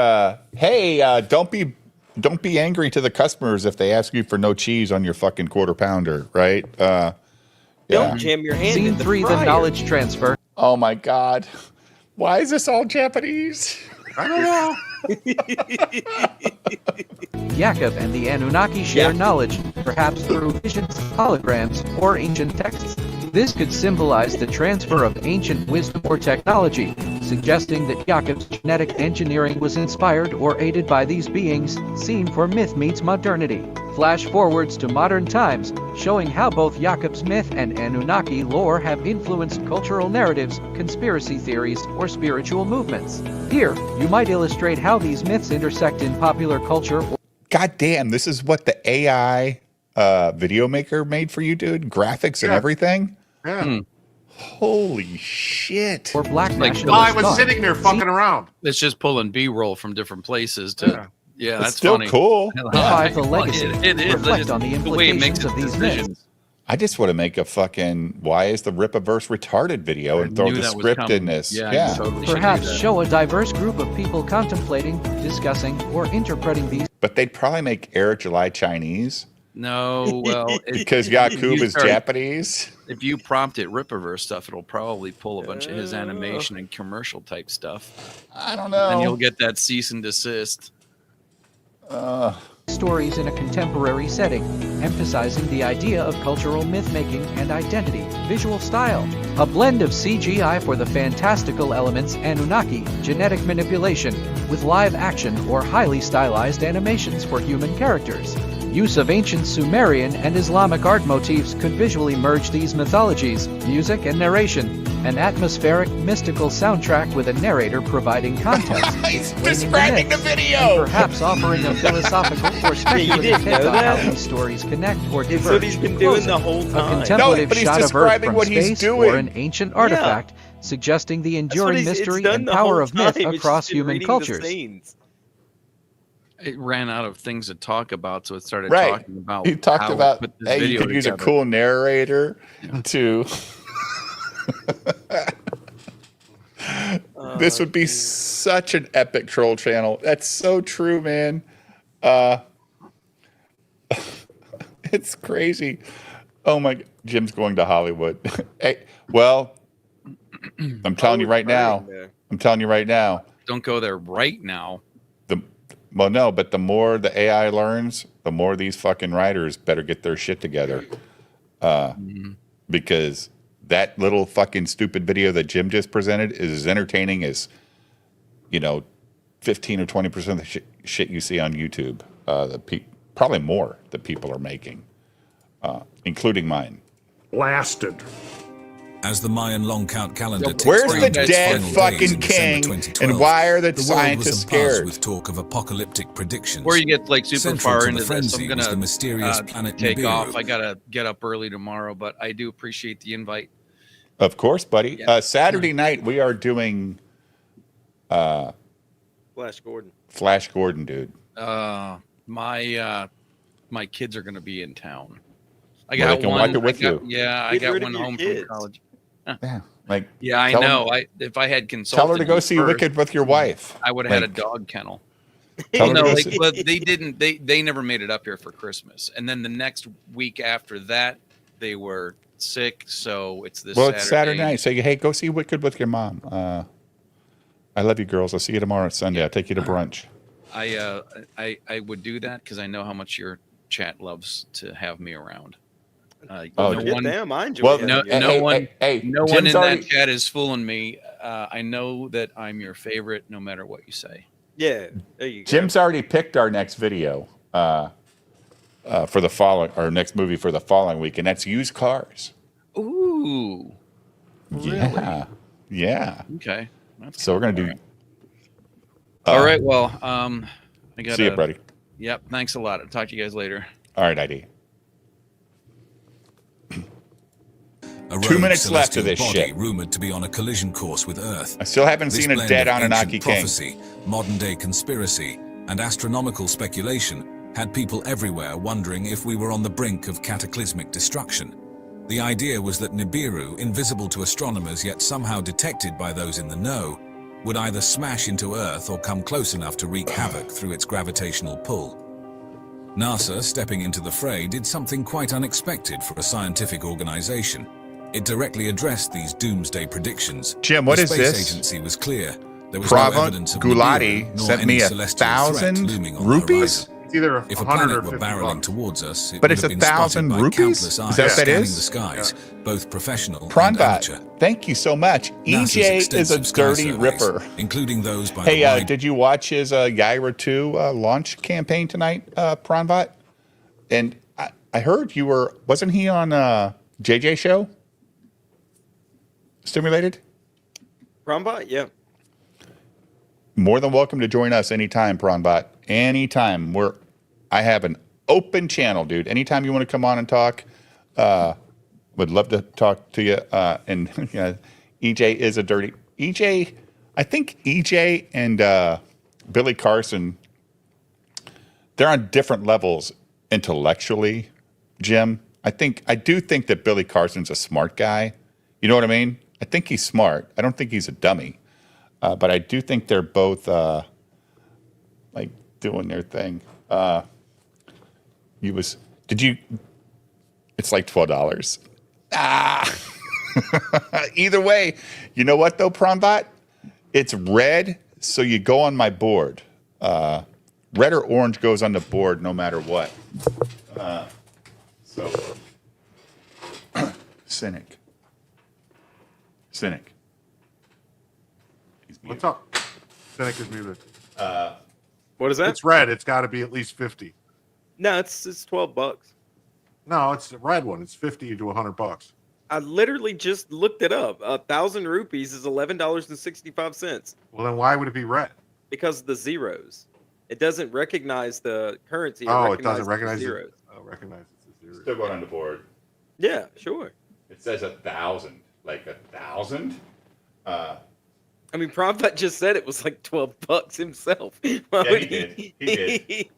hey, don't be angry to the customers if they ask you for no cheese on your fucking quarter pounder, right? Don't jam your hand Scene in the 3: The fryer. knowledge transfer. Oh my God. Why is this all Japanese? I don't know. Jacob and the Anunnaki share knowledge, perhaps through visions, holograms, or ancient texts. This could symbolize the transfer of ancient wisdom or technology, suggesting that Jakob's genetic engineering was inspired or aided by these beings, seen for myth meets modernity. Flash forwards to modern times, showing how both Jakob's myth and Anunnaki lore have influenced cultural narratives, conspiracy theories, or spiritual movements. Here, you might illustrate how these myths intersect in popular culture. God damn, this is what the AI video maker made for you, dude? Graphics and everything? Yeah. Holy shit. Or black I was sitting there fucking around. It's just pulling B-roll from different places to. Yeah, that's still funny. cool. Revive the legacy. It is. Reflect on the way it makes implications of these myths. I just want to make a fucking why is the Ripaverse retarded video and throw the script in this. Yeah. Totally Perhaps show a diverse group of people contemplating, discussing, or interpreting these. But they'd probably make Air July Chinese. No, well, because Yakub is Japanese. If you prompt it Ripaverse stuff, it'll probably pull a bunch of his animation and commercial type stuff. I don't know. And you'll get that cease and desist. Stories in a contemporary setting, emphasizing the idea of cultural myth-making and identity, visual style, a blend of CGI for the fantastical elements, Anunnaki, genetic manipulation, with live action or highly stylized animations for human characters. Use of ancient Sumerian and Islamic art motifs could visually merge these mythologies, music and narration, an atmospheric, mystical soundtrack with a narrator providing context. He's describing the video! And perhaps offering a philosophical or speculative hint on how these stories connect or diverge. It's what he's been doing the whole time. A contemplative but he's shot of Earth describing from what he's space doing. or an ancient artifact, suggesting the enduring mystery and power of myth across human cultures. It ran out of things to talk about, so it started Right. talking about. He talked how about, to put this hey, you video could use a together. cool narrator to. This would be such an epic troll channel. That's so true, man. It's crazy. Oh my! Jim's going to Hollywood. Hey, well, I'm telling you right now. I'm telling you right now. Don't go there right now. Well, no, but the more the AI learns, the more these fucking writers better get their shit together. Because that little fucking stupid video that Jim just presented is as entertaining as, 15 or 20% of the shit you see on YouTube. Probably more that people are making, including mine. Blasted. As the Mayan long count calendar ticks Where's down the to its dead final days fucking in December king, 2012, and why are the world was scientists abuzz scared? with talk of apocalyptic predictions. Before you get like super Central far to into the this, I'm frenzy was the gonna mysterious planet take Nibiru. off. I gotta get up early tomorrow, but I do appreciate the invite. Of course, buddy. Yeah. Saturday night we are doing Flash Gordon. Flash Gordon, dude. My kids are gonna be in town. I Well, got they can one. watch it with you. Yeah, I Get got rid of one your home kids. from college. Yeah, like Yeah, I tell know. them- If I had consulted, Tell her to go you see first, Wicked with your wife. I would have had a Like, dog kennel. Tell her No, to go like, see- but they didn't. They never made it up here for Christmas, and then the next week after that, they were sick. So it's this. Well, it's Saturday night. Say, hey, go see Wicked with your mom. I love you, girls. I'll see you tomorrow. It's Sunday. I'll take you to brunch. I would do that because I know how much your chat loves to have me around. Oh, no forget one, them. I enjoy Well, having no, you. Hey, no hey, one, hey, hey, no one Jim's in already- that chat is fooling me. I know that I'm your favorite, no matter what you say. Yeah, there you go. Jim's already picked our next video for the following, our next movie for the following week, and that's Used Cars. Ooh, Yeah, yeah. okay. That's So we're gonna do. all right. Well, I got. See you, buddy. Yep. Thanks a lot. I'll talk to you guys later. All right, ID. A 2 rogue minutes left of celestial this body shit. rumored to be on a collision course with Earth. I still haven't This seen a blend dead of Anunnaki ancient king. prophecy, modern-day conspiracy, and astronomical speculation had people everywhere wondering if we were on the brink of cataclysmic destruction. The idea was that Nibiru, invisible to astronomers yet somehow detected by those in the know, would either smash into Earth or come close enough to wreak havoc through its gravitational pull. NASA, stepping into the fray, did something quite unexpected for a scientific organization. It directly addressed these doomsday predictions. Jim, what the is space this? agency was clear. There was no Pravant evidence of Gulati Nibiru, nor sent any me celestial threat 1,000 looming on the rupees. horizon. It's either If a 100 planet or were 50 barreling bucks. towards us, it But would it's have been 1,000 spotted by rupees? countless Is eyes that what that scanning is? the skies, both professional and Pronbot, amateur. thank you so much. NASA's EJ is a extensive sky dirty surveys, ripper. including those by Hey, the wide did you watch his Yaira 2 launch campaign tonight, Pronbot? And I heard you were, wasn't he on JJ show? Stimulated? Prombot, yeah. More than welcome to join us anytime, Pronbot. Anytime. I have an open channel, dude. Anytime you want to come on and talk, would love to talk to you. And EJ is a dirty EJ. I think EJ and Billy Carson, they're on different levels intellectually, Jim. I do think that Billy Carson's a smart guy. You know what I mean? I think he's smart. I don't think he's a dummy. But I do think they're both like doing their thing. It's like $12. Either way, you know what though, Pronbot? It's red, so you go on my board. Red or orange goes on the board no matter what. So, Cynic. What's up? Cynic is muted. What is that? It's red. It's got to be at least 50. No, it's $12. No, it's the red one. It's 50 to $100. I literally just looked it up. 1,000 rupees is $11.65. Well, then why would it be red? Because of the zeros. It doesn't recognize the currency. It doesn't recognize the zeros. Recognize it's a zero. Still going on the board. Yeah, sure. It says 1,000. Like 1,000? I mean, Prophet just said it was like $12 himself. Yeah, he did. He did.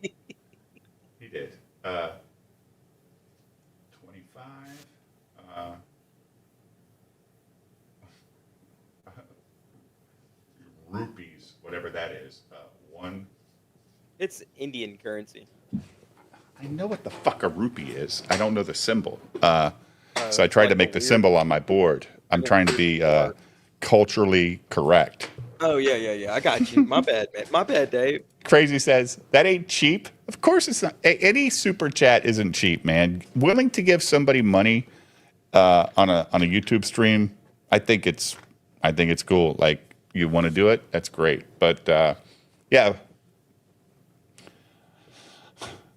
He did. 25. Rupees, whatever that is. One. It's Indian currency. I know what the fuck a rupee is. I don't know the symbol. So I tried to make the symbol on my board. I'm trying to be culturally correct. Oh, yeah. I got you. My bad, man. My bad, Dave. Crazy says, that ain't cheap. Of course it's not. Any super chat isn't cheap, man. Willing to give somebody money on a YouTube stream, I think it's cool. Like, you want to do it, that's great. But yeah,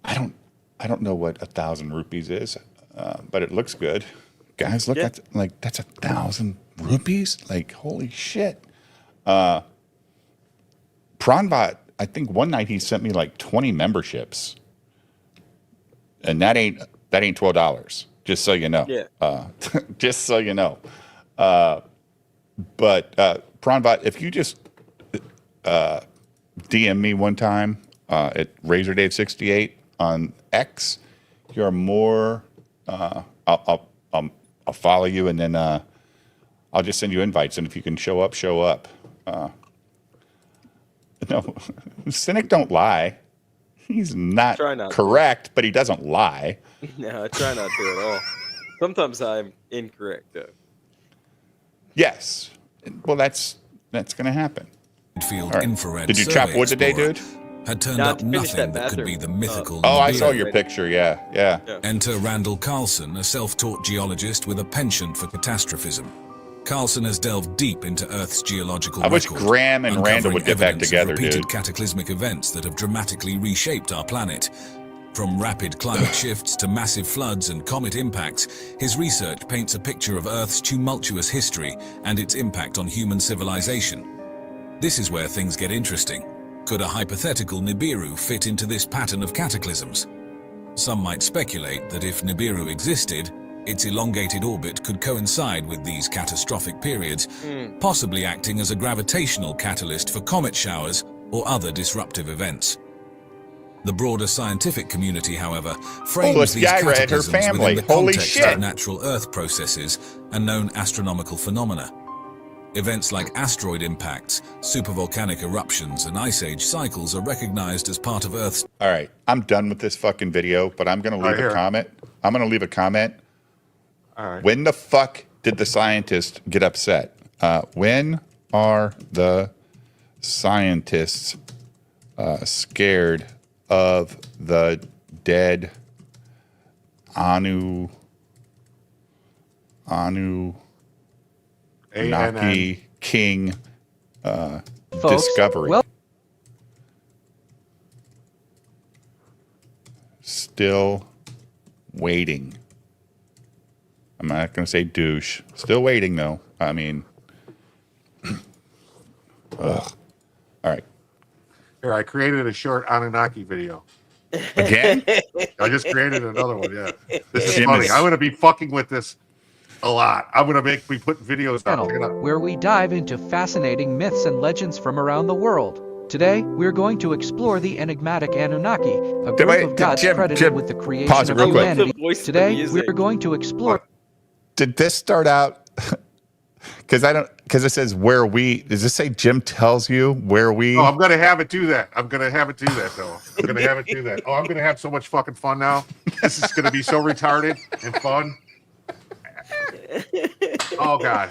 I don't know what 1,000 rupees is, but it looks good. Guys, look, that's 1,000 rupees. Like, holy shit. Pronbot, I think one night he sent me like 20 memberships, and that ain't $12. Just so you know. Yeah. Just so you know. But Pronbot, if you just DM me one time at RazorDave68 on X, you're more. I'll follow you, and then I'll just send you invites, and if you can show up, show up. No, Cynic don't lie. He's not correct, but he doesn't lie. No, I try not to at all. Sometimes I'm incorrect, though. Yes. Well, that's going to happen. Field Right. infrared Did you chop survey wood today, explorer dude? Had turned No, I up finished nothing that that could be bathroom. the mythical. Oh, I Nibiru. saw your picture. Yeah. Enter Randall Carlson, a self-taught geologist with a penchant for catastrophism. Carlson has delved deep into Earth's geological I wish record, Graham and Randall uncovering would get back evidence of together, repeated dude. cataclysmic events that have dramatically reshaped our planet. From rapid climate shifts to massive floods and comet impacts, his research paints a picture of Earth's tumultuous history and its impact on human civilization. This is where things get interesting. Could a hypothetical Nibiru fit into this pattern of cataclysms? Some might speculate that if Nibiru existed, its elongated orbit could coincide with these catastrophic periods, possibly acting as a gravitational catalyst for comet showers or other disruptive events. The broader scientific community, however, frames it's these Yaira and her cataclysms family. within the Holy context shit. of natural Earth processes and known astronomical phenomena. Events like asteroid impacts, supervolcanic eruptions, and ice age cycles are recognized as part of Earth's... All right. I'm done with this fucking video, but I'm going to leave a comment. I'm going to leave a comment. All right. When the fuck did the scientists get upset? When are the scientists scared of the dead Annunaki king discovery. Still waiting. I'm not going to say douche. Still waiting, though. I mean, ugh. All right. Here, I created a short Annunaki video. Again? I just created another one, yeah. This is funny. I'm going to be fucking with this a lot. I'm going to be putting videos out. Where we dive into fascinating myths and legends from around the world. Today, we're going to explore the enigmatic Anunnaki, a group of gods credited with the creation of humanity. Today, we're going to explore... Did this start out... Because it says where we... Does this say Jim tells you where we... Oh, I'm going to have it do that. I'm going to have it do that, though. I'm going to have it do that. Oh, I'm going to have so much fucking fun now. This is going to be so retarded and fun. Oh, God.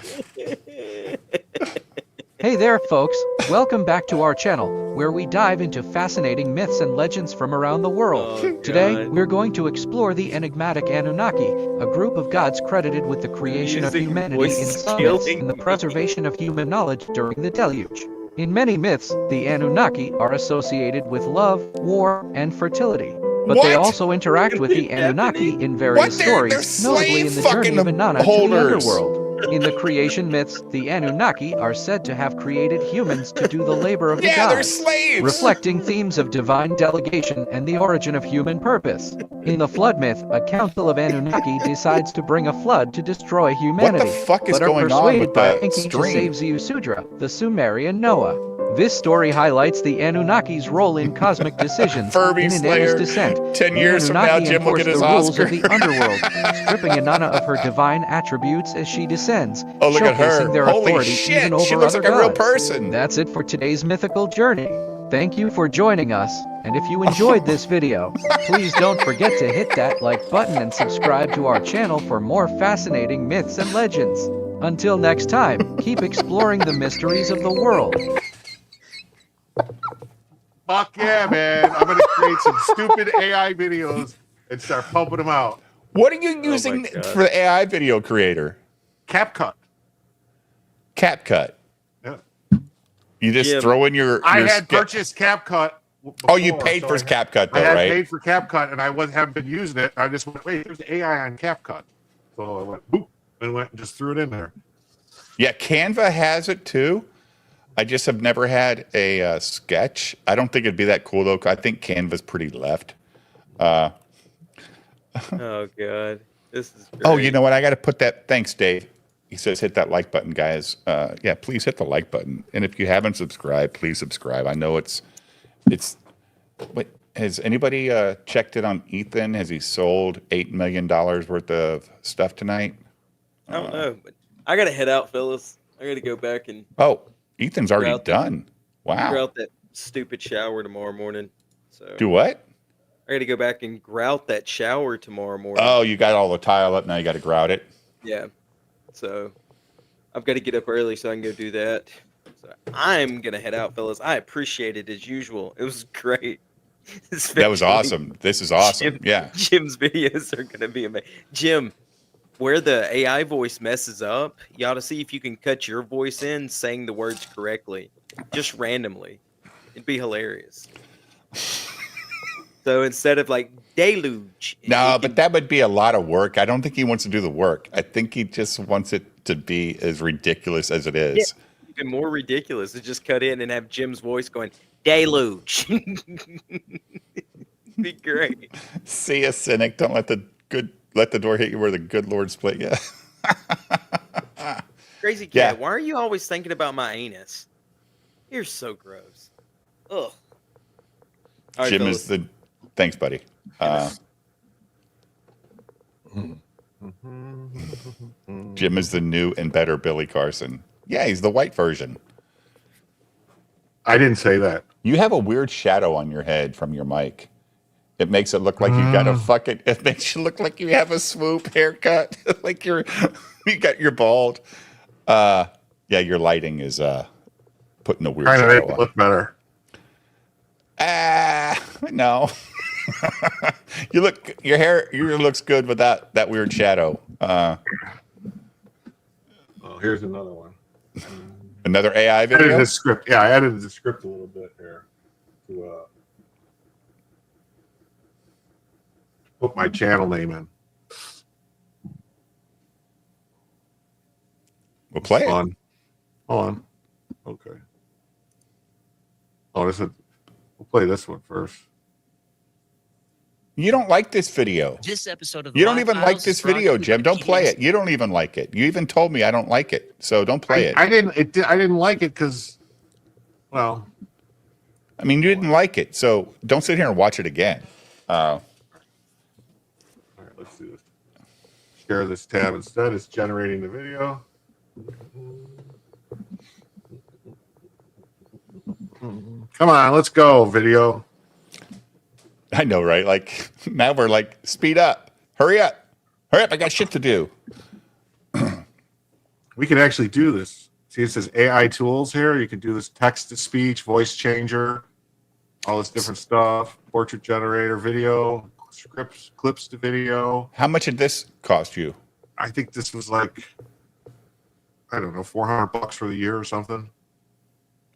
Hey there, folks. Welcome back to our channel, where we dive into fascinating myths and legends from around the world. Today, we're going to explore the enigmatic Anunnaki, a group of gods credited with the creation of humanity in science and the preservation of human knowledge during the deluge. In many myths, the Anunnaki are associated with love, war, and fertility. But they also interact with the Anunnaki in various stories, notably in the journey of Inanna to the underworld. In the creation myths, the Anunnaki are said to have created humans to do the labor of the gods, reflecting themes of divine delegation and the origin of human purpose. In the flood myth, a council of Anunnaki decides to bring a flood to destroy humanity, What the fuck is but are going on persuaded with by that Enki to stream? save Ziusudra, the Sumerian Noah. This story highlights the Anunnaki's role in cosmic decisions. Furby in Slayer. Inanna's descent, 10 the years from now, Anunnaki Jim will get enforce his the rules Oscar. of the underworld, stripping Inanna of her divine attributes as she descends, Oh, look at her. showcasing their Holy authority shit, even over she looks other like a real gods. person. That's it for today's mythical journey. Thank you for joining us, and if you enjoyed this video, please don't forget to hit that like button and subscribe to our channel for more fascinating myths and legends. Until next time, keep exploring the mysteries of the world. Fuck yeah, man. I'm going to create some stupid AI videos and start pumping them out. What are you using for the AI video creator? CapCut. CapCut. Yeah. You just throw in your I had purchased CapCut. Oh, you paid for CapCut, though, I had right? paid for CapCut, and I haven't been using it. I just went, wait, there's AI on CapCut. So I went, boop, and went and just threw it in there. Yeah, Canva has it, too. I just have never had a sketch. I don't think it'd be that cool, though. I think Canva's pretty left. Oh, God. This is great. Oh, you know what? I got to put that. Thanks, Dave. He says, hit that like button, guys. Yeah, please hit the like button. And if you haven't subscribed, please subscribe. I know it's. Wait, has anybody checked it on Ethan? Has he sold $8 million worth of stuff tonight? I don't know, but I got to head out, fellas. I got to go back and. Oh, Ethan's already done. Wow. Grout that stupid shower tomorrow morning. So Do what? I got to go back and grout that shower tomorrow morning. Oh, you got all the tile up. Now you got to grout it. Yeah. So I've got to get up early so I can go do that. So I'm going to head out, fellas. I appreciate it as usual. It was great. That was awesome. This is awesome. Yeah. Jim's videos are going to be amazing. Jim, where the AI voice messes up, you ought to see if you can cut your voice in saying the words correctly, just randomly. It'd be hilarious. So instead of like deluge. No, but that would be a lot of work. I don't think he wants to do the work. I think he just wants it to be as ridiculous as it is. Yeah, even more ridiculous is just cut in and have Jim's voice going, deluge. Be great. See a cynic. Don't let the door hit you where the good Lord split you. Crazy cat, Yeah. why are you always thinking about my anus? You're so gross. Ugh. All right, Jim fellas. is the. Thanks, buddy. Jim is the new and better Billy Carson. Yeah, he's the white version. I didn't say that. You have a weird shadow on your head from your mic. It makes it look like you got a fucking. It makes you look like you have a swoop haircut, like you got your bald. Yeah, your lighting is putting a weird Kind of shadow make it on. look better. No. Your hair looks good with that weird shadow. Oh, here's another one. Another AI I video? edited the script. Yeah, I edited the script a little bit here to put my channel name in. We'll play it. Hold on. Okay. Oh, we'll play this one first. You don't like this video. This episode of You don't even like this video, Jim. Don't play it. You don't even like it. You even told me I don't like it, so don't play it. I didn't like it because, well, I mean, you didn't like it, so don't sit here and watch it again. All right, let's do this. Share this tab instead. It's generating the video. Come on, let's go, video. I know, right? Like, now we're like, speed up. Hurry up. Hurry up. I got shit to do. We can actually do this. See, it says AI tools here. You can do this text to speech, voice changer, all this different stuff, portrait generator, video, scripts, clips to video. How much did this cost you? I think this was like, I don't know, $400 for the year or something.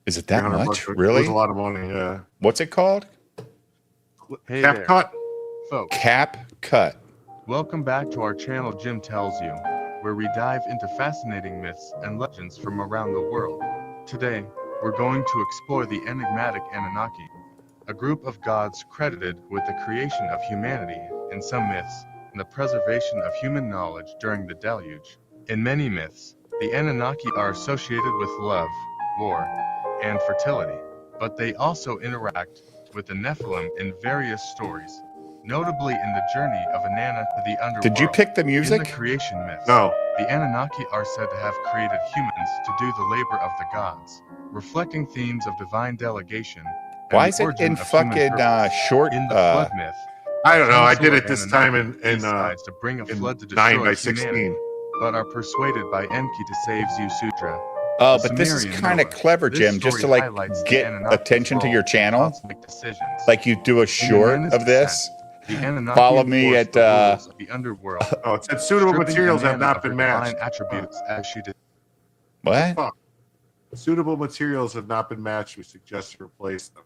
Is it that much? It Really? was a lot of money, yeah. What's it called? Hey Cap there, cut. folks. Cap cut. Welcome back to our channel Jim Tells You, where we dive into fascinating myths and legends from around the world. Today, we're going to explore the enigmatic Annunaki, a group of gods credited with the creation of humanity in some myths and the preservation of human knowledge during the deluge. In many myths, the Annunaki are associated with love, war, and fertility, but they also interact with the Nephilim in various stories, notably in the journey of Inanna to the underworld. Did you pick the music? In the creation myths, No. the Anunnaki are said to have created humans to do the labor of the gods, reflecting themes of divine delegation. and Why the is it origin in of human fucking purpose. short? In the flood myth, I don't know. I did Council it of this time in decides to bring a flood to 9 destroy by 16. humanity, but are persuaded by Enki to save Zeusudra. Oh, The but this is Sumerian kind of Noah. clever, This Jim, just to story like highlights the get Anunnaki's attention to role your in channel. cosmic decisions. Like you do a short Inanna's of this. descent, the Anunnaki Follow me enforced at the rules of the underworld. Oh, it said suitable stripping materials have Inanna not of her been divine matched. attributes as she did. What? Fuck. Suitable materials have not been matched. We suggest to replace them.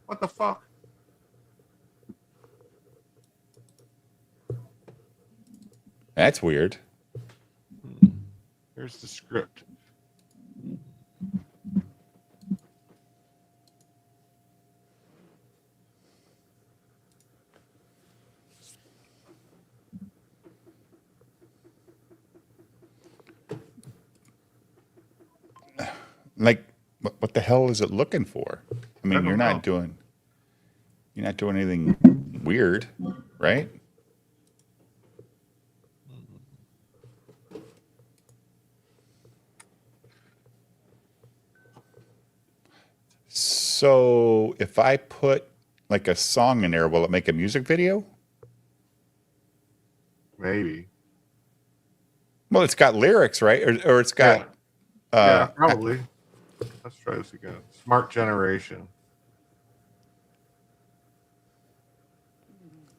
What the fuck? That's weird. Here's the script. Like, what the hell is it looking for? I mean, don't you're know. not doing anything weird, right? So if I put like a song in there, will it make a music video? Maybe. Well, it's got lyrics, right? Or it's got. Yeah, probably. Let's try this again. Smart generation.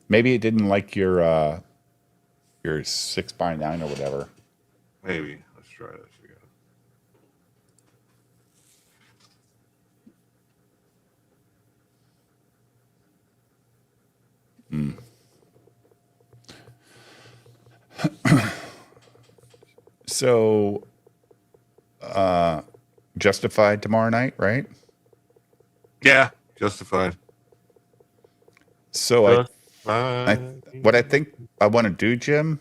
Maybe it didn't like your 6x9 or whatever. Maybe. Let's try this again. So, Justified tomorrow night, right? Yeah, Justified. So what I think I want to do, Jim,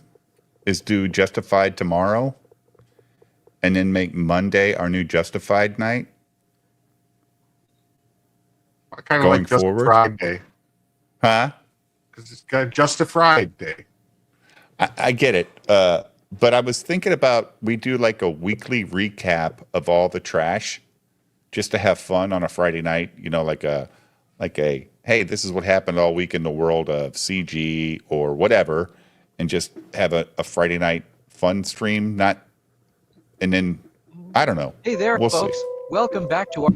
is do Justified tomorrow, and then make Monday our new Justified night. I kind of Going like forward? Justified Day. Huh? Because it's got Justified Day. I get it. But I was thinking about we do like a weekly recap of all the trash, just to have fun on a Friday night. You know, like a hey, this is what happened all week in the world of CG or whatever, and just have a Friday night fun stream. And then I don't know. Hey there, We'll folks. see. Welcome back to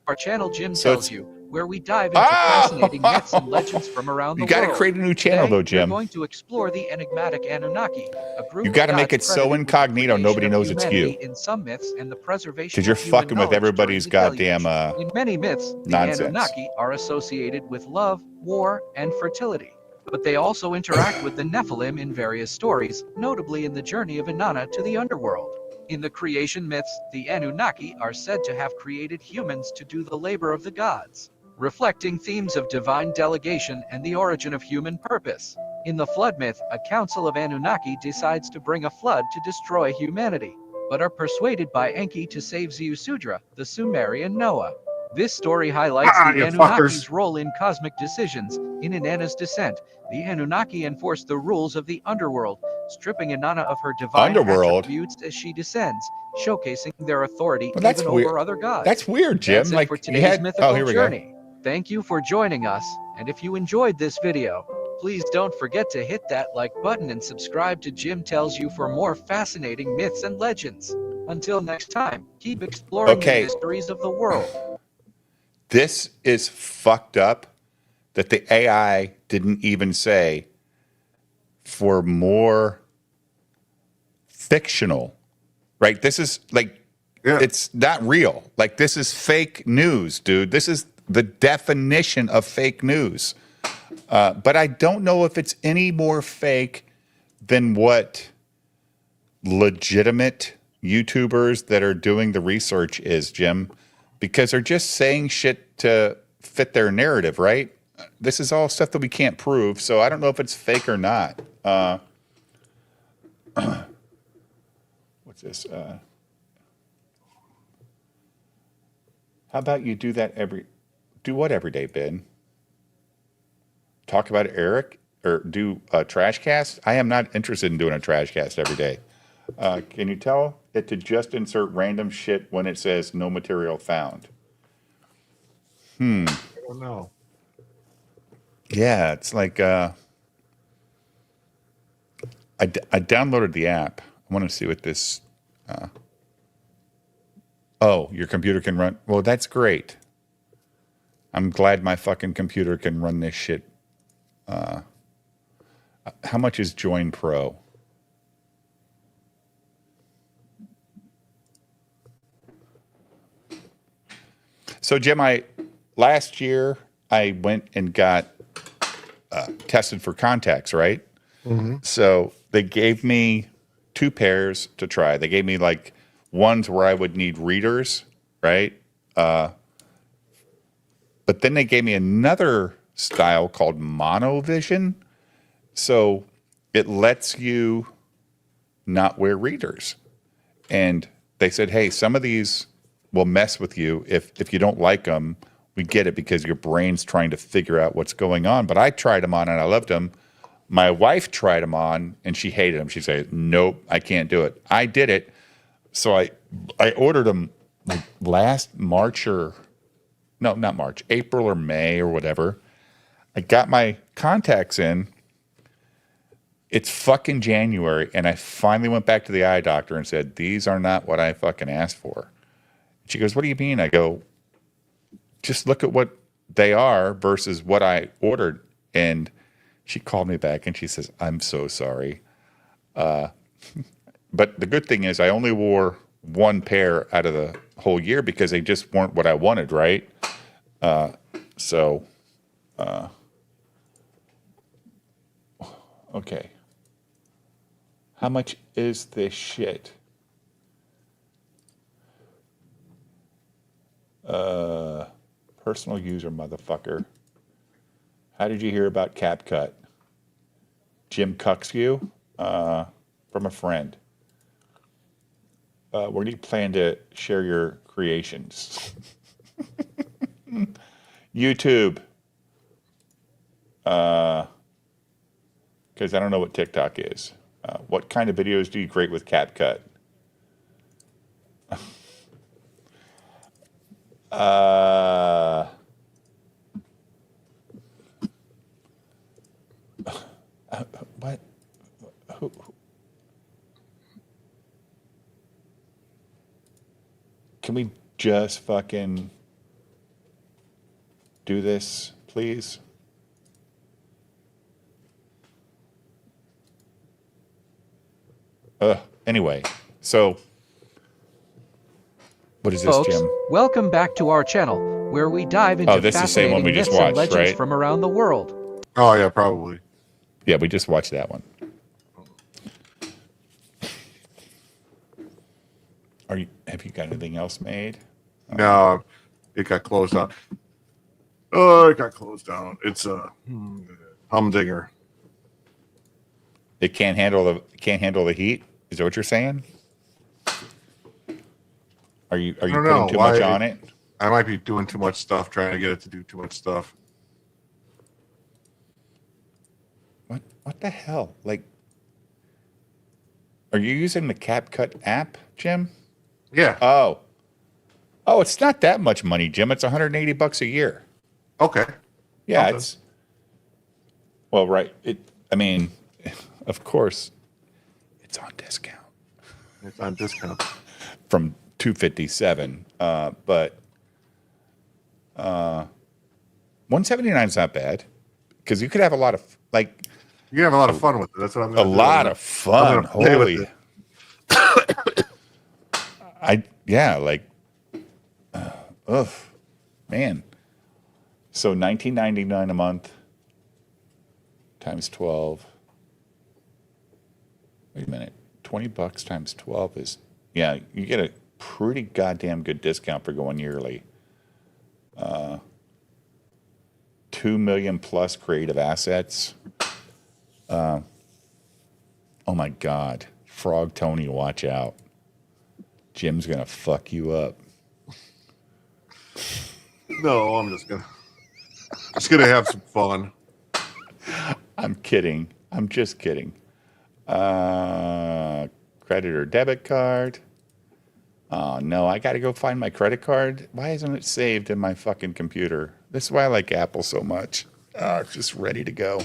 our channel Jim So Tells You, where we dive into fascinating myths and legends from around the world. You got to create a new channel, Today, though, Jim. We're going to explore the enigmatic Anunnaki, a group You got to of make gods it so credited with the incognito creation nobody of knows it's you. humanity in some myths and the preservation Because you're of human fucking with knowledge everybody's during the deluge. goddamn In many myths, the nonsense. Anunnaki are associated with love, war, and fertility. But they also interact with the Nephilim in various stories, notably in the journey of Inanna to the underworld. In the creation myths, the Anunnaki are said to have created humans to do the labor of the gods, reflecting themes of divine delegation and the origin of human purpose. In the flood myth, a council of Anunnaki decides to bring a flood to destroy humanity, but are persuaded by Enki to save Ziusudra, the Sumerian Noah. This story highlights the you Anunnaki's fuckers. role in cosmic decisions. In Inanna's descent, the Anunnaki enforce the rules of the underworld, stripping Inanna of her divine Underworld? attributes as she descends, showcasing their authority Well, that's even weird. over other gods. That's weird, Jim. That's it Like for you today's had. mythical Oh, here we go. journey. Thank you for joining us, and if you enjoyed this video, please don't forget to hit that like button and subscribe to Jim Tells You for more fascinating myths and legends. Until next time, keep exploring the mysteries of the world. This is fucked up that the AI didn't even say for more fictional, right? This is like, it's not real. Like, this is fake news, dude. This is the definition of fake news. But I don't know if it's any more fake than what legitimate YouTubers that are doing the research is, Jim, because they're just saying shit to fit their narrative, right? This is all stuff that we can't prove, so I don't know if it's fake or not. What's this? How about you do that do what every day, Ben? Talk about Eric or do a trash cast? I am not interested in doing a trash cast every day. Can you tell it to just insert random shit when it says no material found? I don't know. Yeah, it's like I downloaded the app. I want to see what this. Oh, your computer can run. Well, that's great. I'm glad my fucking computer can run this shit. How much is Join Pro? So, Jim, last year I went and got tested for contacts, right? Mm-hmm. So they gave me 2 pairs to try. They gave me like ones where I would need readers, right? But then they gave me another style called monovision. So it lets you not wear readers. And they said, hey, some of these will mess with you. If you don't like them, we get it because your brain's trying to figure out what's going on. But I tried them on and I loved them. My wife tried them on and she hated them. She said, nope, I can't do it. I did it. So I ordered them like last March no, not March, April or May or whatever. I got my contacts in. It's fucking January. And I finally went back to the eye doctor and said, these are not what I fucking asked for. She goes, what do you mean? I go, just look at what they are versus what I ordered. And she called me back and she says, I'm so sorry. But the good thing is I only wore 1 pair out of the whole year because they just weren't what I wanted, right? Okay. How much is this shit? Personal user, motherfucker. How did you hear about CapCut? Jim cucks you from a friend. Where do you plan to share your creations? YouTube. Because I don't know what TikTok is. What kind of videos do you create with CapCut? What? Who? Can we just fucking do this, please? Anyway, so what is this, Folks, Jim? welcome back to our channel, where we dive into This is the same one fascinating we just myths and watched, legends right? from around the world. Oh yeah, probably. Yeah, we just watched that one. Have you got anything else made? No, it got closed down. Oh, it got closed down. It's a humdinger. It can't handle the heat. Is that what you're saying? Are you I don't putting know too why much on it? I might be doing too much stuff, trying to get it to do too much stuff. What the hell? Like, are you using the CapCut app, Jim? Yeah. Oh, it's not that much money, Jim. It's $180 a year. Okay. Yeah, Something. it's well, right. I mean, of course, it's on discount. It's on discount from $257, but $179 is not bad because you could have a lot of you can have a lot of fun with it. That's what I'm going to do. A lot of fun. Holy. Man. So $19.99 a month times 12. Wait a minute. $20 times 12 is, you get a pretty goddamn good discount for going yearly. 2 million plus creative assets. Oh my God. Frog Tony, watch out. Jim's going to fuck you up. No, I'm just gonna have some fun. I'm kidding. I'm just kidding. Credit or debit card. Oh no, I gotta go find my credit card. Why isn't it saved in my fucking computer? This is why I like Apple so much. It's just ready to go.